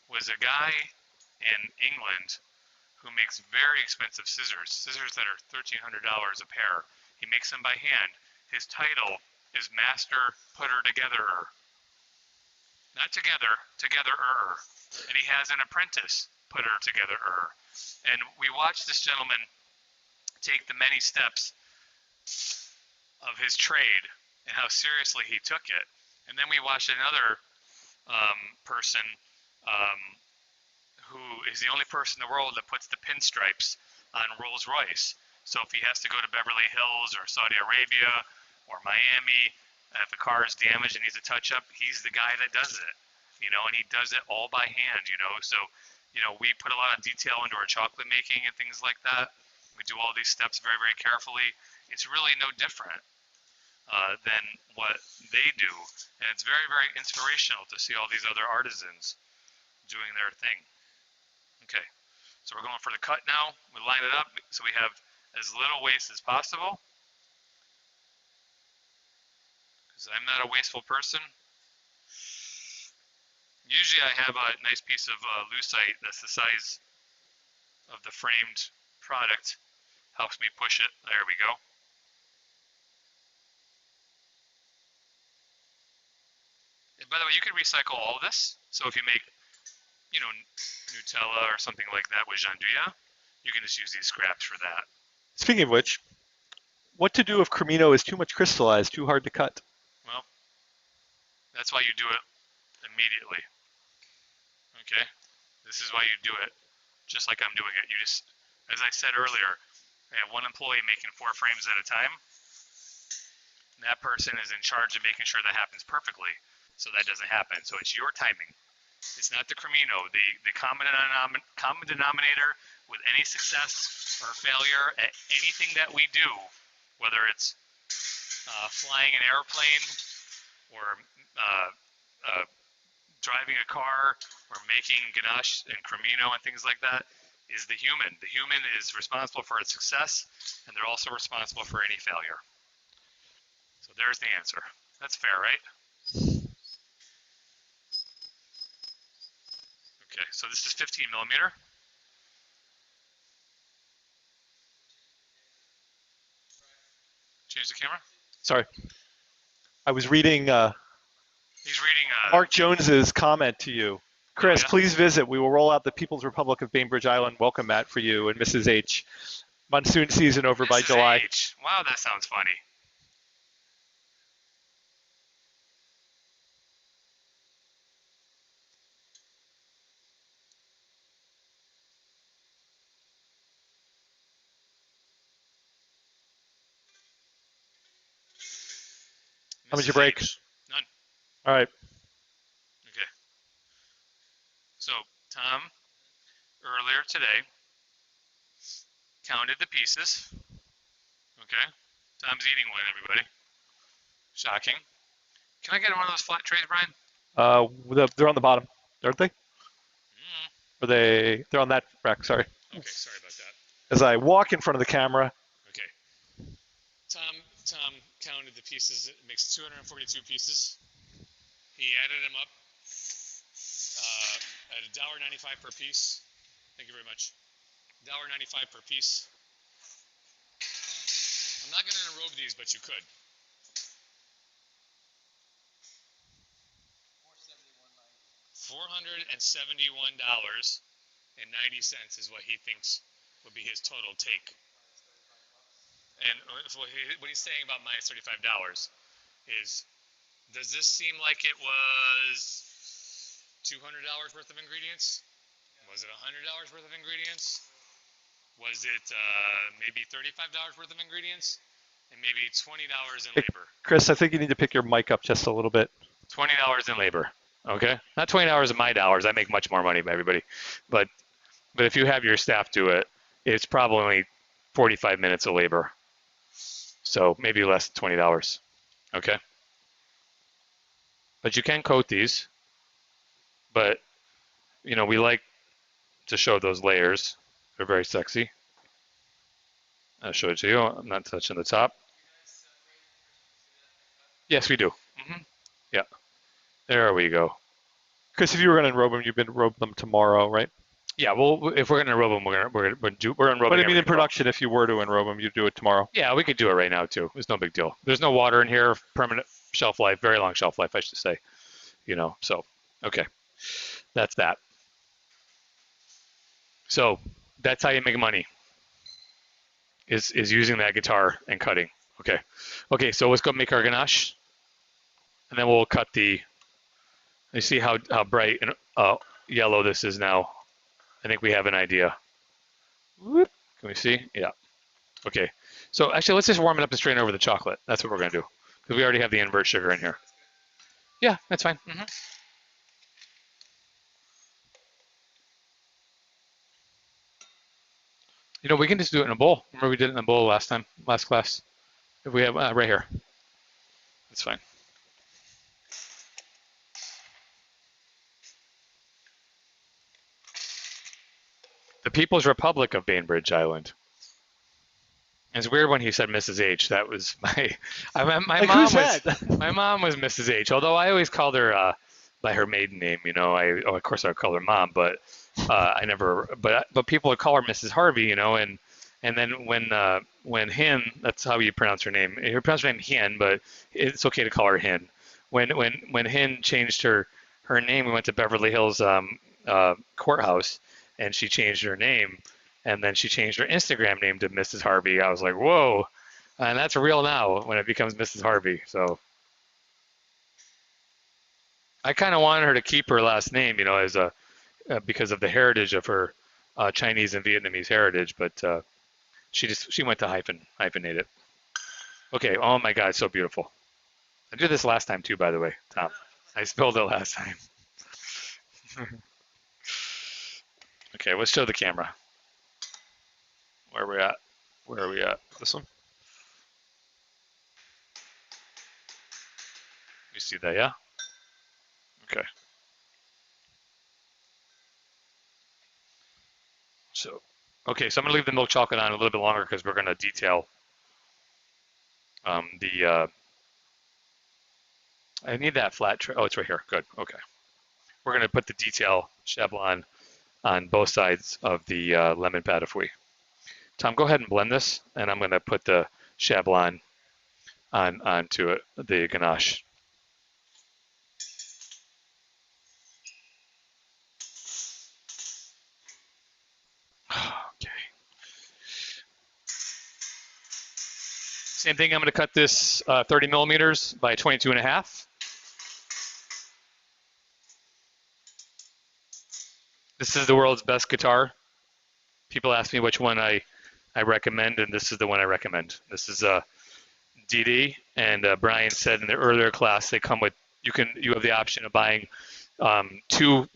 was a guy in England who makes very expensive scissors that are $1,300 a pair. He makes them by hand. His title is Master Putter Togetherer. Not together, togetherer. And he has an apprentice putter togetherer. And we watched this gentleman take the many steps of his trade and how seriously he took it. And then we watched another person who is the only person in the world that puts the pinstripes on Rolls Royce. So if he has to go to Beverly Hills or Saudi Arabia or Miami, if the car is damaged and needs a touch up, he's the guy that does it, and he does it all by hand, So, we put a lot of detail into our chocolate making and things like that. We do all these steps very, very carefully. It's really no different than what they do. And it's very, very inspirational to see all these other artisans doing their thing. Okay, so we're going for the cut now. We line it up so we have as little waste as possible. Because I'm not a wasteful person. Usually I have a nice piece of lucite that's the size of the framed product. Helps me push it. There we go. And by the way, you can recycle all of this. So if you make, Nutella or something like that with gianduja, you can just use these scraps for that. Speaking of which, what to do if cremino is too much crystallized, too hard to cut? Well, that's why you do it immediately. Okay? This is why you do it just like I'm doing it. You just, as I said earlier, I have one employee making 4 frames at a time. And that person is in charge of making sure that happens perfectly, so that doesn't happen. So it's your timing. It's not the cremino. The common denominator with any success or failure at anything that we do, whether it's flying an airplane or driving a car or making ganache and cremino and things like that, is the human. The human is responsible for its success, and they're also responsible for any failure. So there's the answer. That's fair, right? Okay, so this is 15 millimeter. Change the camera. Sorry. I was reading He's reading Mark Jones's comment to you. Kriss, yeah. Please visit. We will roll out the People's Republic of Bainbridge Island welcome mat for you and Mrs. H. Monsoon season over by July. H. Wow, that sounds funny. How much you break? None. All right. Okay. So, Tom, earlier today, counted the pieces. Okay. Tom's eating one, everybody. Shocking. Can I get one of those flat trays, Brian? They're on the bottom, aren't they? Mm. Or they're on that rack. Sorry. Okay, sorry about that. As I walk in front of the camera. Okay. Tom counted the pieces. It makes 242 pieces. He added them up at $1.95 per piece. Thank you very much. $1.95 per piece. I'm not going to enrobe these, but you could. $471.90 is what he thinks would be his total take. And what he's saying about minus $35 is, does this seem like it was $200 worth of ingredients? Was it $100 worth of ingredients? Was it maybe $35 worth of ingredients? And maybe $20 in labor? Kriss, I think you need to pick your mic up just a little bit. $20 in labor. Okay, not $20 of my dollars. I make much more money, everybody. But if you have your staff do it, it's probably only 45 minutes of labor. So maybe less than $20. Okay. But you can coat these. But we like to show those layers. They're very sexy. I'll show it to you. I'm not touching the top. Yes, we do. Mm-hmm. Yeah. There we go. Kriss, if you were going to enrobe them, you've been enrobe them tomorrow, right? Yeah. Well, if we're going to enrobe them, we're enrobing. But I mean, in production, if you were to enrobe them, you'd do it tomorrow. Yeah, we could do it right now too. It's no big deal. There's no water in here. Permanent shelf life, very long shelf life, I should say. So okay, that's that. So that's how you make money. Is using that guitar and cutting. Okay. So let's go make our ganache, and then we'll cut the. You see how bright and yellow this is now. I think we have an idea. Whoop. Can we see? Yeah. Okay. So actually, let's just warm it up and strain over the chocolate. That's what we're going to do, because we already have the invert sugar in here. Yeah, that's fine. Mm-hmm. We can just do it in a bowl. Remember we did it in a bowl last class. If we have right here, that's fine. The People's Republic of Bainbridge Island. It's weird when he said Mrs. H. That was my mom was Mrs. H. Although I always called her by her maiden name. Of course I would call her mom, but I never. But people would call her Mrs. Harvey. And then when Hin, that's how you pronounce her name. You pronounce her name Hin, but it's okay to call her Hin. When Hin changed her name, we went to Beverly Hills courthouse, and she changed her name, and then she changed her Instagram name to Mrs. Harvey. I was like, whoa, and that's real now when it becomes Mrs. Harvey. So I kind of wanted her to keep her last name, as because of the heritage of her Chinese and Vietnamese heritage, but she went to hyphenate it. Okay. Oh my God, so beautiful. I did this last time too, by the way, Tom. I spilled it last time. Okay, let's show the camera. Where are we at? This one? You see that, yeah? Okay. So I'm going to leave the milk chocolate on a little bit longer because we're going to detail I need that flat tray. Oh, it's right here. Good. Okay. We're going to put the detail Cheblon on both sides of the lemon patafouille. Tom, go ahead and blend this, and I'm going to put the Cheblon onto it, the ganache. Okay. Same thing, I'm going to cut this 30 millimeters by 22.5. This is the world's best guitar. People ask me which one I recommend, and this is the one I recommend. This is DD, and Brian said in the earlier class they come with, you have the option of buying two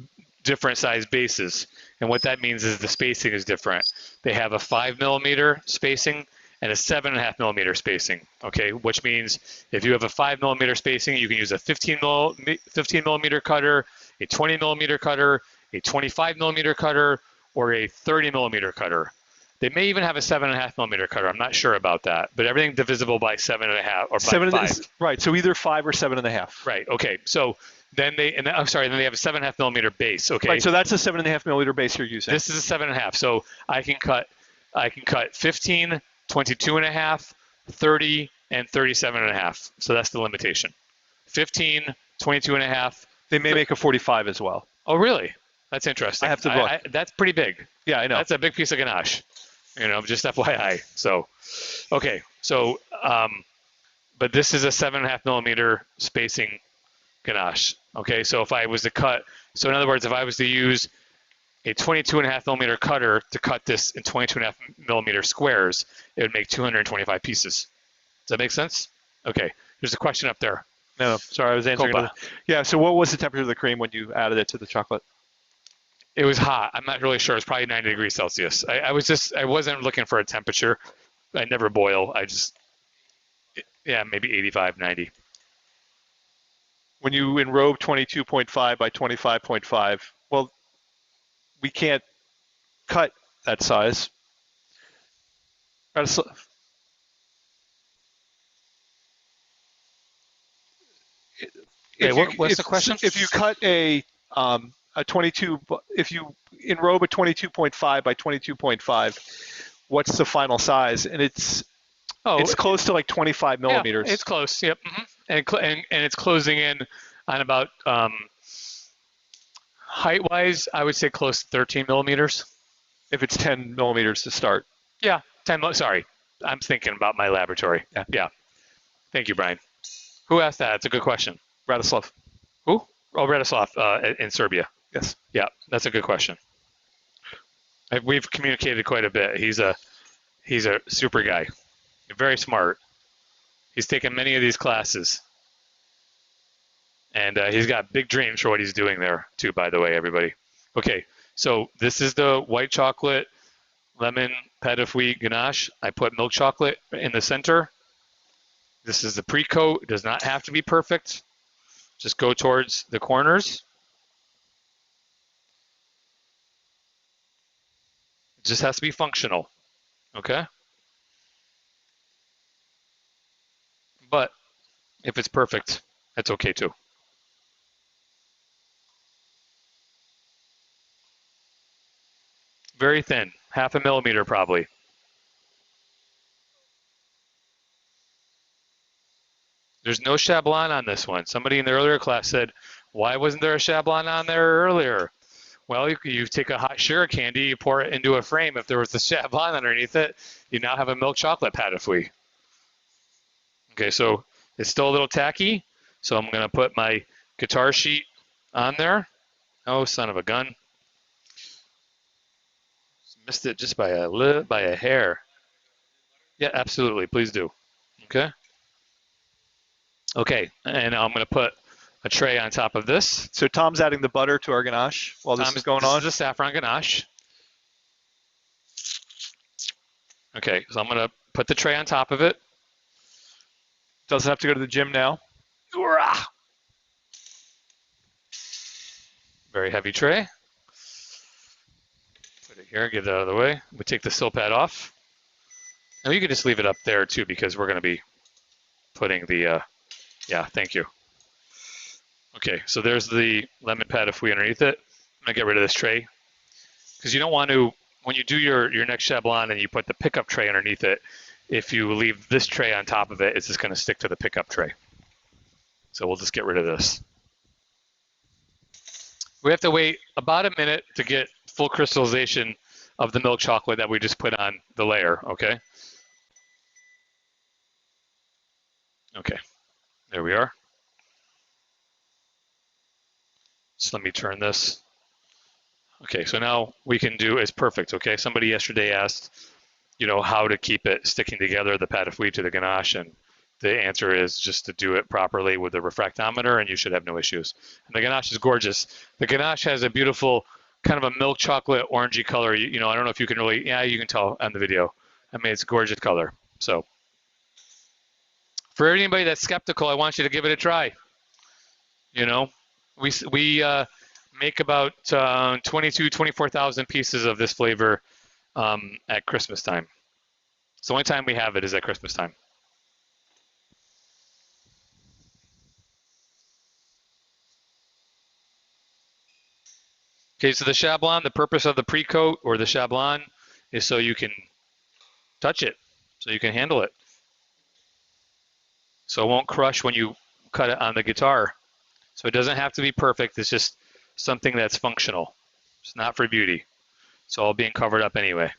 different size bases. And what that means is the spacing is different. They have a 5mm spacing and a 7.5mm spacing, okay? Which means if you have a 5mm spacing, you can use a 15mm cutter, a 20mm cutter, a 25mm cutter, or a 30mm cutter. They may even have a 7.5mm cutter. I'm not sure about that, but everything divisible by 7.5 or by 5. Right. So either 5 or 7.5. Right. Okay. So then they and I'm sorry. Then they have a 7.5mm base. Okay. Right. So that's a 7.5mm base you're using. This is a 7.5. So I can cut 15, 22.5, 30, and 37.5. So that's the limitation. 15, 22.5. They may make a 45 as well. Oh, really? That's interesting. I have to look. That's pretty big. Yeah, I know. That's a big piece of ganache. Just FYI. So, okay. So, but this is a 7.5mm spacing ganache. Okay. So if I was to cut, so in other words, if I was to use a 22.5mm cutter to cut this in 22.5mm squares, it would make 225 pieces. Does that make sense? Okay. There's a question up there. No, sorry, I was answering. Yeah. So what was the temperature of the cream when you added it to the chocolate? It was hot. I'm not really sure. It's probably 90 degrees Celsius. I wasn't looking for a temperature. I never boil. Maybe 85, 90. When you enrobe 22.5 by 25.5, well, we can't cut that size. What's the question? If you cut a 22, if you enrobe a 22.5 by 22.5, what's the final size? And it's close to like 25 millimeters. Yeah, it's close. Yep. Mm-hmm. And it's closing in on about height-wise, I would say close to 13 millimeters. If it's 10 millimeters to start. Yeah, 10. Sorry, I'm thinking about my laboratory. Yeah. Thank you, Brian. Who asked that? It's a good question. Radislav. Who? Oh, Radislav in Serbia. Yes. Yeah, that's a good question. We've communicated quite a bit. He's a super guy, very smart. He's taken many of these classes, and he's got big dreams for what he's doing there too. By the way, everybody. Okay, so this is the white chocolate lemon pâte de fruits ganache. I put milk chocolate in the center. This is the pre-coat. It does not have to be perfect. Just go towards the corners. It just has to be functional, okay? But if it's perfect, that's okay too. Very thin, 0.5 millimeter probably. There's no shablon on this one. Somebody in the earlier class said, why wasn't there a shablon on there earlier? Well, you take a hot sugar candy, you pour it into a frame. If there was a shablon underneath it, you now have a milk chocolate pâte de fruits. Okay, so it's still a little tacky, so I'm going to put my guitar sheet on there. Oh, son of a gun. Missed it just by a hair. Yeah, absolutely. Please do. Okay. Okay, and I'm going to put a tray on top of this. So Tom's adding the butter to our ganache while this is going on. This is a saffron ganache. Okay, so I'm going to put the tray on top of it. Doesn't have to go to the gym now. Very heavy tray. Put it here, get it out of the way. We take the sill pad off. And you can just leave it up there too because we're going to be putting the, yeah, thank you. Okay, so there's the lemon pâte de fruits underneath it. I'm going to get rid of this tray because you don't want to, when you do your next shablon and you put the pickup tray underneath it, if you leave this tray on top of it, it's just going to stick to the pickup tray. So we'll just get rid of this. We have to wait about a minute to get full crystallization of the milk chocolate that we just put on the layer, okay? Okay, there we are. So let me turn this. Okay, so now we can do, it's perfect, okay? Somebody yesterday asked, you know, how to keep it sticking together, the pâte de fruits to the ganache, and the answer is just to do it properly with the refractometer, and you should have no issues. And the ganache is gorgeous. The ganache has a beautiful kind of a milk chocolate orangey color. You know, I don't know if you can really, yeah, you can tell on the video. I mean, it's a gorgeous color. So for anybody that's skeptical, I want you to give it a try. You know, we make about 24,000 pieces of this flavor at Christmas time. So the only time we have it is at Christmas time. Okay, so the Chablon, the purpose of the pre-coat or the Chablon is so you can touch it, so you can handle it. So it won't crush when you cut it on the guitar. So it doesn't have to be perfect. It's just something that's functional. It's not for beauty. It's all being covered up anyway.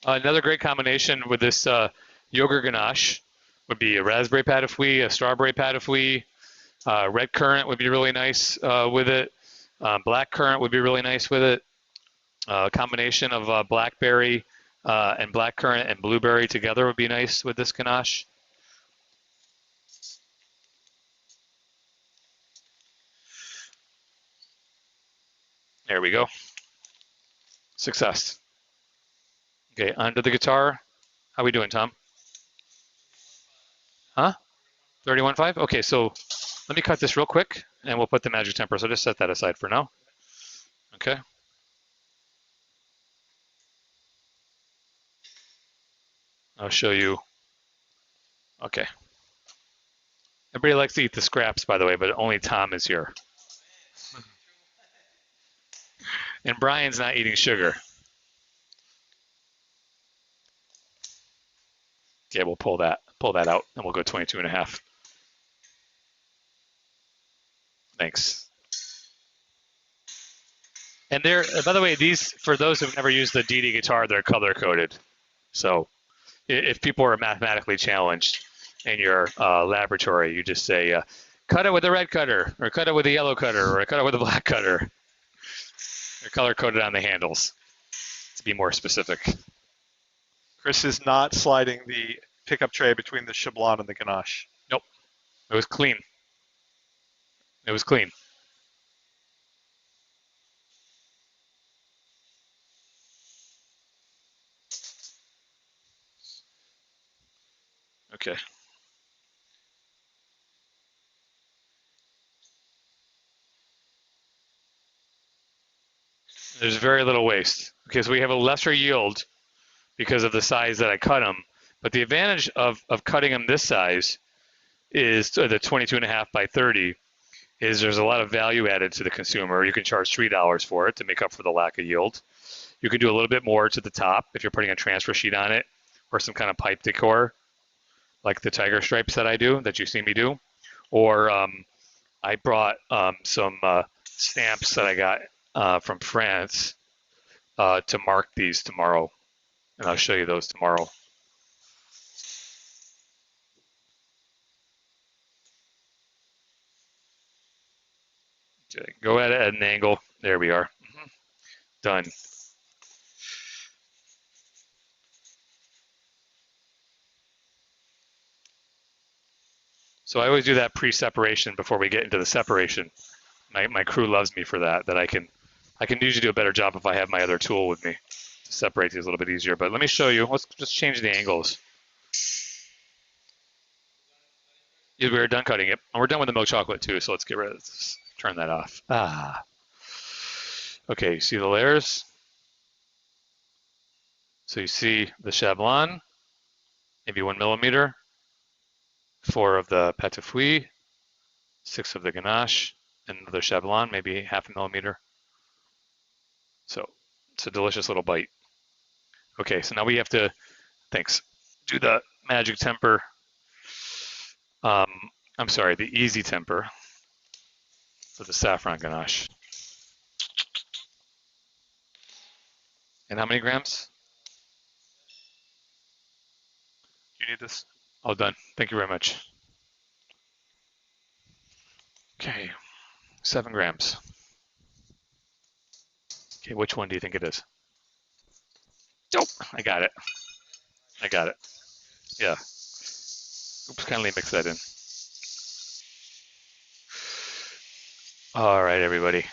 Another great combination with this yogurt ganache would be a raspberry pâte de fruits, a strawberry pâte de fruits. Red currant would be really nice with it. Black currant would be really nice with it. A combination of blackberry and black currant and blueberry together would be nice with this ganache. There we go. Success. Okay, onto the guitar. How we doing, Tom? Huh? 31.5? Okay, so let me cut this real quick and we'll put the magic temper. So just set that aside for now. Okay. I'll show you. Okay. Everybody likes to eat the scraps, by the way, but only Tom is here. And Brian's not eating sugar. Okay, we'll pull that out and we'll go 22.5. Thanks. And there, by the way, these, for those who've never used the DD guitar, they're color coded. So if people are mathematically challenged in your laboratory, you just say, cut it with a red cutter, or cut it with a yellow cutter, or cut it with a black cutter. They're color coded on the handles, to be more specific. Kriss is not sliding the pickup tray between the Chablon and the ganache. Nope. It was clean. It was clean. Okay. There's very little waste. Okay, so we have a lesser yield because of the size that I cut them. But the advantage of cutting them this size is the 22.5 by 30 is there's a lot of value added to the consumer. You can charge $3 for it to make up for the lack of yield. You can do a little bit more to the top if you're putting a transfer sheet on it or some kind of pipe decor like the tiger stripes that I do, that you see me do. Or I brought some stamps that I got from France to mark these tomorrow. And I'll show you those tomorrow. Okay, go at it at an angle. There we are. Done. So I always do that pre-separation before we get into the separation. My crew loves me for that. That I can usually do a better job if I have my other tool with me to separate these a little bit easier. But let me show you. Let's just change the angles. Yeah, we're done cutting it, and we're done with the milk chocolate too. So let's get rid of this. Turn that off. Okay, see the layers? So you see the Chablon, maybe 1 millimeter, 4 of the pâte de fruits, 6 of the ganache, and another Chablon, maybe 0.5 millimeter. So it's a delicious little bite. Okay, so now we have to, thanks, do the magic temper. I'm sorry, the easy temper for the saffron ganache. And how many grams? You need this? All done. Thank you very much. Okay, 7 grams. Okay, which one do you think it is? Nope, I got it. I got it. Yeah. Oops, kindly mix that in. All right, everybody.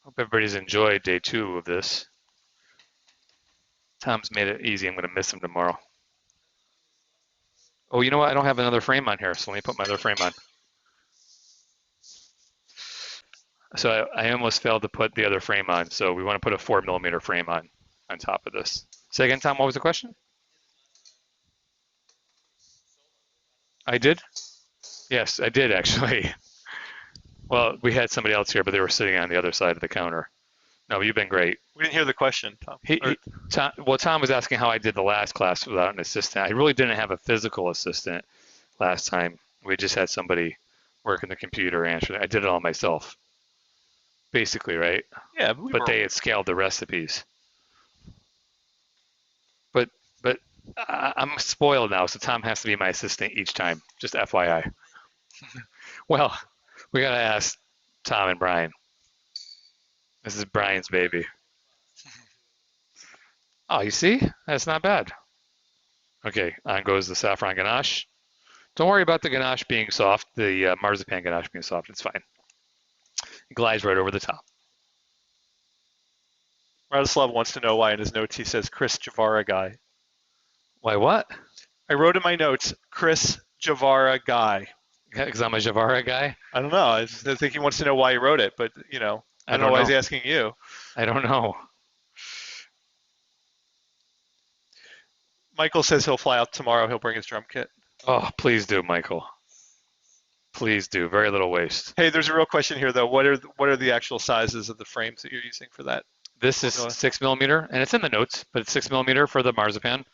Hope everybody's enjoyed day 2 of this. Tom's made it easy. I'm going to miss him tomorrow. Oh, you know what? I don't have another frame on here, so let me put my other frame on. So I almost failed to put the other frame on, so we want to put a 4mm frame on top of this. Say again, Tom, what was the question? I did? Yes, I did actually. Well, we had somebody else here, but they were sitting on the other side of the counter. No, you've been great. We didn't hear the question, Tom. Tom was asking how I did the last class without an assistant. I really didn't have a physical assistant last time. We just had somebody working the computer answering. I did it all myself, basically, right? Yeah, but they had scaled the recipes. But I'm spoiled now, so Tom has to be my assistant each time. Just FYI. Well, we gotta ask Tom and Brian. This is Brian's baby. Oh, you see? That's not bad. Okay, on goes the saffron ganache. Don't worry about the ganache being soft, the marzipan ganache being soft. It's fine. It glides right over the top. Radoslav wants to know why in his notes he says Kriss Javara guy. Why what? I wrote in my notes, Kriss Javara guy. Because I'm a Javara guy? I don't know. I think he wants to know why he wrote it, but, you know, I don't know why he's asking you. I don't know. Michael says he'll fly out tomorrow. He'll bring his drum kit. Oh, please do, Michael. Please do. Very little waste. Hey, there's a real question here, though. What are the actual sizes of the frames that you're using for that? This is 6mm, and it's in the notes, but it's 6mm for the marzipan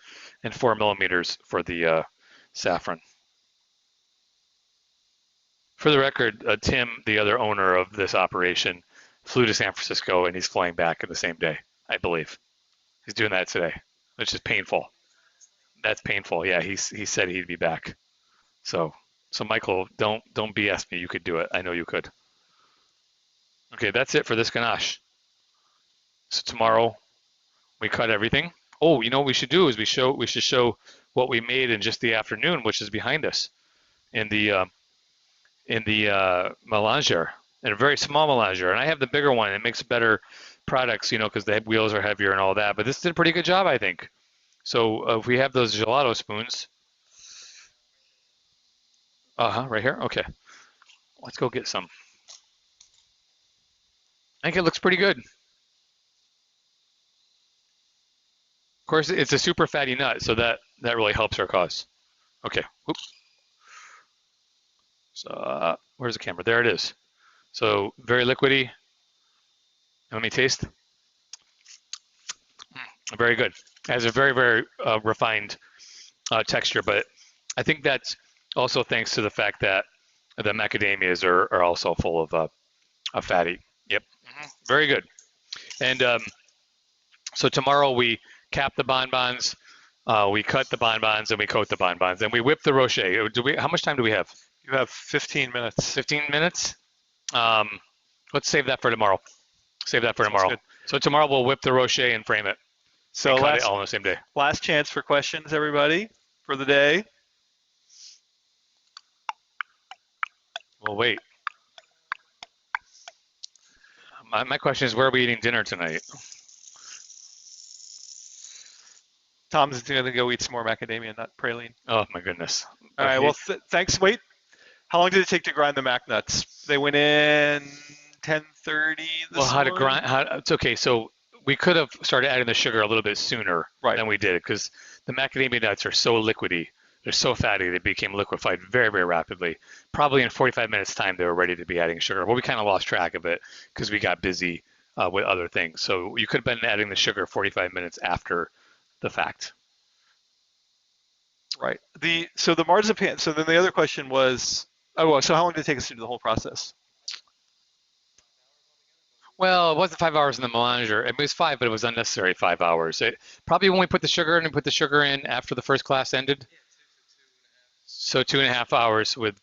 and 4mm for the saffron. For the record, Tim, the other owner of this operation, flew to San Francisco, and he's flying back in the same day, I believe. He's doing that today, which is painful. That's painful. Yeah, he said he'd be back. So Michael, don't BS me. You could do it. I know you could. Okay, that's it for this ganache. So tomorrow we cut everything. Oh, you know what we should do is we should show what we made in just the afternoon, which is behind us in the melanger, in a very small melanger. And I have the bigger one. It makes better products, you know, because the wheels are heavier and all that. But this did a pretty good job, I think. So if we have those gelato spoons. Right here? Okay. Let's go get some. I think it looks pretty good. Of course, it's a super fatty nut, so that really helps our cause. Okay. Oops. So where's the camera? There it is. So very liquidy. Let me taste. Very good. It has a very, very refined texture, but I think that's also thanks to the fact that the macadamias are also full of fatty. Yep. Very good. And so tomorrow we cap the bonbons, we cut the bonbons, and we coat the bonbons, and we whip the rocher. How much time do we have? You have 15 minutes. 15 minutes? Let's save that for tomorrow. Save that for tomorrow. Good. So tomorrow we'll whip the rocher and frame it. So cut it all on the same day. Last chance for questions, everybody, for the day. We'll wait. My question is, where are we eating dinner tonight? Tom's going to go eat some more macadamia nut praline. Oh, my goodness. All right, well, thanks. Wait, how long did it take to grind the mac nuts? They went in 10:30 this Well, how morning? to grind? It's okay. So we could have started adding the sugar a little bit sooner than we did, because the macadamia nuts are so liquidy. They're so fatty, they became liquefied very, very rapidly. Probably in 45 minutes time, they were ready to be adding sugar. Well, we kind of lost track of it because we got busy with other things. So you could have been adding the sugar 45 minutes after the fact. Right. So the marzipan, so then the other question was, so how long did it take us to do the whole process? Well, it wasn't 5 hours in the melanger. It was 5, but it was unnecessary 5 hours. Probably when we put the sugar in and put the sugar in after the first class ended. So 2.5 hours with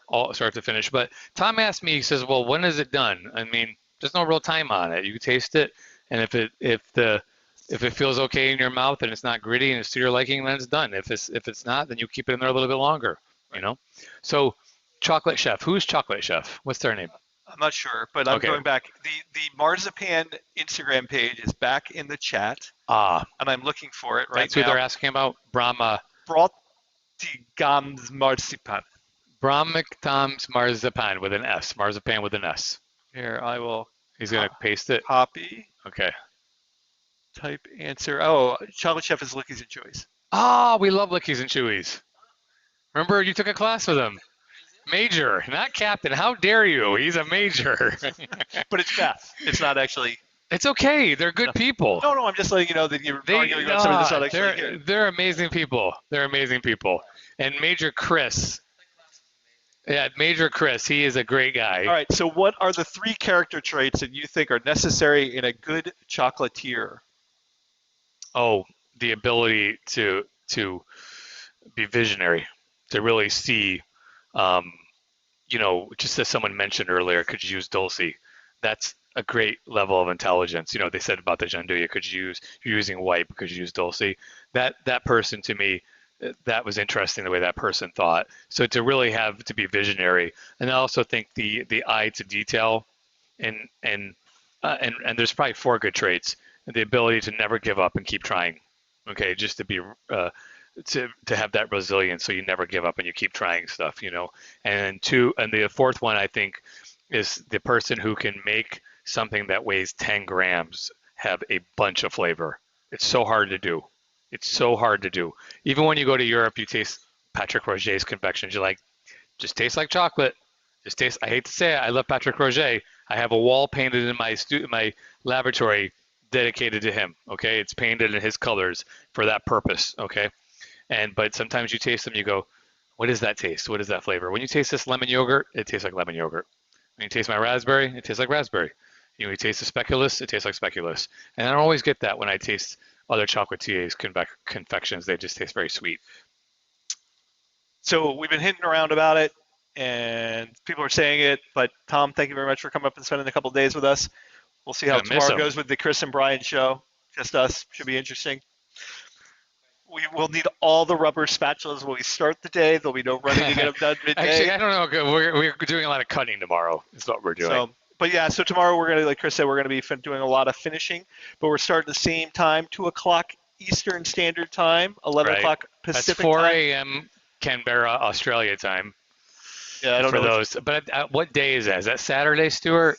all start to finish. But Tom asked me, he says, well, when is it done? I mean, There's no real time on it. You taste it, and if it feels okay in your mouth and it's not gritty and it's to your liking, then it's done. If it's not, then you keep it in there a little bit longer. You know. So, chocolate chef. Who's chocolate chef? What's their name? I'm not sure, but I'm Okay. going back. The marzipan Instagram page is back in the chat, Ah, and I'm looking for it right that's who now. they're asking about. Broughtigams marzipan. Brahmictams marzipan with an S. Marzipan with an S. Here, I will He's gonna paste it. copy, Okay. type answer. Oh, chocolate chef is Lickies and Chewies. Ah, we love Lickies and Chewies. Remember, you took a class with him. Major, not captain. How dare you? He's a major. But it's Beth. It's not actually. It's okay. They're good people. No, I'm just letting you know that you're arguing about somebody that's not actually here. They're amazing people. They're amazing people. And Major Kriss. Yeah, Major Kriss. He is a great guy. All right, so what are the 3 character traits that you think are necessary in a good chocolatier? Oh, the ability to be visionary, to really see, just as someone mentioned earlier, could you use Dulce? That's a great level of intelligence. They said about the Gianduja, you're using white because you use Dulce. That person, to me, that was interesting the way that person thought. So to really have to be visionary, and I also think the eye to detail, and there's probably 4 good traits: the ability to never give up and keep trying. Okay, just to be to have that resilience, so you never give up and you keep trying stuff. And the 4th one I think is the person who can make something that weighs 10 grams have a bunch of flavor. It's so hard to do. It's so hard to do. Even when you go to Europe, you taste Patrick Roget's confections. You're like, just tastes like chocolate. Just tastes. I hate to say it. I love Patrick Roget. I have a wall painted in my laboratory dedicated to him. Okay, it's painted in his colors for that purpose. Okay, but sometimes you taste them, you go, what is that taste? What is that flavor? When you taste this lemon yogurt, it tastes like lemon yogurt. When you taste my raspberry, it tastes like raspberry. You taste the speculoos, it tastes like speculoos. And I don't always get that when I taste other chocolatiers confections. They just taste very sweet. So we've been hinting around about it, and people are saying it, but Tom, thank you very much for coming up and spending a couple of days with us. We'll see how tomorrow goes with the Kriss and Brian show. Just us. Should be interesting. We will need all the rubber spatulas when we start the day. There'll be no running to get them done midday. Actually, I don't know. We're doing a lot of cutting tomorrow. Is what we're doing. So tomorrow we're going to, like Kriss said, we're going to be doing a lot of finishing, but we're starting the same time, 2 o'clock Eastern Standard Time, 11 o'clock Pacific That's 4 time. a.m. Canberra, Australia time. Yeah, I don't know. Those. But what day is that? Is that Saturday, Stuart?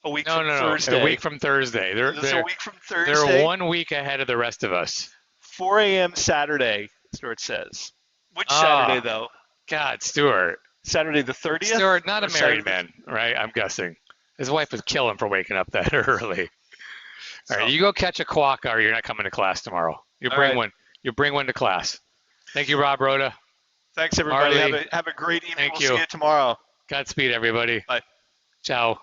A week from Thursday. A week from Thursday. They're a week from Thursday. They're 1 week ahead of the rest of us. 4 a.m. Saturday, Stuart says. Which Saturday, though? God, Stuart. Saturday the 30th? Stuart, not a married man, right? I'm guessing. His wife would kill him for waking up that early. All right, you go catch a quokka, or you're not coming to class tomorrow. You bring one. You bring one to class. Thank you, Rob Rhoda. Thanks, everybody. Have a great evening. We'll see you tomorrow. Godspeed, everybody. Bye. Ciao.